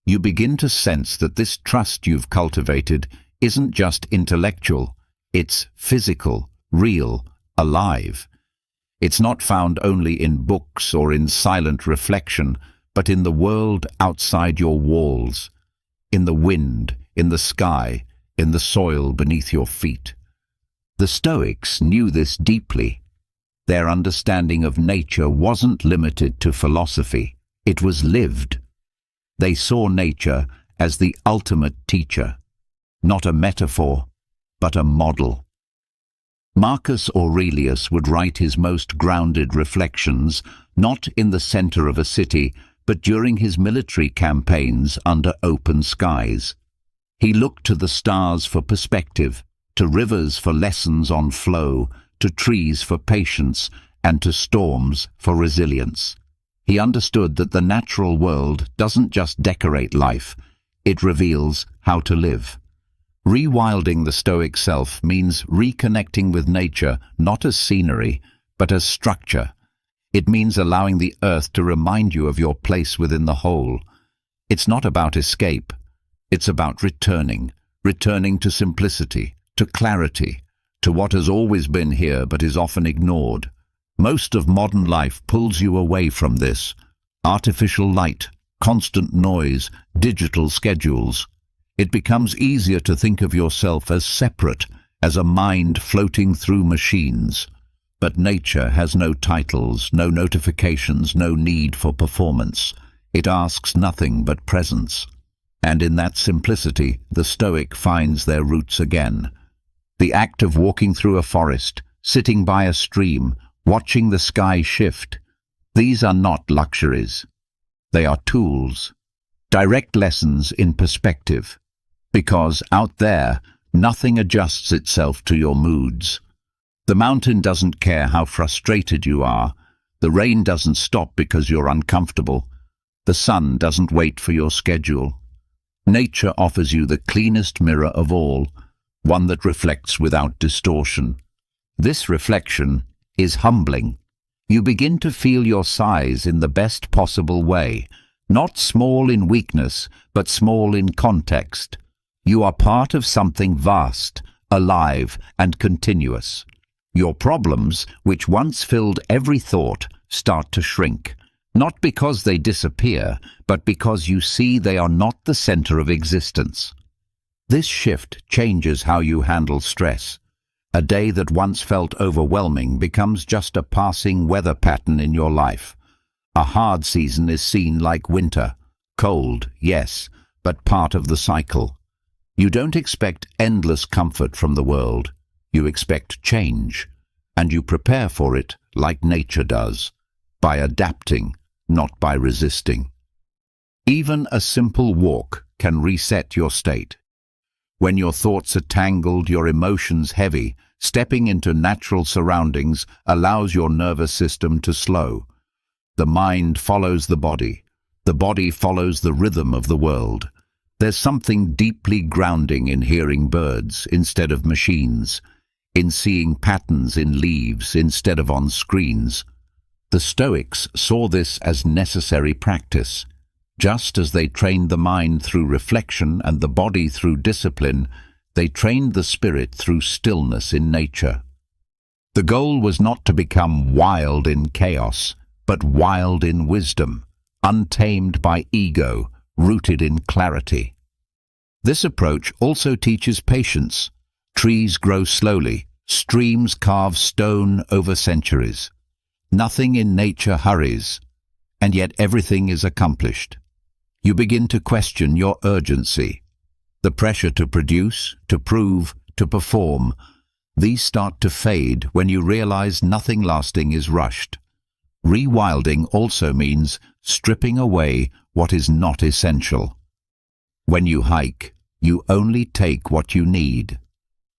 A: You begin to sense that this trust you've cultivated isn't just intellectual, it's physical, real, alive. It's not found only in books or in silent reflection, but in the world outside your walls, in the wind, in the sky, in the soil beneath your feet. The Stoics knew this deeply. Their understanding of nature wasn't limited to philosophy, it was lived. They saw nature as the ultimate teacher, not a metaphor, but a model. Marcus Aurelius would write his most grounded reflections not in the center of a city, but during his military campaigns under open skies. He looked to the stars for perspective, to rivers for lessons on flow, to trees for patience, and to storms for resilience. He understood that the natural world doesn't just decorate life, it reveals how to live. Rewilding the Stoic self means reconnecting with nature not as scenery, but as structure. It means allowing the earth to remind you of your place within the whole. It's not about escape, it's about returning to simplicity, to clarity, to what has always been here but is often ignored. Most of modern life pulls you away from this. Artificial light, constant noise, digital schedules. It becomes easier to think of yourself as separate, as a mind floating through machines. But nature has no titles, no notifications, no need for performance. It asks nothing but presence. And in that simplicity, the Stoic finds their roots again. The act of walking through a forest, sitting by a stream, watching the sky shift. These are not luxuries. They are tools, direct lessons in perspective. Because out there, nothing adjusts itself to your moods. The mountain doesn't care how frustrated you are. The rain doesn't stop because you're uncomfortable. The sun doesn't wait for your schedule. Nature offers you the cleanest mirror of all, one that reflects without distortion. This reflection is humbling. You begin to feel your size in the best possible way, not small in weakness, but small in context. You are part of something vast, alive, and continuous. Your problems, which once filled every thought, start to shrink, not because they disappear, but because you see they are not the center of existence. This shift changes how you handle stress. A day that once felt overwhelming becomes just a passing weather pattern in your life. A hard season is seen like winter. Cold, yes, but part of the cycle. You don't expect endless comfort from the world. You expect change, and you prepare for it like nature does, by adapting, not by resisting. Even a simple walk can reset your state. When your thoughts are tangled, your emotions heavy, stepping into natural surroundings allows your nervous system to slow. The mind follows the body follows the rhythm of the world. There's something deeply grounding in hearing birds instead of machines, in seeing patterns in leaves instead of on screens. The Stoics saw this as necessary practice. Just as they trained the mind through reflection and the body through discipline, they trained the spirit through stillness in nature. The goal was not to become wild in chaos, but wild in wisdom, untamed by ego, rooted in clarity. This approach also teaches patience. Trees grow slowly, streams carve stone over centuries. Nothing in nature hurries, and yet everything is accomplished. You begin to question your urgency. The pressure to produce, to prove, to perform, these start to fade when you realize nothing lasting is rushed. Rewilding also means stripping away what is not essential. When you hike, you only take what you need.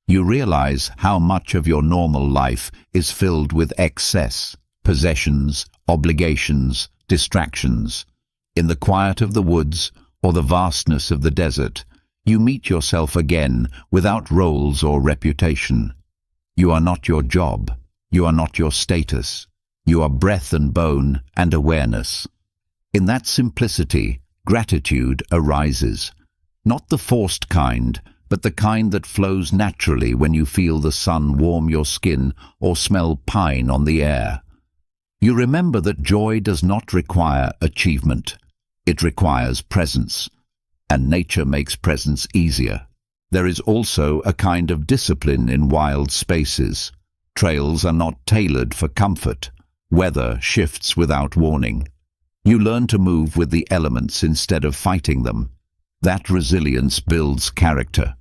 A: You realize how much of your normal life is filled with excess, possessions, obligations, distractions. In the quiet of the woods or the vastness of the desert, you meet yourself again without roles or reputation. You are not your job. You are not your status. You are breath and bone and awareness. In that simplicity, gratitude arises. Not the forced kind, but the kind that flows naturally when you feel the sun warm your skin or smell pine on the air. You remember that joy does not require achievement. It requires presence, and nature makes presence easier. There is also a kind of discipline in wild spaces. Trails are not tailored for comfort. Weather shifts without warning. You learn to move with the elements instead of fighting them. That resilience builds character.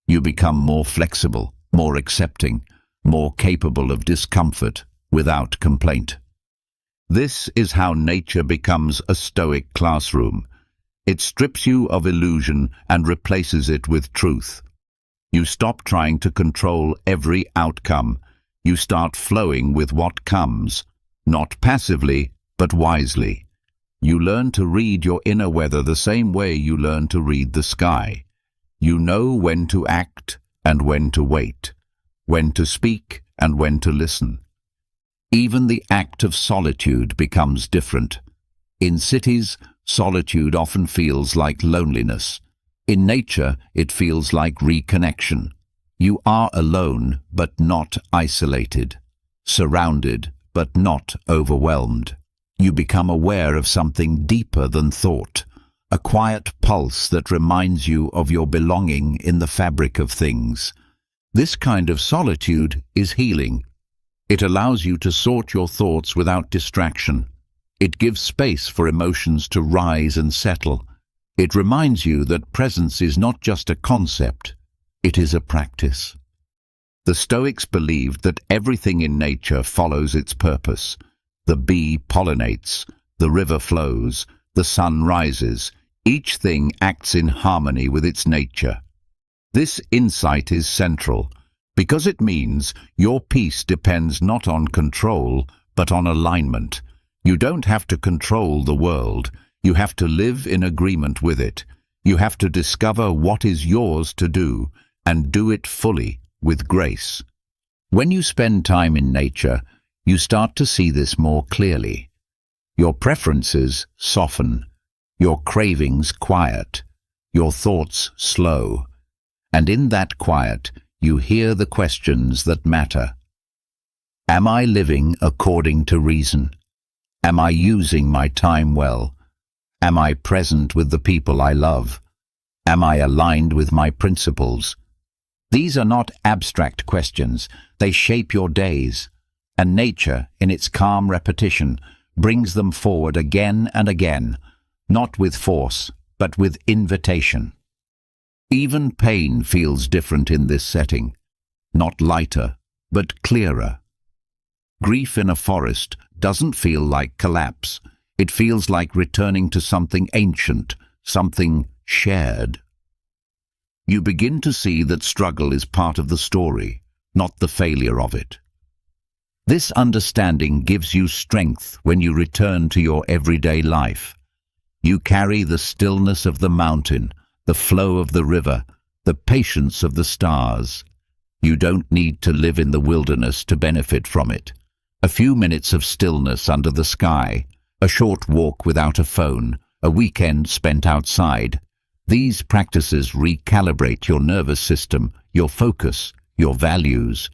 A: You become more flexible, more accepting, more capable of discomfort without complaint. This is how nature becomes a Stoic classroom. It strips you of illusion and replaces it with truth. You stop trying to control every outcome. You start flowing with what comes, not passively, but wisely. You learn to read your inner weather the same way you learn to read the sky. You know when to act and when to wait, when to speak and when to listen. Even the act of solitude becomes different. In cities, solitude often feels like loneliness. In nature, it feels like reconnection. You are alone, but not isolated. Surrounded, but not overwhelmed. You become aware of something deeper than thought, a quiet pulse that reminds you of your belonging in the fabric of things. This kind of solitude is healing. It allows you to sort your thoughts without distraction. It gives space for emotions to rise and settle. It reminds you that presence is not just a concept, it is a practice. The Stoics believed that everything in nature follows its purpose. The bee pollinates, the river flows, the sun rises. Each thing acts in harmony with its nature. This insight is central, because it means your peace depends not on control, but on alignment. You don't have to control the world. You have to live in agreement with it. You have to discover what is yours to do, and do it fully, with grace. When you spend time in nature, you start to see this more clearly. Your preferences soften, your cravings quiet, your thoughts slow. And in that quiet, you hear the questions that matter. Am I living according to reason? Am I using my time well? Am I present with the people I love? Am I aligned with my principles? These are not abstract questions. They shape your days. And nature, in its calm repetition, brings them forward again and again, not with force, but with invitation. Even pain feels different in this setting, not lighter, but clearer. Grief in a forest doesn't feel like collapse. It feels like returning to something ancient, something shared. You begin to see that struggle is part of the story, not the failure of it. This understanding gives you strength when you return to your everyday life. You carry the stillness of the mountain, the flow of the river, the patience of the stars. You don't need to live in the wilderness to benefit from it. A few minutes of stillness under the sky, a short walk without a phone, a weekend spent outside. These practices recalibrate your nervous system, your focus, your values.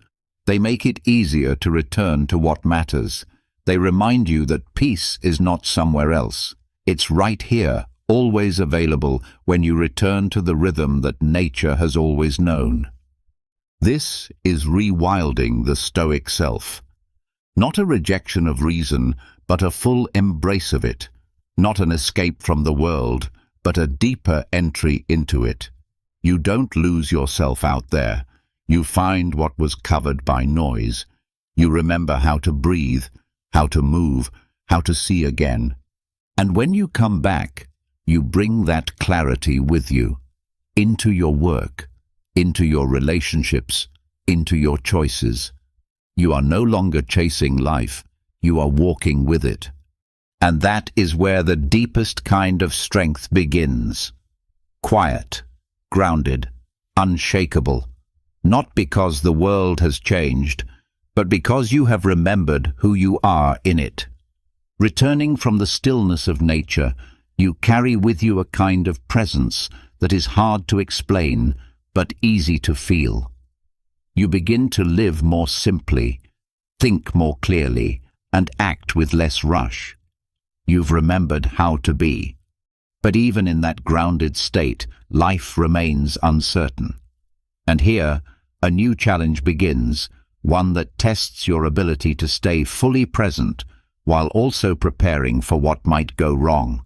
A: They make it easier to return to what matters. They remind you that peace is not somewhere else. It's right here, always available when you return to the rhythm that nature has always known. This is rewilding the Stoic self. Not a rejection of reason, but a full embrace of it. Not an escape from the world, but a deeper entry into it. You don't lose yourself out there. You find what was covered by noise. You remember how to breathe, how to move, how to see again. And when you come back, you bring that clarity with you, into your work, into your relationships, into your choices. You are no longer chasing life, you are walking with it. And that is where the deepest kind of strength begins. Quiet, grounded, unshakable. Not because the world has changed, but because you have remembered who you are in it. Returning from the stillness of nature, you carry with you a kind of presence that is hard to explain, but easy to feel. You begin to live more simply, think more clearly, and act with less rush. You've remembered how to be. But even in that grounded state, life remains uncertain. And here, a new challenge begins, one that tests your ability to stay fully present while also preparing for what might go wrong.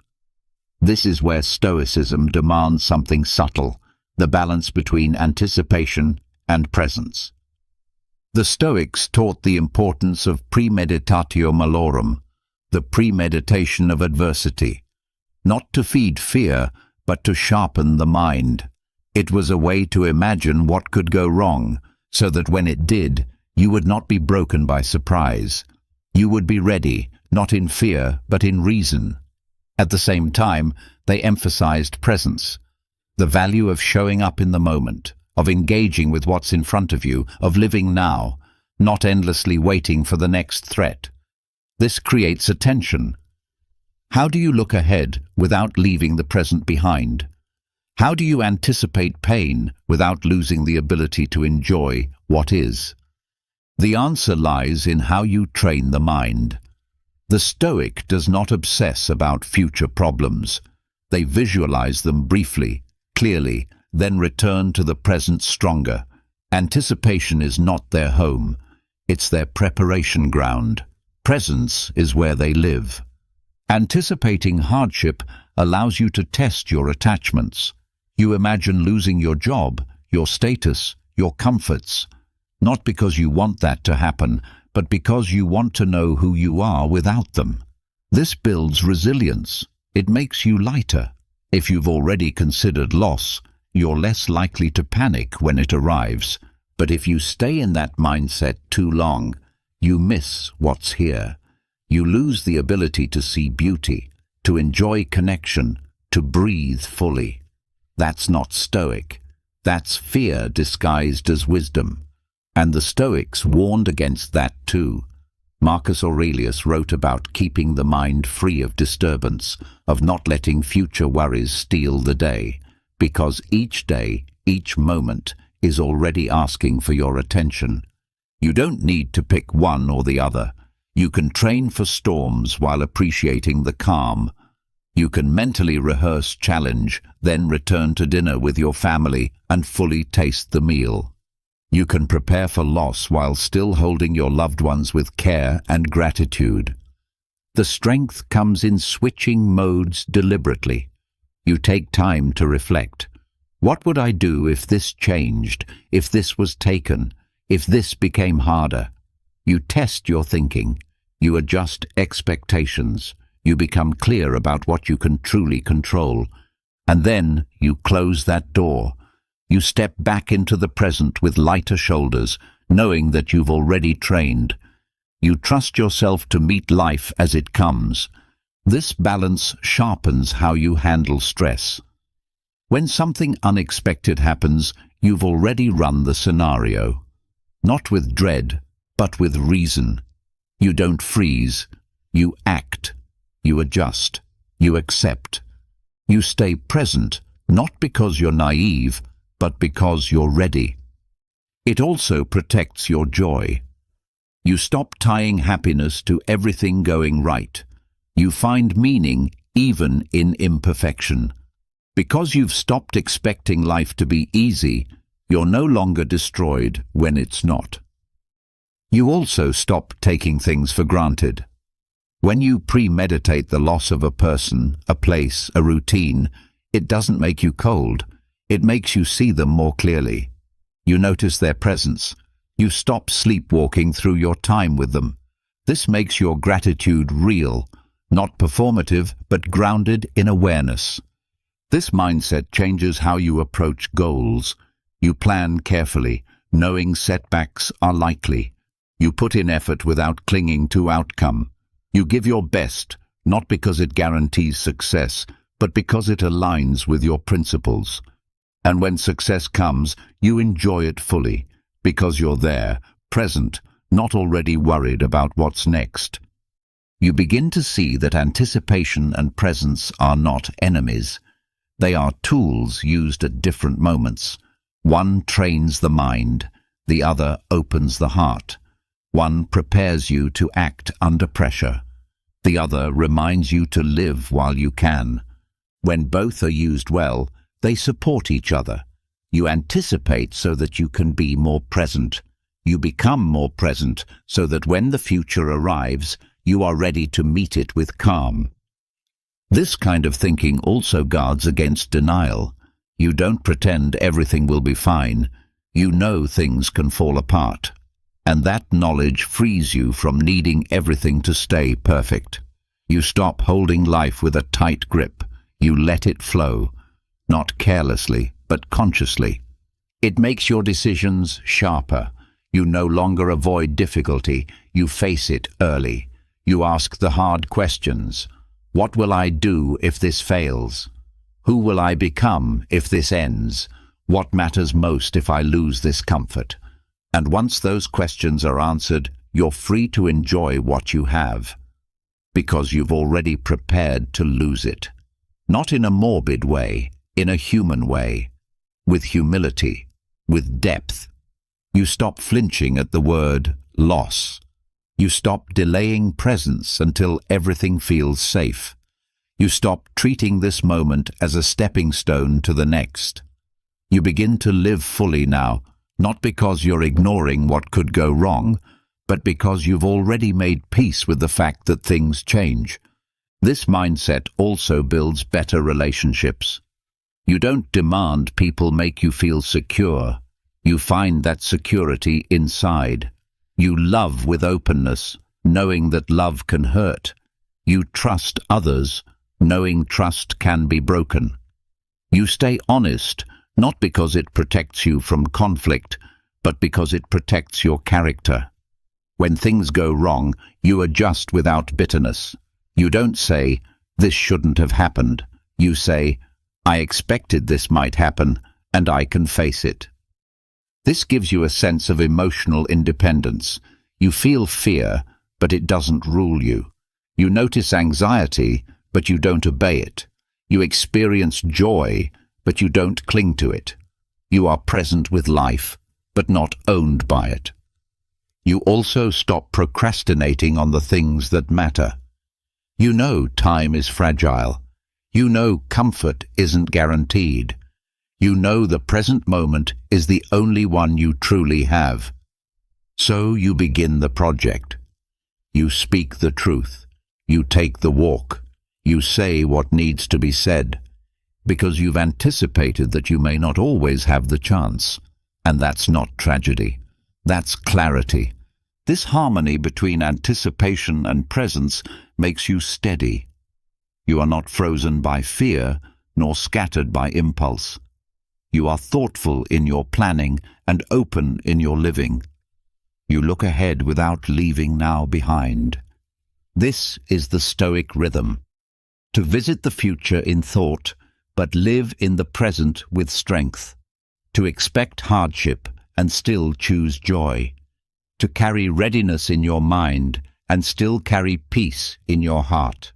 A: This is where Stoicism demands something subtle, the balance between anticipation and presence. The Stoics taught the importance of premeditatio malorum, the premeditation of adversity, not to feed fear, but to sharpen the mind. It was a way to imagine what could go wrong, so that when it did, you would not be broken by surprise. You would be ready, not in fear, but in reason. At the same time, they emphasized presence, the value of showing up in the moment, of engaging with what's in front of you, of living now, not endlessly waiting for the next threat. This creates a tension. How do you look ahead without leaving the present behind? How do you anticipate pain without losing the ability to enjoy what is? The answer lies in how you train the mind. The Stoic does not obsess about future problems. They visualize them briefly, clearly, then return to the present stronger. Anticipation is not their home. It's their preparation ground. Presence is where they live. Anticipating hardship allows you to test your attachments. You imagine losing your job, your status, your comforts, not because you want that to happen, but because you want to know who you are without them. This builds resilience. It makes you lighter. If you've already considered loss, you're less likely to panic when it arrives. But if you stay in that mindset too long, you miss what's here. You lose the ability to see beauty, to enjoy connection, to breathe fully. That's not Stoic. That's fear disguised as wisdom. And the Stoics warned against that too. Marcus Aurelius wrote about keeping the mind free of disturbance, of not letting future worries steal the day, because each day each moment, is already asking for your attention. You don't need to pick one or the other. You can train for storms while appreciating the calm. You can mentally rehearse challenge, then return to dinner with your family and fully taste the meal. You can prepare for loss while still holding your loved ones with care and gratitude. The strength comes in switching modes deliberately. You take time to reflect. What would I do if this changed, if this was taken, if this became harder? You test your thinking. You adjust expectations. You become clear about what you can truly control. And then you close that door. You step back into the present with lighter shoulders, knowing that you've already trained. You trust yourself to meet life as it comes. This balance sharpens how you handle stress. When something unexpected happens, you've already run the scenario. Not with dread, but with reason. You don't freeze. You act. You adjust. You accept. You stay present, not because you're naive, but because you're ready. It also protects your joy. You stop tying happiness to everything going right. You find meaning even in imperfection. Because you've stopped expecting life to be easy, you're no longer destroyed when it's not. You also stop taking things for granted. When you premeditate the loss of a person, a place, a routine, it doesn't make you cold. It makes you see them more clearly. You notice their presence. You stop sleepwalking through your time with them. This makes your gratitude real, not performative, but grounded in awareness. This mindset changes how you approach goals. You plan carefully, knowing setbacks are likely. You put in effort without clinging to outcome. You give your best, not because it guarantees success, but because it aligns with your principles. And when success comes, you enjoy it fully, because you're there, present, not already worried about what's next. You begin to see that anticipation and presence are not enemies. They are tools used at different moments. One trains the mind, the other opens the heart. One prepares you to act under pressure. The other reminds you to live while you can. When both are used well, they support each other. You anticipate so that you can be more present. You become more present so that when the future arrives, you are ready to meet it with calm. This kind of thinking also guards against denial. You don't pretend everything will be fine. You know things can fall apart. And that knowledge frees you from needing everything to stay perfect. You stop holding life with a tight grip. You let it flow, not carelessly, but consciously. It makes your decisions sharper. You no longer avoid difficulty. You face it early. You ask the hard questions. What will I do if this fails? Who will I become if this ends? What matters most if I lose this comfort? And once those questions are answered, you're free to enjoy what you have, because you've already prepared to lose it. Not in a morbid way, in a human way, with humility, with depth. You stop flinching at the word loss. You stop delaying presence until everything feels safe. You stop treating this moment as a stepping stone to the next. You begin to live fully now, not because you're ignoring what could go wrong, but because you've already made peace with the fact that things change. This mindset also builds better relationships. You don't demand people make you feel secure. You find that security inside. You love with openness, knowing that love can hurt. You trust others, knowing trust can be broken. You stay honest, not because it protects you from conflict, but because it protects your character. When things go wrong, you adjust without bitterness. You don't say, "This shouldn't have happened." You say, "I expected this might happen, and I can face it." This gives you a sense of emotional independence. You feel fear, but it doesn't rule you. You notice anxiety, but you don't obey it. You experience joy, but you don't cling to it. You are present with life, but not owned by it. You also stop procrastinating on the things that matter. You know time is fragile. You know comfort isn't guaranteed. You know the present moment is the only one you truly have. So you begin the project. You speak the truth. You take the walk. You say what needs to be said, because you've anticipated that you may not always have the chance. And that's not tragedy. That's clarity. This harmony between anticipation and presence makes you steady. You are not frozen by fear, nor scattered by impulse. You are thoughtful in your planning and open in your living. You look ahead without leaving now behind. This is the Stoic rhythm. To visit the future in thought, but live in the present with strength. To expect hardship and still choose joy. To carry readiness in your mind and still carry peace in your heart.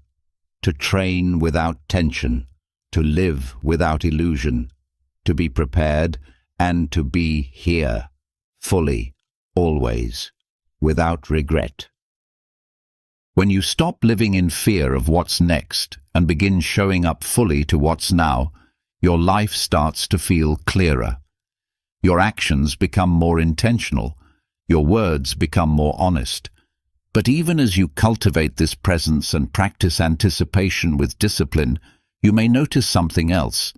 A: To train without tension. To live without illusion. To be prepared and to be here, fully, always, without regret. When you stop living in fear of what's next and begin showing up fully to what's now, your life starts to feel clearer. Your actions become more intentional. Your words become more honest. But even as you cultivate this presence and practice anticipation with discipline, you may notice something else.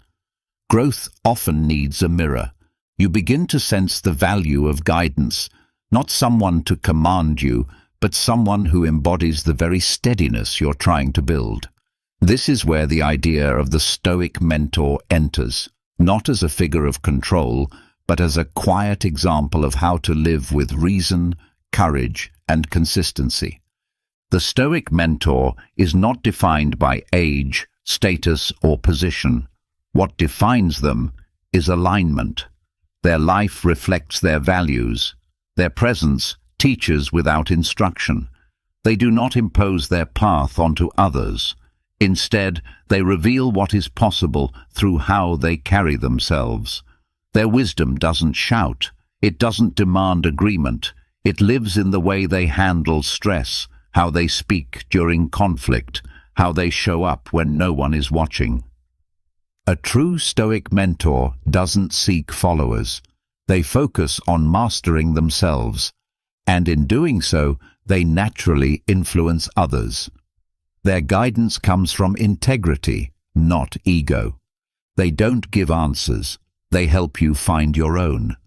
A: Growth often needs a mirror. You begin to sense the value of guidance, not someone to command you, but someone who embodies the very steadiness you're trying to build. This is where the idea of the Stoic mentor enters, not as a figure of control, but as a quiet example of how to live with reason, courage, and consistency. The Stoic mentor is not defined by age, status, or position. What defines them is alignment. Their life reflects their values. Their presence teaches without instruction. They do not impose their path onto others. Instead, they reveal what is possible through how they carry themselves. Their wisdom doesn't shout. It doesn't demand agreement. It lives in the way they handle stress, how they speak during conflict, how they show up when no one is watching. A true Stoic mentor doesn't seek followers. They focus on mastering themselves, and in doing so, they naturally influence others. Their guidance comes from integrity, not ego. They don't give answers. They help you find your own.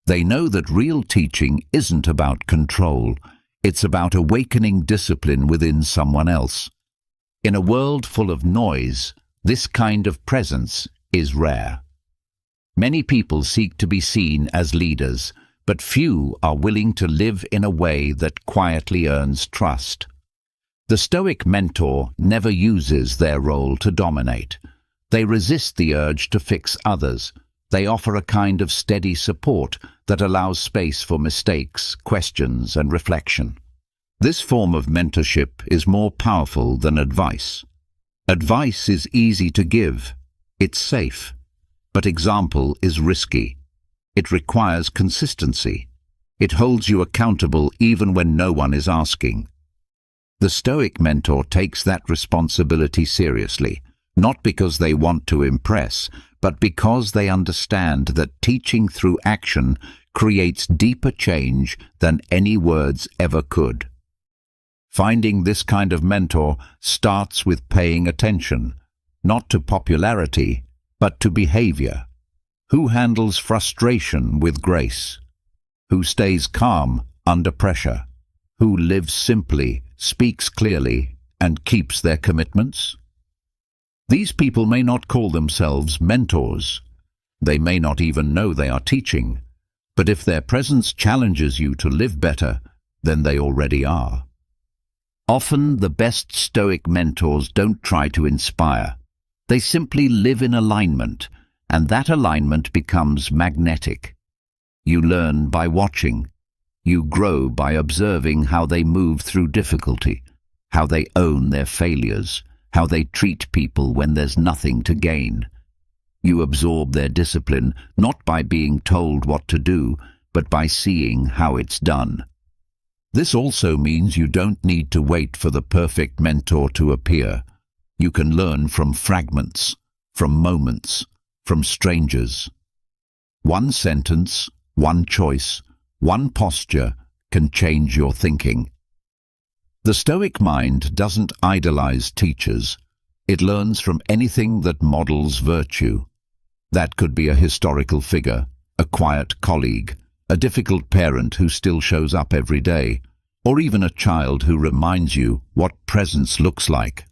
A: They know that real teaching isn't about control. It's about awakening discipline within someone else. In a world full of noise, this kind of presence is rare. Many people seek to be seen as leaders, but few are willing to live in a way that quietly earns trust. The Stoic mentor never uses their role to dominate. They resist the urge to fix others. They offer a kind of steady support that allows space for mistakes, questions, and reflection. This form of mentorship is more powerful than advice. Advice is easy to give. It's safe. But example is risky. It requires consistency. It holds you accountable even when no one is asking. The Stoic mentor takes that responsibility seriously, not because they want to impress, but because they understand that teaching through action creates deeper change than any words ever could. Finding this kind of mentor starts with paying attention, not to popularity, but to behavior. Who handles frustration with grace? Who stays calm under pressure? Who lives simply, speaks clearly, and keeps their commitments? These people may not call themselves mentors. They may not even know they are teaching. But if their presence challenges you to live better, then they already are. Often the best Stoic mentors don't try to inspire. They simply live in alignment, and that alignment becomes magnetic. You learn by watching. You grow by observing how they move through difficulty, how they own their failures, how they treat people when there's nothing to gain. You absorb their discipline not by being told what to do, but by seeing how it's done. This also means you don't need to wait for the perfect mentor to appear. You can learn from fragments, from moments, from strangers. One sentence, one choice, one posture can change your thinking. The Stoic mind doesn't idolize teachers. It learns from anything that models virtue. That could be a historical figure, a quiet colleague, a difficult parent who still shows up every day, or even a child who reminds you what presence looks like.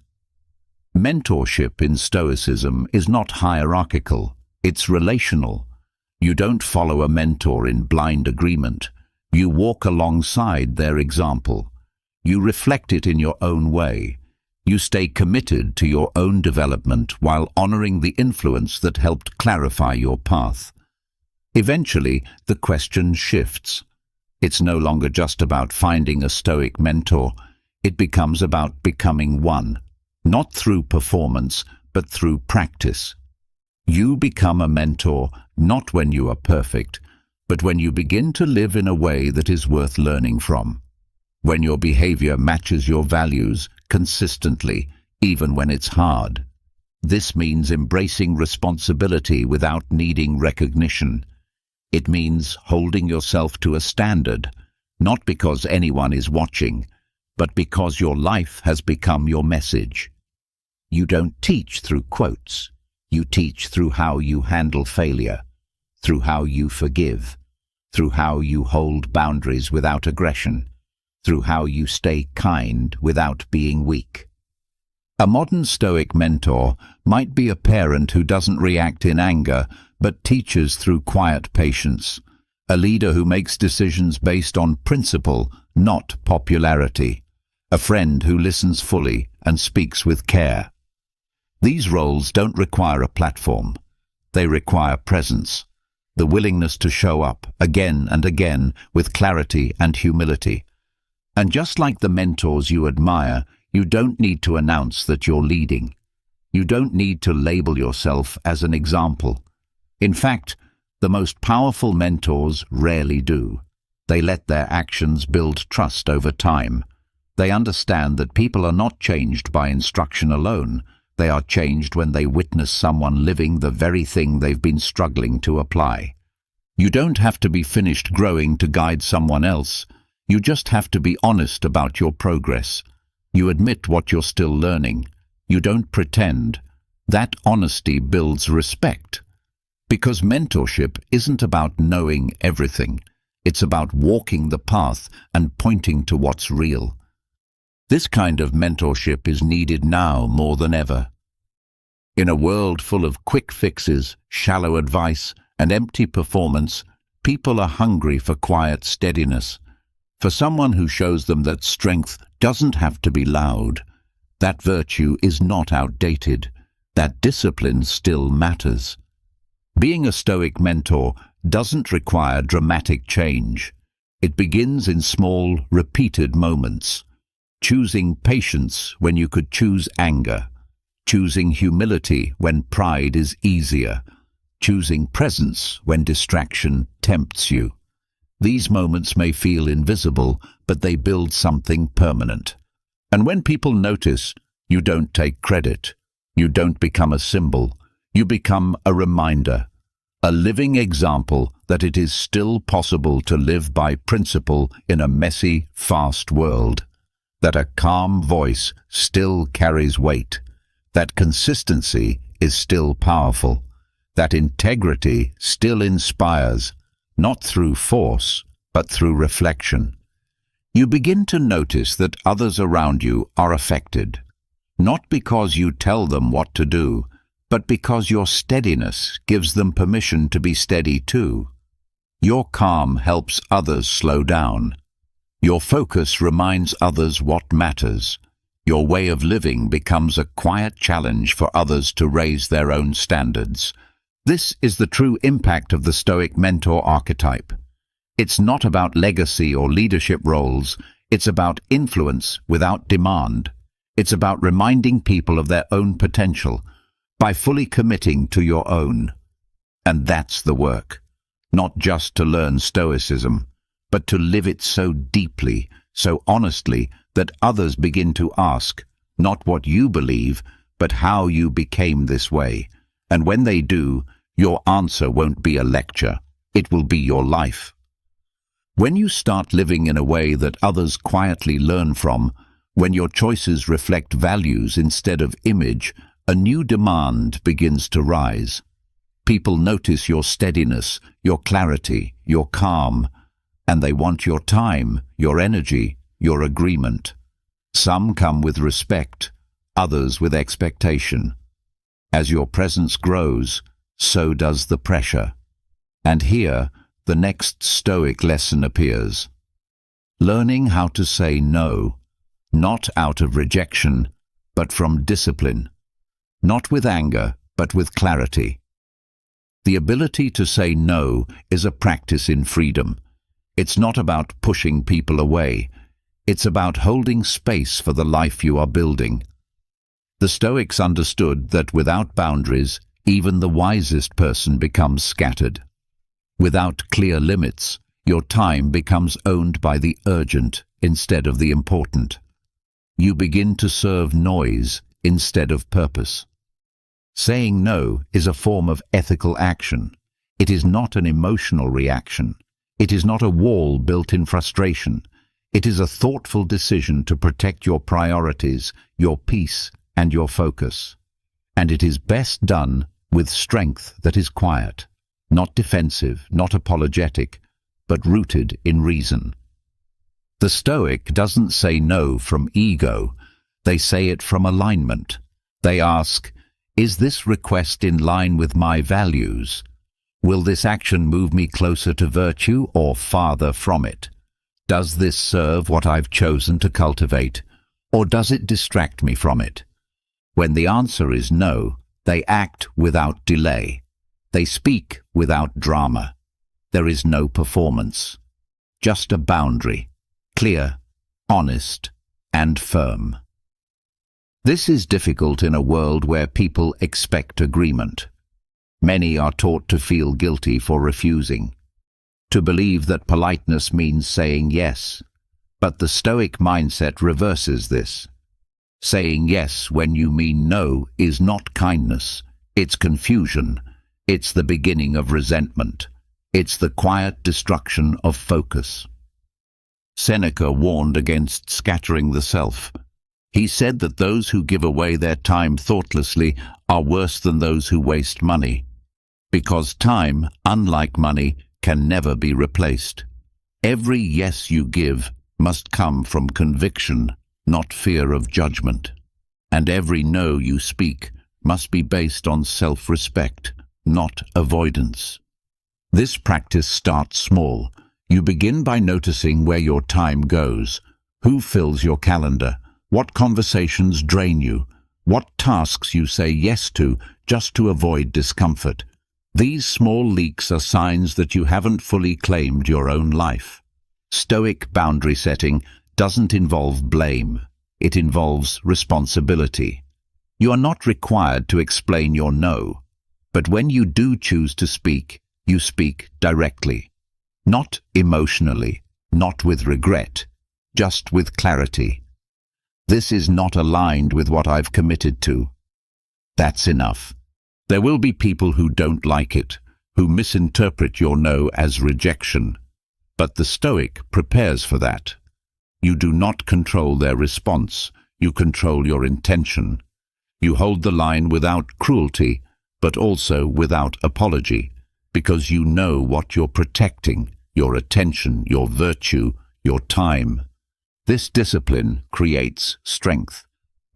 A: Mentorship in Stoicism is not hierarchical, it's relational. You don't follow a mentor in blind agreement. You walk alongside their example. You reflect it in your own way. You stay committed to your own development while honoring the influence that helped clarify your path. Eventually, the question shifts. It's no longer just about finding a Stoic mentor. It becomes about becoming one, not through performance, but through practice. You become a mentor not when you are perfect, but when you begin to live in a way that is worth learning from. When your behavior matches your values consistently, even when it's hard. This means embracing responsibility without needing recognition. It means holding yourself to a standard, not because anyone is watching, but because your life has become your message. You don't teach through quotes. You teach through how you handle failure, through how you forgive, through how you hold boundaries without aggression, through how you stay kind without being weak. A modern Stoic mentor might be a parent who doesn't react in anger, but teaches through quiet patience, a leader who makes decisions based on principle, not popularity, a friend who listens fully and speaks with care. These roles don't require a platform. They require presence, the willingness to show up again and again with clarity and humility. And just like the mentors you admire, you don't need to announce that you're leading. You don't need to label yourself as an example. In fact, the most powerful mentors rarely do. They let their actions build trust over time. They understand that people are not changed by instruction alone. They are changed when they witness someone living the very thing they've been struggling to apply. You don't have to be finished growing to guide someone else. You just have to be honest about your progress. You admit what you're still learning. You don't pretend. That honesty builds respect. Because mentorship isn't about knowing everything. It's about walking the path and pointing to what's real. This kind of mentorship is needed now more than ever. In a world full of quick fixes, shallow advice, and empty performance, people are hungry for quiet steadiness. For someone who shows them that strength doesn't have to be loud, that virtue is not outdated, that discipline still matters. Being a Stoic mentor doesn't require dramatic change. It begins in small, repeated moments. Choosing patience when you could choose anger. Choosing humility when pride is easier. Choosing presence when distraction tempts you. These moments may feel invisible, but they build something permanent. And when people notice, you don't take credit. You don't become a symbol. You become a reminder, a living example that it is still possible to live by principle in a messy, fast world, that a calm voice still carries weight, that consistency is still powerful, that integrity still inspires, not through force, but through reflection. You begin to notice that others around you are affected, not because you tell them what to do, but because your steadiness gives them permission to be steady too. Your calm helps others slow down. Your focus reminds others what matters. Your way of living becomes a quiet challenge for others to raise their own standards. This is the true impact of the Stoic mentor archetype. It's not about legacy or leadership roles. It's about influence without demand. It's about reminding people of their own potential, by fully committing to your own. And that's the work, not just to learn Stoicism, but to live it so deeply, so honestly, that others begin to ask, not what you believe, but how you became this way. And when they do, your answer won't be a lecture, it will be your life. When you start living in a way that others quietly learn from, when your choices reflect values instead of image, a new demand begins to rise. People notice your steadiness, your clarity, your calm, and they want your time, your energy, your agreement. Some come with respect, others with expectation. As your presence grows, so does the pressure. And here, the next Stoic lesson appears. Learning how to say no, not out of rejection, but from discipline. Not with anger, but with clarity. The ability to say no is a practice in freedom. It's not about pushing people away. It's about holding space for the life you are building. The Stoics understood that without boundaries, even the wisest person becomes scattered. Without clear limits, your time becomes owned by the urgent instead of the important. You begin to serve noise instead of purpose. Saying no is a form of ethical action. It is not an emotional reaction. It is not a wall built in frustration. It is a thoughtful decision to protect your priorities, your peace, and your focus. And it is best done with strength that is quiet, not defensive, not apologetic, but rooted in reason. The Stoic doesn't say no from ego. They say it from alignment. They ask, is this request in line with my values? Will this action move me closer to virtue or farther from it? Does this serve what I've chosen to cultivate, or does it distract me from it? When the answer is no, they act without delay. They speak without drama. There is no performance, just a boundary, clear, honest, and firm. This is difficult in a world where people expect agreement. Many are taught to feel guilty for refusing, to believe that politeness means saying yes. But the Stoic mindset reverses this. Saying yes when you mean no is not kindness, it's confusion, it's the beginning of resentment, it's the quiet destruction of focus. Seneca warned against scattering the self. He said that those who give away their time thoughtlessly are worse than those who waste money, because time, unlike money, can never be replaced. Every yes you give must come from conviction, not fear of judgment. And every no you speak must be based on self-respect, not avoidance. This practice starts small. You begin by noticing where your time goes, who fills your calendar, what conversations drain you, what tasks you say yes to just to avoid discomfort. These small leaks are signs that you haven't fully claimed your own life. Stoic boundary setting doesn't involve blame. It involves responsibility. You are not required to explain your no, but when you do choose to speak, you speak directly. Not emotionally, not with regret, just with clarity. This is not aligned with what I've committed to. That's enough. There will be people who don't like it, who misinterpret your no as rejection. But the Stoic prepares for that. You do not control their response, you control your intention. You hold the line without cruelty, but also without apology, because you know what you're protecting, your attention, your virtue, your time. This discipline creates strength,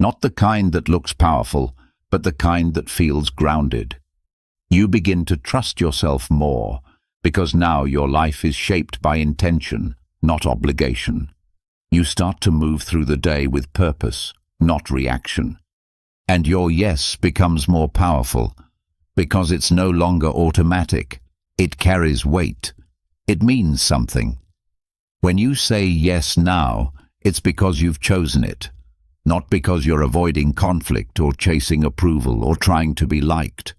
A: not the kind that looks powerful, but the kind that feels grounded. You begin to trust yourself more, because now your life is shaped by intention, not obligation. You start to move through the day with purpose, not reaction. And your yes becomes more powerful, because it's no longer automatic. It carries weight. It means something. When you say yes now, it's because you've chosen it, not because you're avoiding conflict or chasing approval or trying to be liked.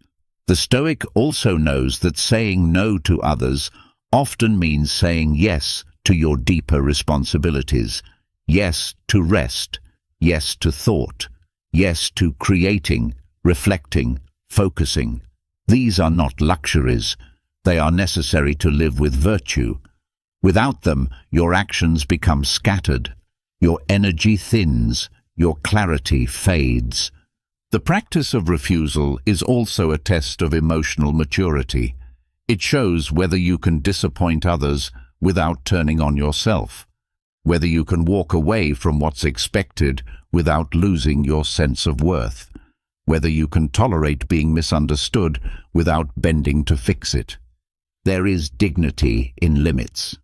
A: The Stoic also knows that saying no to others often means saying yes to your deeper responsibilities, yes to rest, yes to thought, yes to creating, reflecting, focusing. These are not luxuries. They are necessary to live with virtue. Without them, your actions become scattered, your energy thins, your clarity fades. The practice of refusal is also a test of emotional maturity. It shows whether you can disappoint others without turning on yourself, whether you can walk away from what's expected without losing your sense of worth, whether you can tolerate being misunderstood without bending to fix it. There is dignity in limits.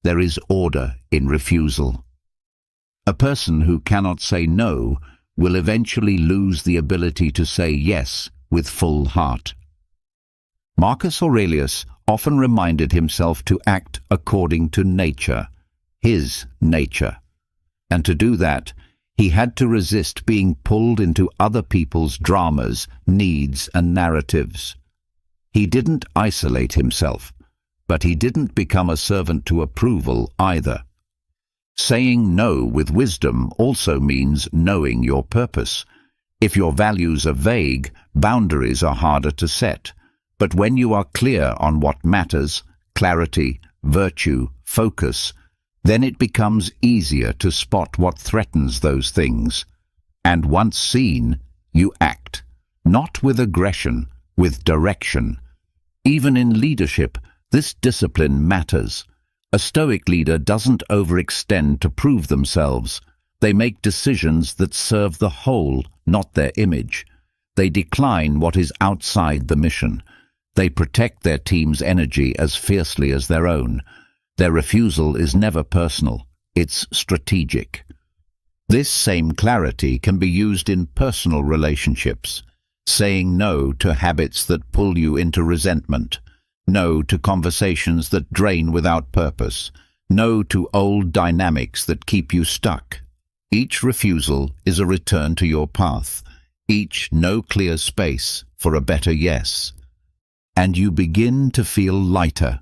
A: There is order in refusal. A person who cannot say no will eventually lose the ability to say yes with full heart. Marcus Aurelius often reminded himself to act according to nature, his nature. And to do that, he had to resist being pulled into other people's dramas, needs, and narratives. He didn't isolate himself, but he didn't become a servant to approval either. Saying no with wisdom also means knowing your purpose. If your values are vague, boundaries are harder to set. But when you are clear on what matters, clarity, virtue, focus, then it becomes easier to spot what threatens those things. And once seen, you act, not with aggression, with direction. Even in leadership, this discipline matters. A Stoic leader doesn't overextend to prove themselves. They make decisions that serve the whole, not their image. They decline what is outside the mission. They protect their team's energy as fiercely as their own. Their refusal is never personal, it's strategic. This same clarity can be used in personal relationships, saying no to habits that pull you into resentment, no to conversations that drain without purpose, no to old dynamics that keep you stuck. Each refusal is a return to your path, each no clear space for a better yes. And you begin to feel lighter,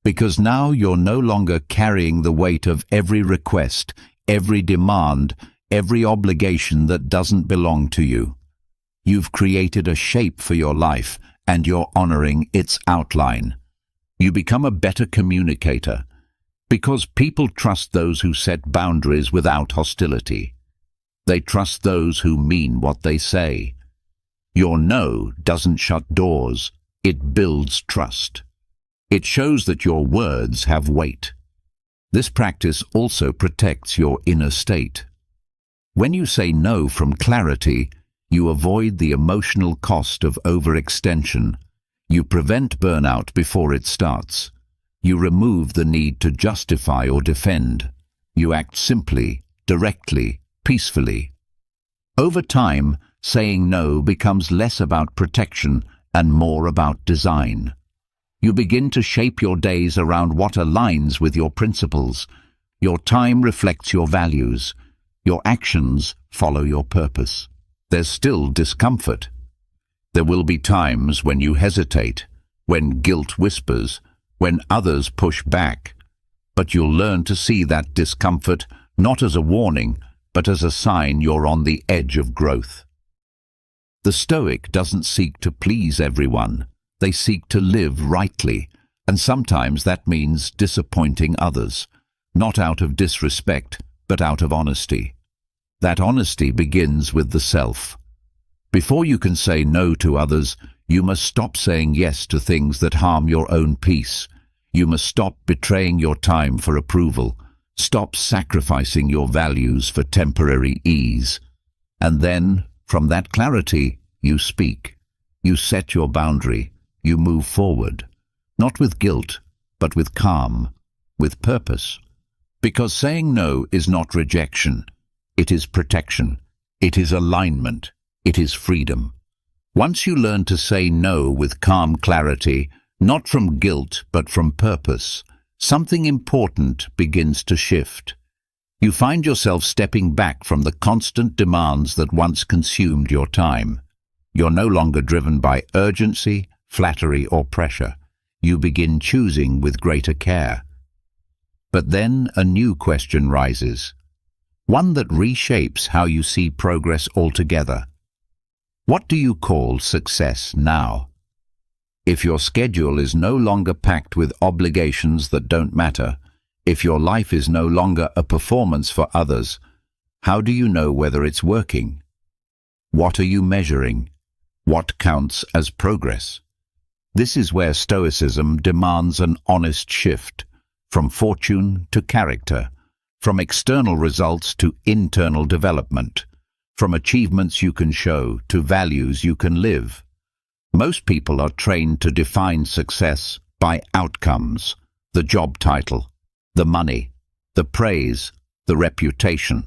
A: because now you're no longer carrying the weight of every request, every demand, every obligation that doesn't belong to you. You've created a shape for your life, and you're honoring its outline. You become a better communicator, because people trust those who set boundaries without hostility. They trust those who mean what they say. Your no doesn't shut doors, it builds trust. It shows that your words have weight. This practice also protects your inner state. When you say no from clarity, you avoid the emotional cost of overextension. You prevent burnout before it starts. You remove the need to justify or defend. You act simply, directly, peacefully. Over time, saying no becomes less about protection and more about design. You begin to shape your days around what aligns with your principles. Your time reflects your values. Your actions follow your purpose. There's still discomfort. There will be times when you hesitate, when guilt whispers, when others push back. But you'll learn to see that discomfort not as a warning, but as a sign you're on the edge of growth. The Stoic doesn't seek to please everyone. They seek to live rightly, and sometimes that means disappointing others, not out of disrespect, but out of honesty. That honesty begins with the self. Before you can say no to others, you must stop saying yes to things that harm your own peace. You must stop betraying your time for approval. Stop sacrificing your values for temporary ease. And then, from that clarity, you speak. You set your boundary. You move forward. Not with guilt, but with calm, with purpose. Because saying no is not rejection. It is protection. It is alignment. It is freedom. Once you learn to say no with calm clarity, not from guilt but from purpose, something important begins to shift. You find yourself stepping back from the constant demands that once consumed your time. You're no longer driven by urgency, flattery, or pressure. You begin choosing with greater care. But then a new question rises, one that reshapes how you see progress altogether. What do you call success now? If your schedule is no longer packed with obligations that don't matter, if your life is no longer a performance for others, how do you know whether it's working? What are you measuring? What counts as progress? This is where Stoicism demands an honest shift, from fortune to character, from external results to internal development, from achievements you can show to values you can live. Most people are trained to define success by outcomes, the job title, the money, the praise, the reputation.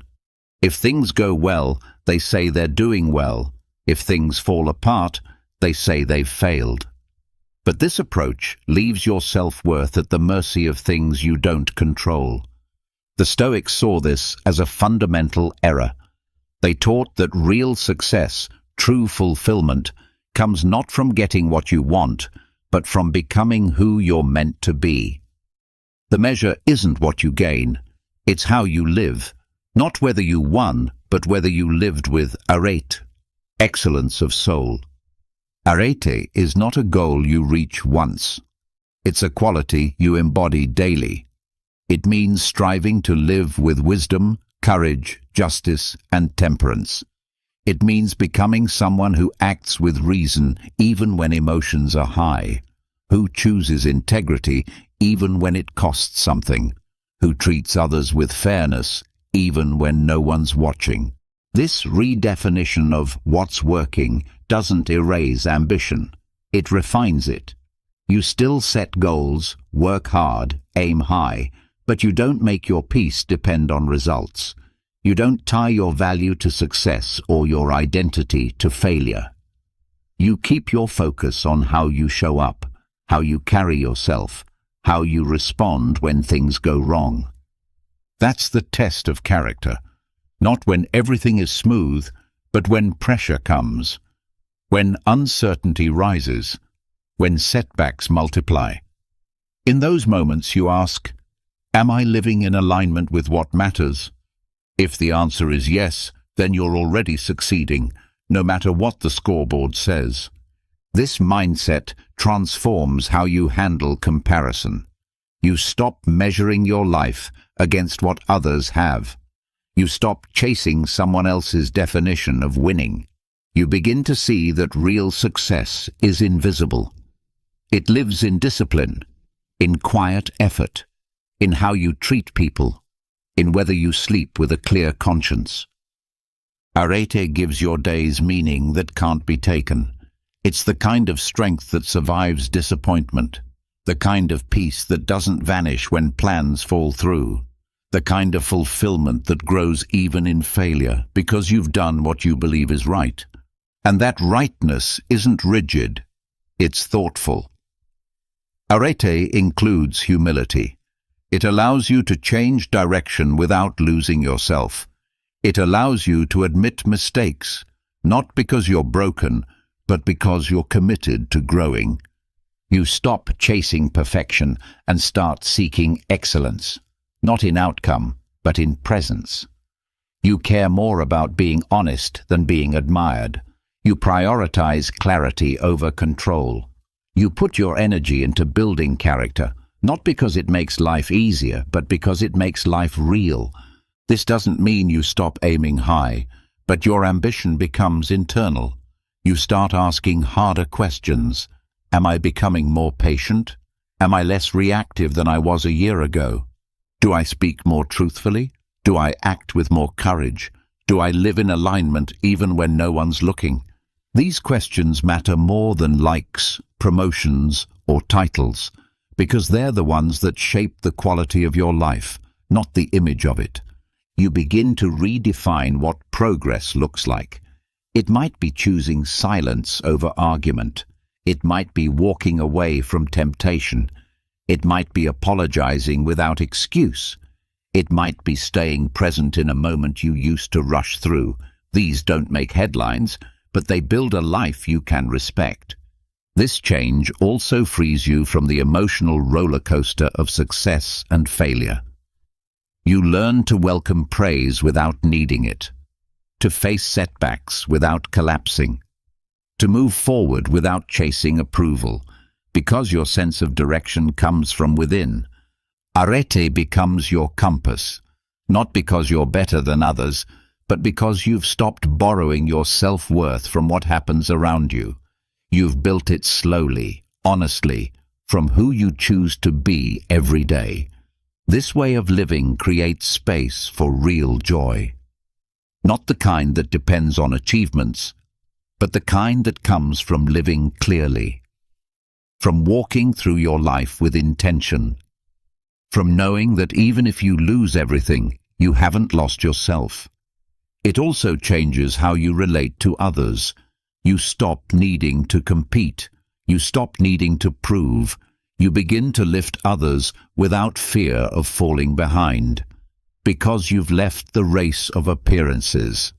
A: If things go well, they say they're doing well. If things fall apart, they say they've failed. But this approach leaves your self-worth at the mercy of things you don't control. The Stoics saw this as a fundamental error. They taught that real success, true fulfillment, comes not from getting what you want, but from becoming who you're meant to be. The measure isn't what you gain, it's how you live, not whether you won, but whether you lived with arete, excellence of soul. Arete is not a goal you reach once. It's a quality you embody daily. It means striving to live with wisdom, courage, justice, and temperance. It means becoming someone who acts with reason even when emotions are high, who chooses integrity even when it costs something, who treats others with fairness even when no one's watching. This redefinition of what's working doesn't erase ambition, it refines it. You still set goals, work hard, aim high, but you don't make your peace depend on results. You don't tie your value to success or your identity to failure. You keep your focus on how you show up, how you carry yourself, how you respond when things go wrong. That's the test of character, not when everything is smooth, but when pressure comes, when uncertainty rises, when setbacks multiply. In those moments you ask, am I living in alignment with what matters? If the answer is yes, then you're already succeeding, no matter what the scoreboard says. This mindset transforms how you handle comparison. You stop measuring your life against what others have. You stop chasing someone else's definition of winning. You begin to see that real success is invisible. It lives in discipline, in quiet effort, in how you treat people, in whether you sleep with a clear conscience. Arete gives your days meaning that can't be taken. It's the kind of strength that survives disappointment, the kind of peace that doesn't vanish when plans fall through, the kind of fulfillment that grows even in failure because you've done what you believe is right. And that rightness isn't rigid, it's thoughtful. Arete includes humility. It allows you to change direction without losing yourself. It allows you to admit mistakes, not because you're broken, but because you're committed to growing. You stop chasing perfection and start seeking excellence, not in outcome, but in presence. You care more about being honest than being admired. You prioritize clarity over control. You put your energy into building character, not because it makes life easier, but because it makes life real. This doesn't mean you stop aiming high, but your ambition becomes internal. You start asking harder questions. Am I becoming more patient? Am I less reactive than I was a year ago? Do I speak more truthfully? Do I act with more courage? Do I live in alignment even when no one's looking? These questions matter more than likes, promotions, or titles, because they're the ones that shape the quality of your life, not the image of it. You begin to redefine what progress looks like. It might be choosing silence over argument. It might be walking away from temptation. It might be apologizing without excuse. It might be staying present in a moment you used to rush through. These don't make headlines, but they build a life you can respect. This change also frees you from the emotional roller coaster of success and failure. You learn to welcome praise without needing it, to face setbacks without collapsing, to move forward without chasing approval, because your sense of direction comes from within. Arete becomes your compass, not because you're better than others, but because you've stopped borrowing your self-worth from what happens around you. You've built it slowly, honestly, from who you choose to be every day. This way of living creates space for real joy. Not the kind that depends on achievements, but the kind that comes from living clearly. From walking through your life with intention. From knowing that even if you lose everything, you haven't lost yourself. It also changes how you relate to others. You stop needing to compete. You stop needing to prove. You begin to lift others without fear of falling behind. Because you've left the race of appearances.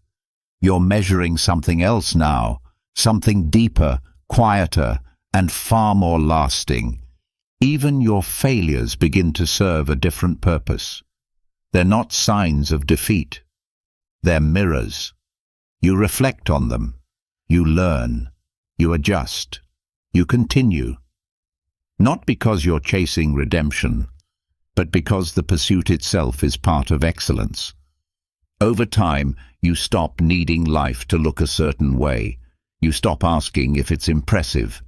A: You're measuring something else now, something deeper, quieter, and far more lasting. Even your failures begin to serve a different purpose. They're not signs of defeat. They're mirrors. You reflect on them. You learn. You adjust. You continue. Not because you're chasing redemption, but because the pursuit itself is part of excellence. Over time, you stop needing life to look a certain way. You stop asking if it's impressive.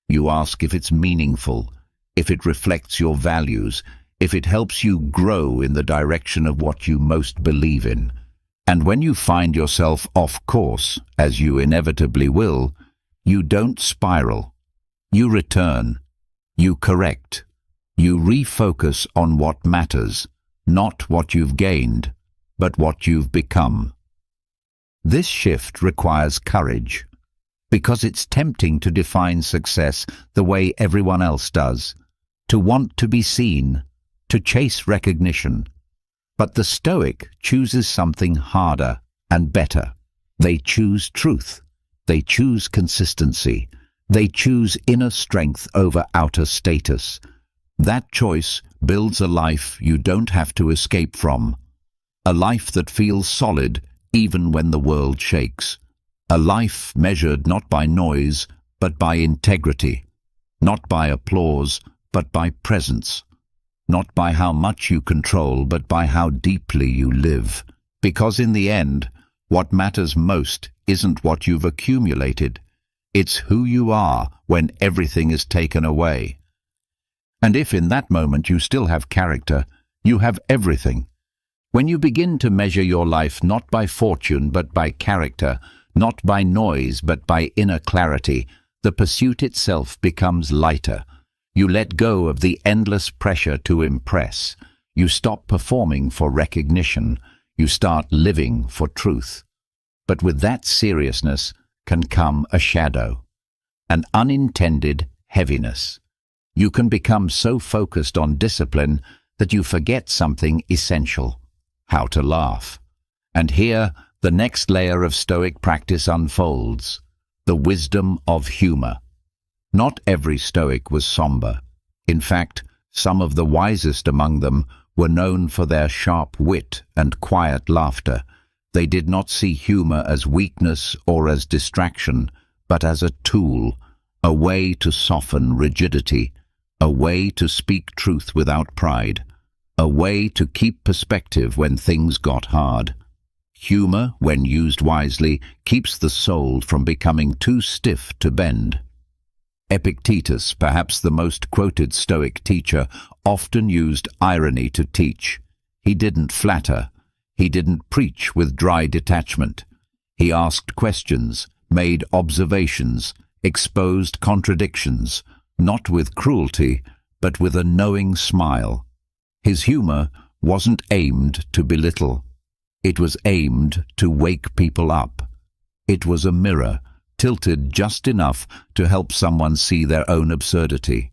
A: You ask if it's meaningful, if it reflects your values, if it helps you grow in the direction of what you most believe in. And when you find yourself off course, as you inevitably will, you don't spiral. You return. You correct. You refocus on what matters, not what you've gained, but what you've become. This shift requires courage, because it's tempting to define success the way everyone else does, to want to be seen, to chase recognition. But the Stoic chooses something harder and better. They choose truth. They choose consistency. They choose inner strength over outer status. That choice builds a life you don't have to escape from. A life that feels solid even when the world shakes. A life measured not by noise, but by integrity. Not by applause, but by presence. Not by how much you control, but by how deeply you live. Because in the end, what matters most isn't what you've accumulated. It's who you are when everything is taken away. And if in that moment you still have character, you have everything. When you begin to measure your life not by fortune but by character, not by noise but by inner clarity, the pursuit itself becomes lighter. You let go of the endless pressure to impress. You stop performing for recognition. You start living for truth. But with that seriousness can come a shadow, an unintended heaviness. You can become so focused on discipline that you forget something essential: how to laugh. And here, the next layer of Stoic practice unfolds: the wisdom of humor. Not every Stoic was somber. In fact, some of the wisest among them were known for their sharp wit and quiet laughter. They did not see humor as weakness or as distraction, but as a tool, a way to soften rigidity, a way to speak truth without pride, a way to keep perspective when things got hard. Humor, when used wisely, keeps the soul from becoming too stiff to bend. Epictetus, perhaps the most quoted Stoic teacher, often used irony to teach. He didn't flatter. He didn't preach with dry detachment. He asked questions, made observations, exposed contradictions, not with cruelty, but with a knowing smile. His humor wasn't aimed to belittle. It was aimed to wake people up. It was a mirror, tilted just enough to help someone see their own absurdity.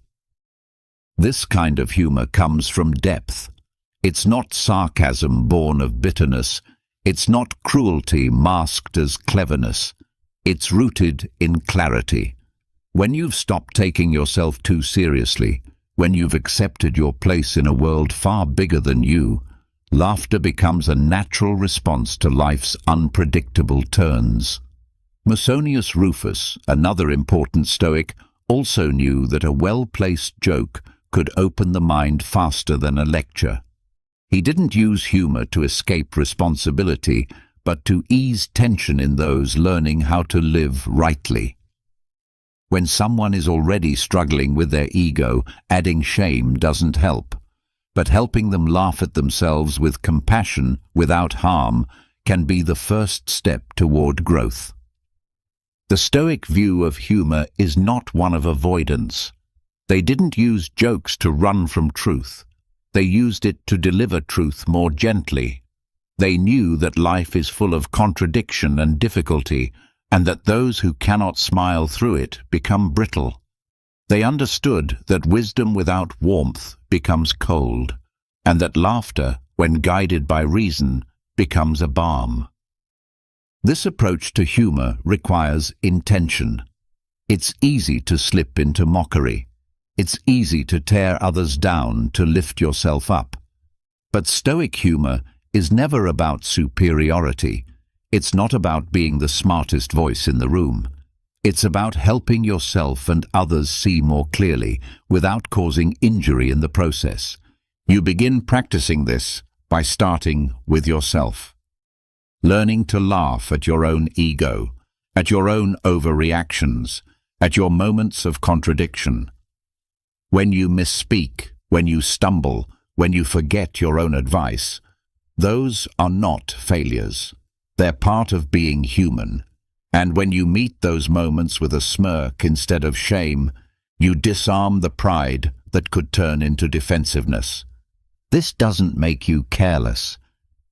A: This kind of humor comes from depth. It's not sarcasm born of bitterness. It's not cruelty masked as cleverness. It's rooted in clarity. When you've stopped taking yourself too seriously, when you've accepted your place in a world far bigger than you, laughter becomes a natural response to life's unpredictable turns. Musonius Rufus, another important Stoic, also knew that a well-placed joke could open the mind faster than a lecture. He didn't use humor to escape responsibility, but to ease tension in those learning how to live rightly. When someone is already struggling with their ego, adding shame doesn't help, but helping them laugh at themselves with compassion without harm can be the first step toward growth. The Stoic view of humor is not one of avoidance. They didn't use jokes to run from truth. They used it to deliver truth more gently. They knew that life is full of contradiction and difficulty, and that those who cannot smile through it become brittle. They understood that wisdom without warmth becomes cold, and that laughter, when guided by reason, becomes a balm. This approach to humor requires intention. It's easy to slip into mockery. It's easy to tear others down to lift yourself up. But Stoic humor is never about superiority. It's not about being the smartest voice in the room. It's about helping yourself and others see more clearly without causing injury in the process. You begin practicing this by starting with yourself. Learning to laugh at your own ego, at your own overreactions, at your moments of contradiction. When you misspeak, when you stumble, when you forget your own advice, those are not failures. They're part of being human. And when you meet those moments with a smirk instead of shame, you disarm the pride that could turn into defensiveness. This doesn't make you careless.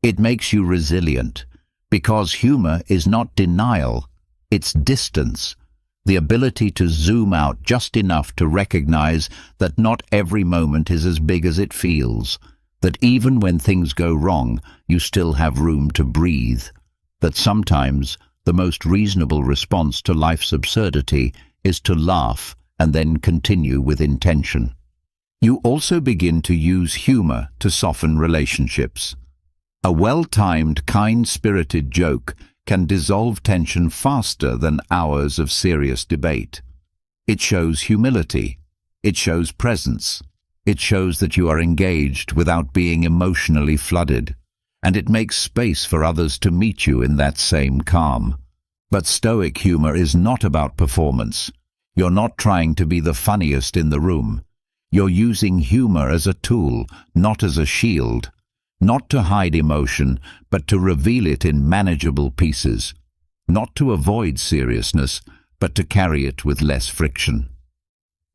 A: It makes you resilient, because humor is not denial, it's distance. The ability to zoom out just enough to recognize that not every moment is as big as it feels, that even when things go wrong, you still have room to breathe, that sometimes the most reasonable response to life's absurdity is to laugh and then continue with intention. You also begin to use humor to soften relationships. A well-timed, kind-spirited joke can dissolve tension faster than hours of serious debate. It shows humility. It shows presence. It shows that you are engaged without being emotionally flooded, and it makes space for others to meet you in that same calm. But Stoic humor is not about performance. You're not trying to be the funniest in the room. You're using humor as a tool, not as a shield. Not to hide emotion, but to reveal it in manageable pieces. Not to avoid seriousness, but to carry it with less friction.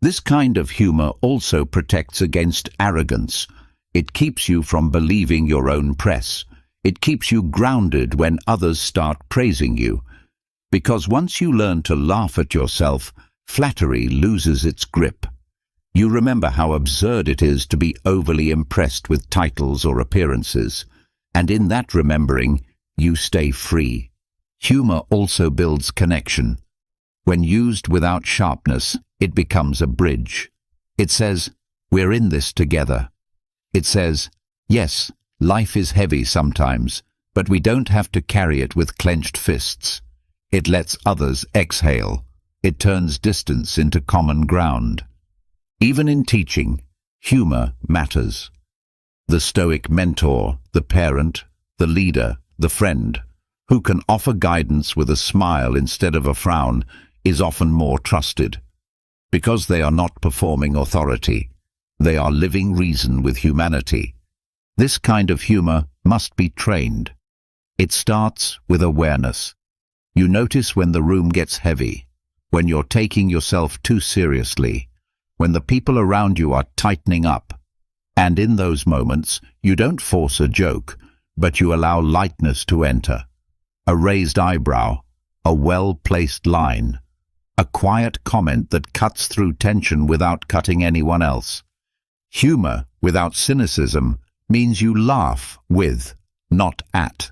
A: This kind of humor also protects against arrogance. It keeps you from believing your own press. It keeps you grounded when others start praising you. Because once you learn to laugh at yourself, flattery loses its grip. You remember how absurd it is to be overly impressed with titles or appearances, and in that remembering, you stay free. Humor also builds connection. When used without sharpness, it becomes a bridge. It says, "We're in this together." It says, "Yes, life is heavy sometimes, but we don't have to carry it with clenched fists." It lets others exhale. It turns distance into common ground. Even in teaching, humor matters. The Stoic mentor, the parent, the leader, the friend, who can offer guidance with a smile instead of a frown, is often more trusted. Because they are not performing authority, they are living reason with humanity. This kind of humor must be trained. It starts with awareness. You notice when the room gets heavy, when you're taking yourself too seriously, when the people around you are tightening up. And in those moments, you don't force a joke, but you allow lightness to enter. A raised eyebrow, a well-placed line, a quiet comment that cuts through tension without cutting anyone else. Humor without cynicism means you laugh with, not at.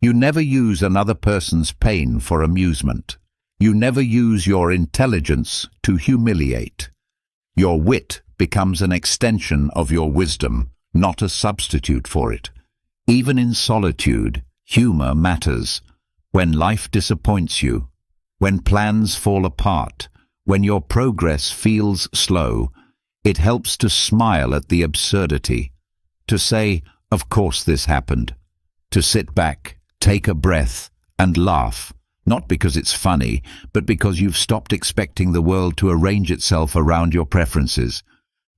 A: You never use another person's pain for amusement. You never use your intelligence to humiliate. Your wit becomes an extension of your wisdom, not a substitute for it. Even in solitude, humor matters. When life disappoints you, when plans fall apart, when your progress feels slow, it helps to smile at the absurdity, to say, "Of course this happened," to sit back, take a breath, and laugh, not because it's funny, but because you've stopped expecting the world to arrange itself around your preferences.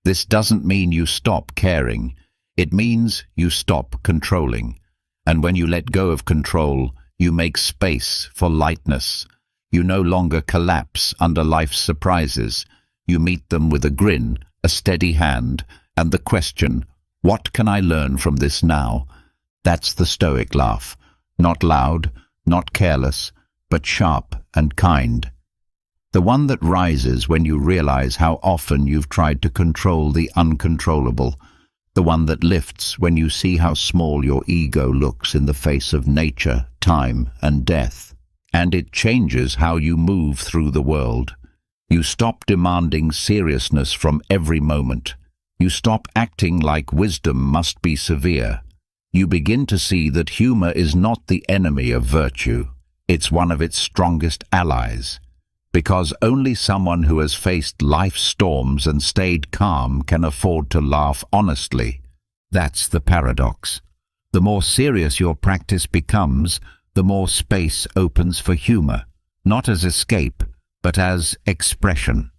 A: This doesn't mean you stop caring. It means you stop controlling. And when you let go of control, you make space for lightness. You no longer collapse under life's surprises. You meet them with a grin, a steady hand, and the question, "What can I learn from this now?" That's the Stoic laugh. Not loud, not careless, but sharp and kind. The one that rises when you realize how often you've tried to control the uncontrollable. The one that lifts when you see how small your ego looks in the face of nature, time, and death. And it changes how you move through the world. You stop demanding seriousness from every moment. You stop acting like wisdom must be severe. You begin to see that humor is not the enemy of virtue. It's one of its strongest allies. Because only someone who has faced life's storms and stayed calm can afford to laugh honestly. That's the paradox. The more serious your practice becomes, the more space opens for humor, not as escape, but as expression,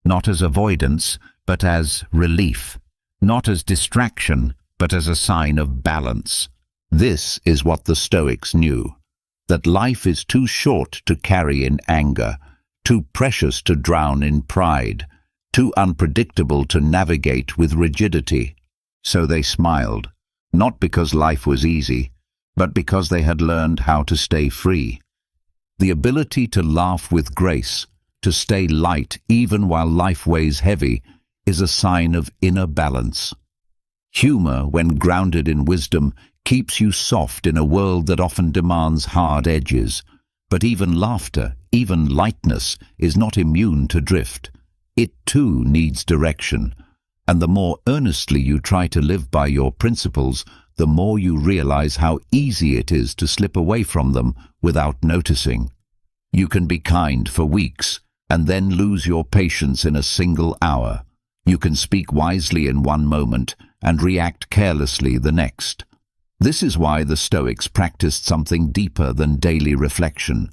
A: not as avoidance, but as relief, not as distraction, but as a sign of balance. This is what the Stoics knew, that life is too short to carry in anger, too precious to drown in pride, too unpredictable to navigate with rigidity. So they smiled, not because life was easy, but because they had learned how to stay free. The ability to laugh with grace, to stay light even while life weighs heavy, is a sign of inner balance. Humor, when grounded in wisdom, keeps you soft in a world that often demands hard edges. But even laughter, even lightness, is not immune to drift. It too needs direction. And the more earnestly you try to live by your principles, the more you realize how easy it is to slip away from them without noticing. You can be kind for weeks and then lose your patience in a single hour. You can speak wisely in one moment and react carelessly the next. This is why the Stoics practiced something deeper than daily reflection.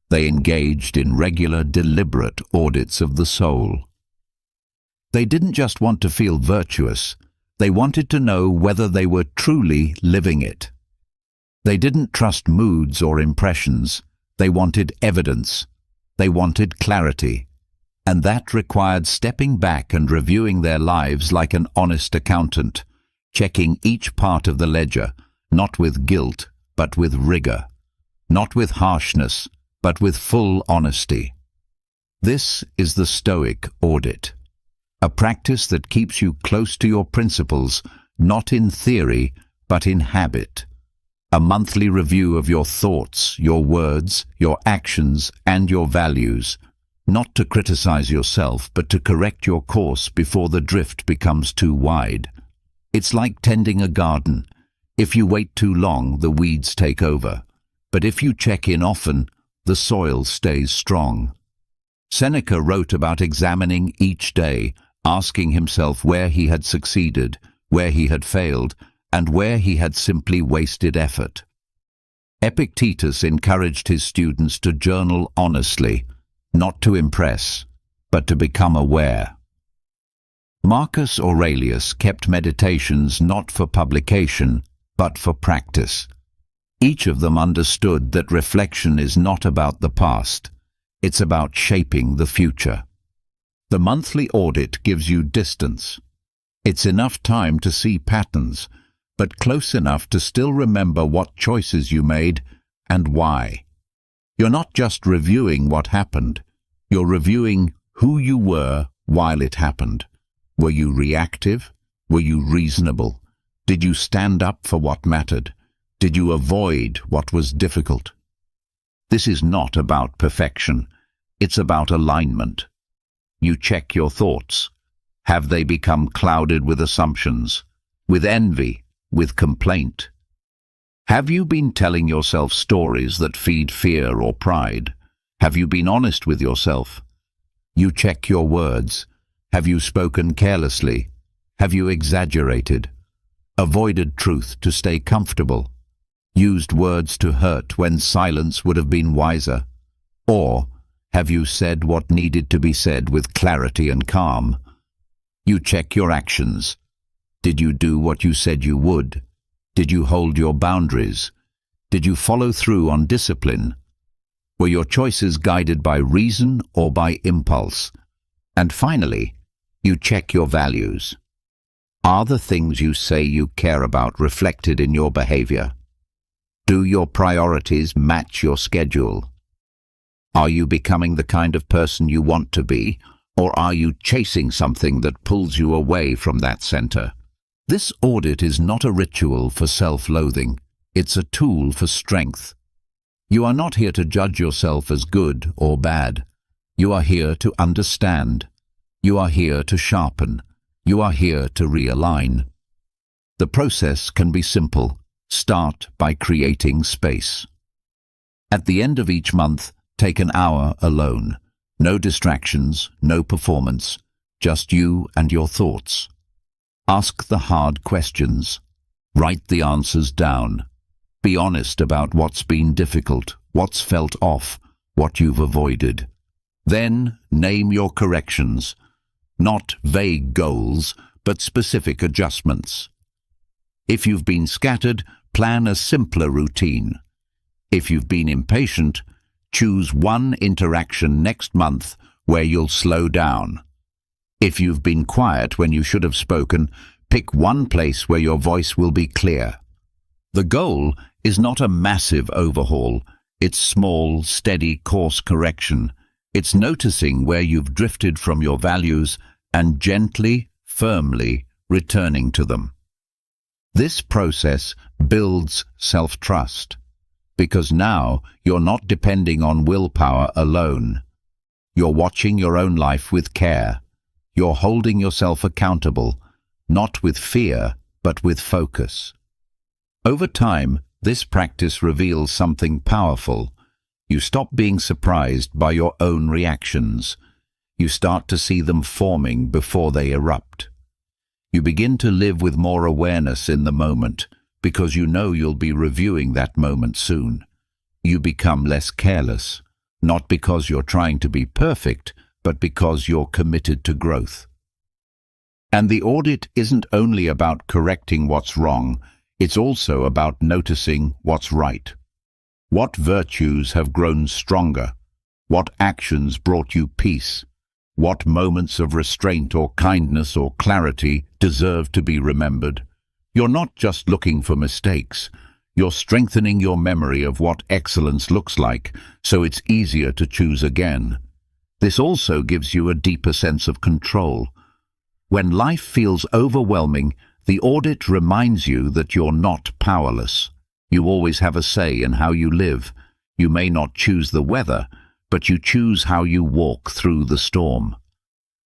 A: They engaged in regular, deliberate audits of the soul. They didn't just want to feel virtuous, they wanted to know whether they were truly living it. They didn't trust moods or impressions, they wanted evidence. They wanted clarity. And that required stepping back and reviewing their lives like an honest accountant, checking each part of the ledger, not with guilt, but with rigor, not with harshness, but with full honesty. This is the Stoic audit, a practice that keeps you close to your principles, not in theory, but in habit. A monthly review of your thoughts, your words, your actions, and your values, not to criticize yourself, but to correct your course before the drift becomes too wide. It's like tending a garden. If you wait too long, the weeds take over. But if you check in often, the soil stays strong. Seneca wrote about examining each day, asking himself where he had succeeded, where he had failed, and where he had simply wasted effort. Epictetus encouraged his students to journal honestly, not to impress, but to become aware. Marcus Aurelius kept meditations not for publication, but for practice. Each of them understood that reflection is not about the past, it's about shaping the future. The monthly audit gives you distance. It's enough time to see patterns, but close enough to still remember what choices you made and why. You're not just reviewing what happened, you're reviewing who you were while it happened. Were you reactive? Were you reasonable? Did you stand up for what mattered? Did you avoid what was difficult? This is not about perfection. It's about alignment. You check your thoughts. Have they become clouded with assumptions, with envy, with complaint? Have you been telling yourself stories that feed fear or pride? Have you been honest with yourself? You check your words. Have you spoken carelessly? Have you exaggerated? Avoided truth to stay comfortable? Used words to hurt when silence would have been wiser? Or have you said what needed to be said with clarity and calm? You check your actions. Did you do what you said you would? Did you hold your boundaries? Did you follow through on discipline? Were your choices guided by reason or by impulse? And finally, you check your values. Are the things you say you care about reflected in your behavior? Do your priorities match your schedule? Are you becoming the kind of person you want to be, or are you chasing something that pulls you away from that center? This audit is not a ritual for self-loathing. It's a tool for strength. You are not here to judge yourself as good or bad. You are here to understand. You are here to sharpen. You are here to realign. The process can be simple. Start by creating space. At the end of each month, take an hour alone. No distractions, no performance, just you and your thoughts. Ask the hard questions. Write the answers down. Be honest about what's been difficult, what's felt off, what you've avoided. Then name your corrections. Not vague goals, but specific adjustments. If you've been scattered, plan a simpler routine. If you've been impatient, choose one interaction next month where you'll slow down. If you've been quiet when you should have spoken, pick one place where your voice will be clear. The goal is not a massive overhaul. It's small, steady course correction. It's noticing where you've drifted from your values and gently, firmly returning to them. This process builds self-trust, because now you're not depending on willpower alone. You're watching your own life with care. You're holding yourself accountable, not with fear, but with focus. Over time, this practice reveals something powerful. You stop being surprised by your own reactions. You start to see them forming before they erupt. You begin to live with more awareness in the moment, because you know you'll be reviewing that moment soon. You become less careless, not because you're trying to be perfect, but because you're committed to growth. And the audit isn't only about correcting what's wrong, it's also about noticing what's right. What virtues have grown stronger? What actions brought you peace? What moments of restraint or kindness or clarity deserve to be remembered? You're not just looking for mistakes. You're strengthening your memory of what excellence looks like, so it's easier to choose again. This also gives you a deeper sense of control. When life feels overwhelming, the audit reminds you that you're not powerless. You always have a say in how you live. You may not choose the weather, but you choose how you walk through the storm.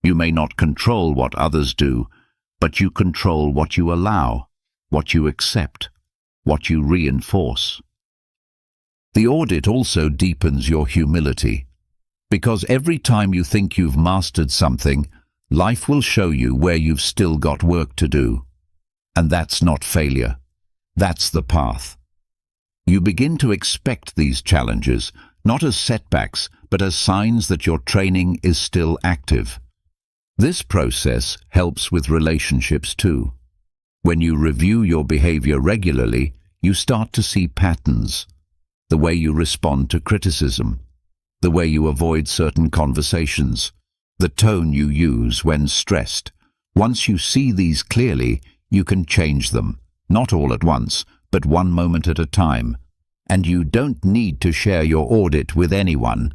A: You may not control what others do, but you control what you allow, what you accept, what you reinforce. The audit also deepens your humility, because every time you think you've mastered something, life will show you where you've still got work to do. And that's not failure. That's the path. You begin to expect these challenges, not as setbacks, but as signs that your training is still active. This process helps with relationships too. When you review your behavior regularly, you start to see patterns. The way you respond to criticism, the way you avoid certain conversations, the tone you use when stressed. Once you see these clearly, you can change them, not all at once, but one moment at a time. And you don't need to share your audit with anyone.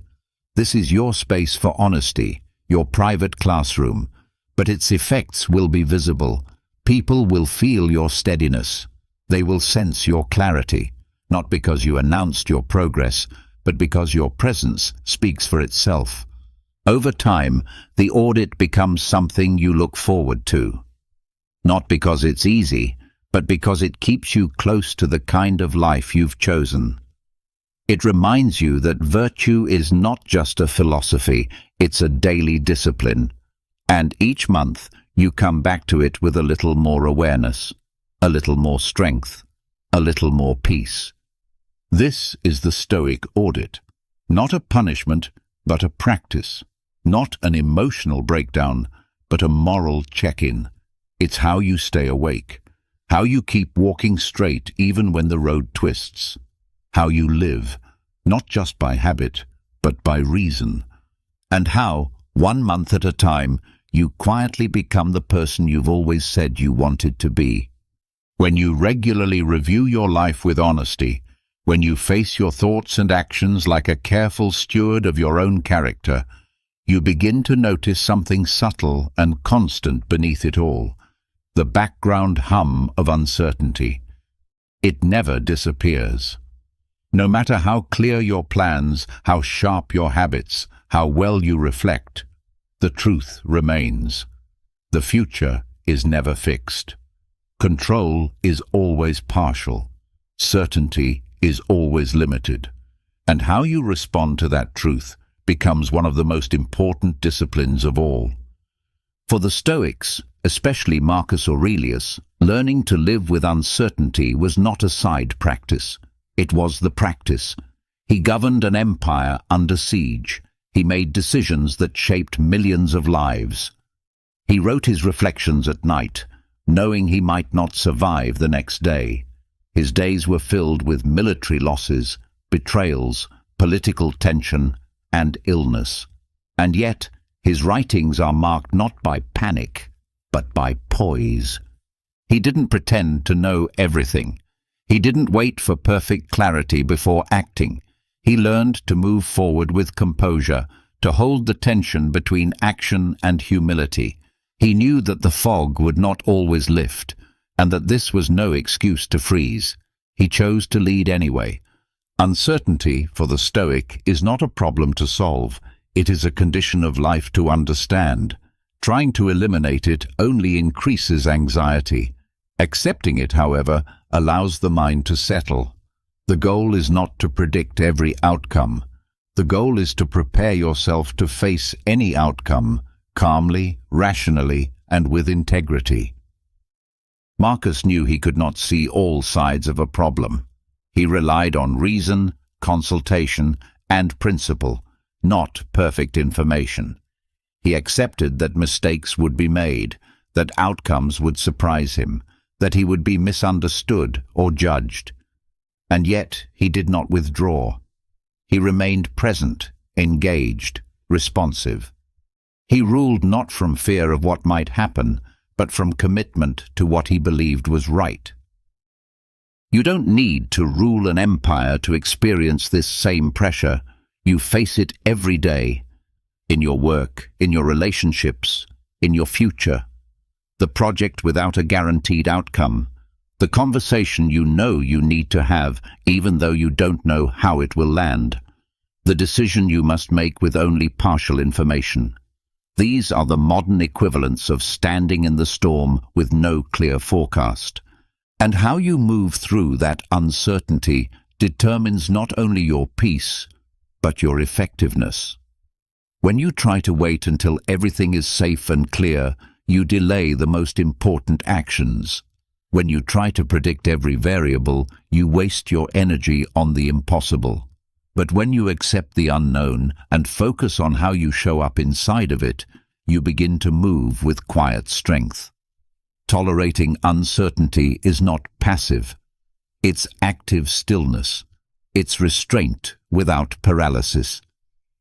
A: This is your space for honesty, your private classroom, but its effects will be visible. People will feel your steadiness. They will sense your clarity, not because you announced your progress, but because your presence speaks for itself. Over time, the audit becomes something you look forward to. Not because it's easy, but because it keeps you close to the kind of life you've chosen. It reminds you that virtue is not just a philosophy, it's a daily discipline. And each month, you come back to it with a little more awareness, a little more strength, a little more peace. This is the Stoic audit. Not a punishment, but a practice. Not an emotional breakdown, but a moral check-in. It's how you stay awake, how you keep walking straight even when the road twists, how you live, not just by habit, but by reason, and how, 1 month at a time, you quietly become the person you've always said you wanted to be. When you regularly review your life with honesty, when you face your thoughts and actions like a careful steward of your own character, you begin to notice something subtle and constant beneath it all, the background hum of uncertainty. It never disappears. No matter how clear your plans, how sharp your habits, how well you reflect, the truth remains. The future is never fixed. Control is always partial. Certainty is always limited. And how you respond to that truth becomes one of the most important disciplines of all. For the Stoics, especially Marcus Aurelius, learning to live with uncertainty was not a side practice. It was the practice. He governed an empire under siege. He made decisions that shaped millions of lives. He wrote his reflections at night, knowing he might not survive the next day. His days were filled with military losses, betrayals, political tension, and illness. And yet, his writings are marked not by panic, but by poise. He didn't pretend to know everything. He didn't wait for perfect clarity before acting. He learned to move forward with composure, to hold the tension between action and humility. He knew that the fog would not always lift, and that this was no excuse to freeze. He chose to lead anyway. Uncertainty, for the Stoic, is not a problem to solve. It is a condition of life to understand. Trying to eliminate it only increases anxiety. Accepting it, however, allows the mind to settle. The goal is not to predict every outcome. The goal is to prepare yourself to face any outcome calmly, rationally, and with integrity. Marcus knew he could not see all sides of a problem. He relied on reason, consultation, and principle, not perfect information. He accepted that mistakes would be made, that outcomes would surprise him, that he would be misunderstood or judged. And yet he did not withdraw. He remained present, engaged, responsive. He ruled not from fear of what might happen, but from commitment to what he believed was right. You don't need to rule an empire to experience this same pressure. You face it every day, in your work, in your relationships, in your future. The project without a guaranteed outcome, the conversation you know you need to have even though you don't know how it will land, the decision you must make with only partial information. These are the modern equivalents of standing in the storm with no clear forecast. And how you move through that uncertainty determines not only your peace, but your effectiveness. When you try to wait until everything is safe and clear, you delay the most important actions. When you try to predict every variable, you waste your energy on the impossible. But when you accept the unknown and focus on how you show up inside of it, you begin to move with quiet strength. Tolerating uncertainty is not passive. It's active stillness. It's restraint without paralysis.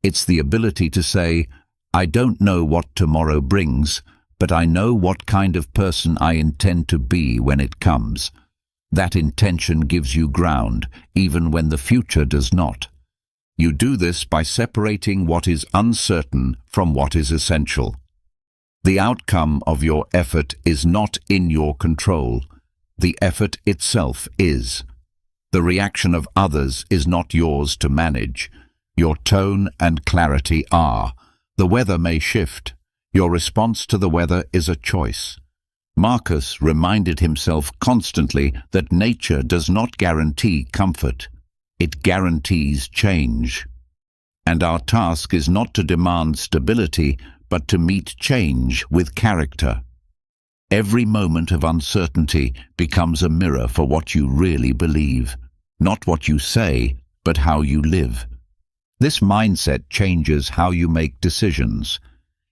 A: It's the ability to say, I don't know what tomorrow brings, but I know what kind of person I intend to be when it comes. That intention gives you ground, even when the future does not. You do this by separating what is uncertain from what is essential. The outcome of your effort is not in your control. The effort itself is. The reaction of others is not yours to manage. Your tone and clarity are. The weather may shift. Your response to the weather is a choice. Marcus reminded himself constantly that nature does not guarantee comfort. It guarantees change. And our task is not to demand stability, but to meet change with character. Every moment of uncertainty becomes a mirror for what you really believe. Not what you say, but how you live. This mindset changes how you make decisions.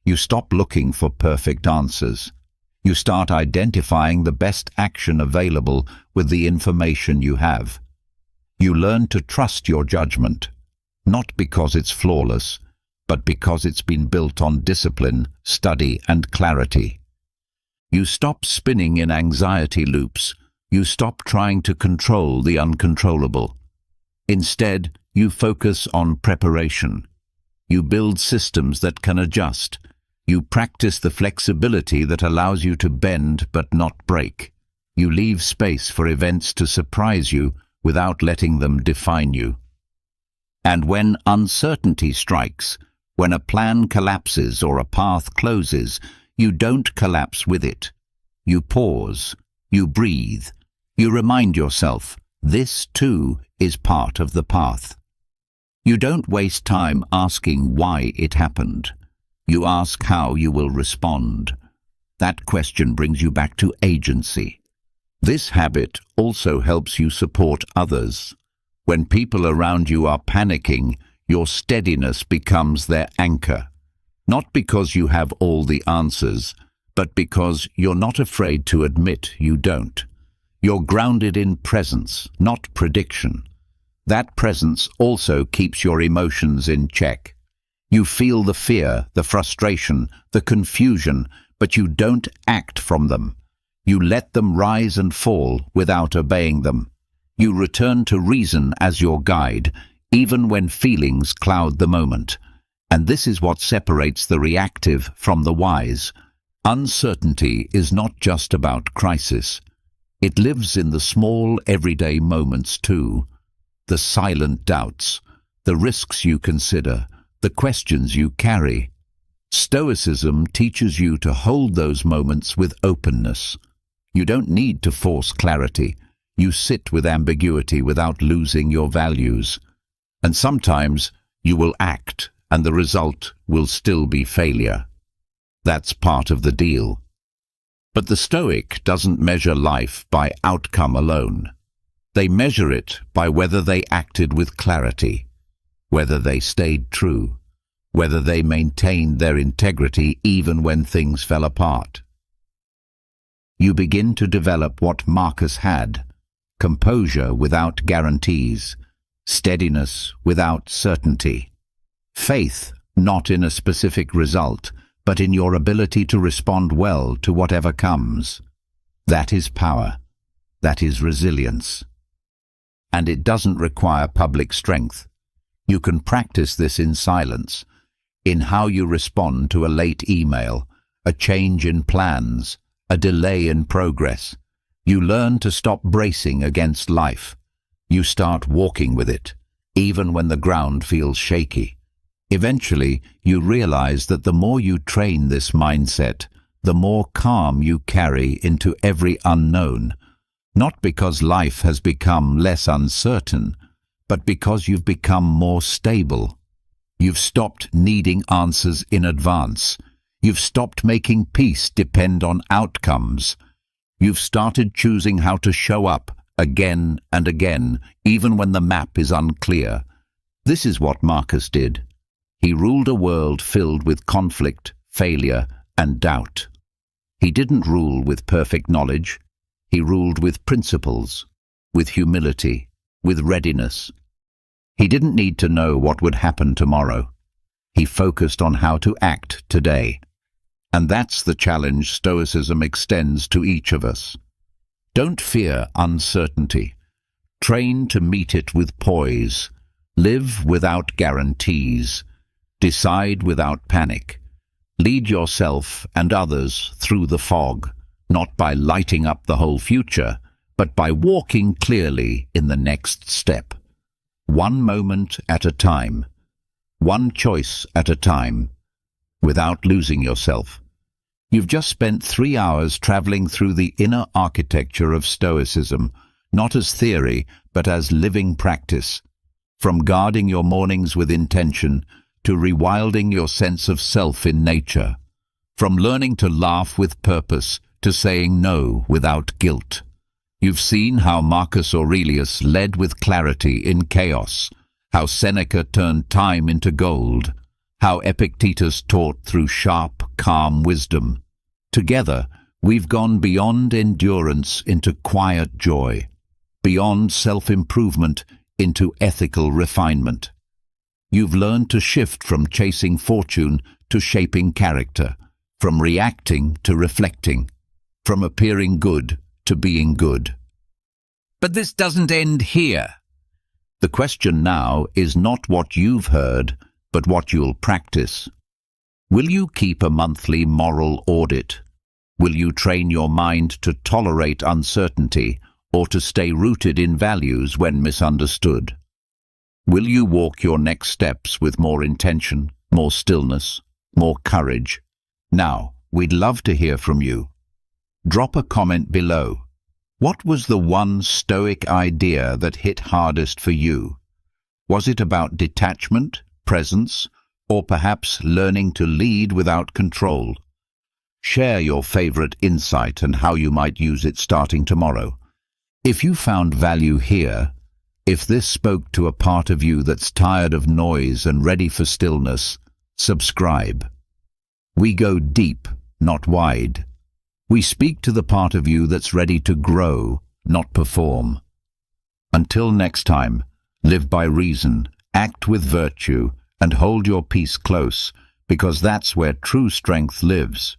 A: You stop looking for perfect answers. You start identifying the best action available with the information you have. You learn to trust your judgment, not because it's flawless, but because it's been built on discipline, study, and clarity. You stop spinning in anxiety loops. You stop trying to control the uncontrollable. Instead, you focus on preparation. You build systems that can adjust. You practice the flexibility that allows you to bend but not break. You leave space for events to surprise you without letting them define you. And when uncertainty strikes, when a plan collapses or a path closes, you don't collapse with it. You pause. You breathe. You remind yourself, this too is part of the path. You don't waste time asking why it happened. You ask how you will respond. That question brings you back to agency. This habit also helps you support others. When people around you are panicking, your steadiness becomes their anchor. Not because you have all the answers, but because you're not afraid to admit you don't. You're grounded in presence, not prediction. That presence also keeps your emotions in check. You feel the fear, the frustration, the confusion, but you don't act from them. You let them rise and fall without obeying them. You return to reason as your guide, even when feelings cloud the moment. And this is what separates the reactive from the wise. Uncertainty is not just about crisis. It lives in the small, everyday moments too. The silent doubts, the risks you consider, the questions you carry. Stoicism teaches you to hold those moments with openness. You don't need to force clarity. You sit with ambiguity without losing your values. And sometimes you will act, and the result will still be failure. That's part of the deal. But the Stoic doesn't measure life by outcome alone. They measure it by whether they acted with clarity, whether they stayed true, whether they maintained their integrity even when things fell apart. You begin to develop what Marcus had: composure without guarantees, steadiness without certainty, faith not in a specific result, but in your ability to respond well to whatever comes. That is power. That is resilience. And it doesn't require public strength. You can practice this in silence, in how you respond to a late email, a change in plans, a delay in progress. You learn to stop bracing against life. You start walking with it, even when the ground feels shaky. Eventually, you realize that the more you train this mindset, the more calm you carry into every unknown. Not because life has become less uncertain, but because you've become more stable. You've stopped needing answers in advance. You've stopped making peace depend on outcomes. You've started choosing how to show up again and again, even when the map is unclear. This is what Marcus did. He ruled a world filled with conflict, failure, and doubt. He didn't rule with perfect knowledge. He ruled with principles, with humility, with readiness. He didn't need to know what would happen tomorrow. He focused on how to act today. And that's the challenge Stoicism extends to each of us. Don't fear uncertainty. Train to meet it with poise. Live without guarantees. Decide without panic. Lead yourself and others through the fog, not by lighting up the whole future, but by walking clearly in the next step. One moment at a time, one choice at a time, without losing yourself. You've just spent 3 hours traveling through the inner architecture of Stoicism, not as theory, but as living practice. From guarding your mornings with intention to rewilding your sense of self in nature. From learning to laugh with purpose to saying no without guilt. You've seen how Marcus Aurelius led with clarity in chaos, how Seneca turned time into gold, how Epictetus taught through sharp, calm wisdom. Together, we've gone beyond endurance into quiet joy, beyond self-improvement into ethical refinement. You've learned to shift from chasing fortune to shaping character, from reacting to reflecting, from appearing good to being good. But this doesn't end here. The question now is not what you've heard, but what you'll practice. Will you keep a monthly moral audit? Will you train your mind to tolerate uncertainty or to stay rooted in values when misunderstood? Will you walk your next steps with more intention, more stillness, more courage? Now, we'd love to hear from you. Drop a comment below. What was the one Stoic idea that hit hardest for you? Was it about detachment, presence, or perhaps learning to lead without control? Share your favorite insight and how you might use it starting tomorrow. If you found value here, if this spoke to a part of you that's tired of noise and ready for stillness, subscribe. We go deep, not wide. We speak to the part of you that's ready to grow, not perform. Until next time, live by reason, act with virtue, and hold your peace close, because that's where true strength lives.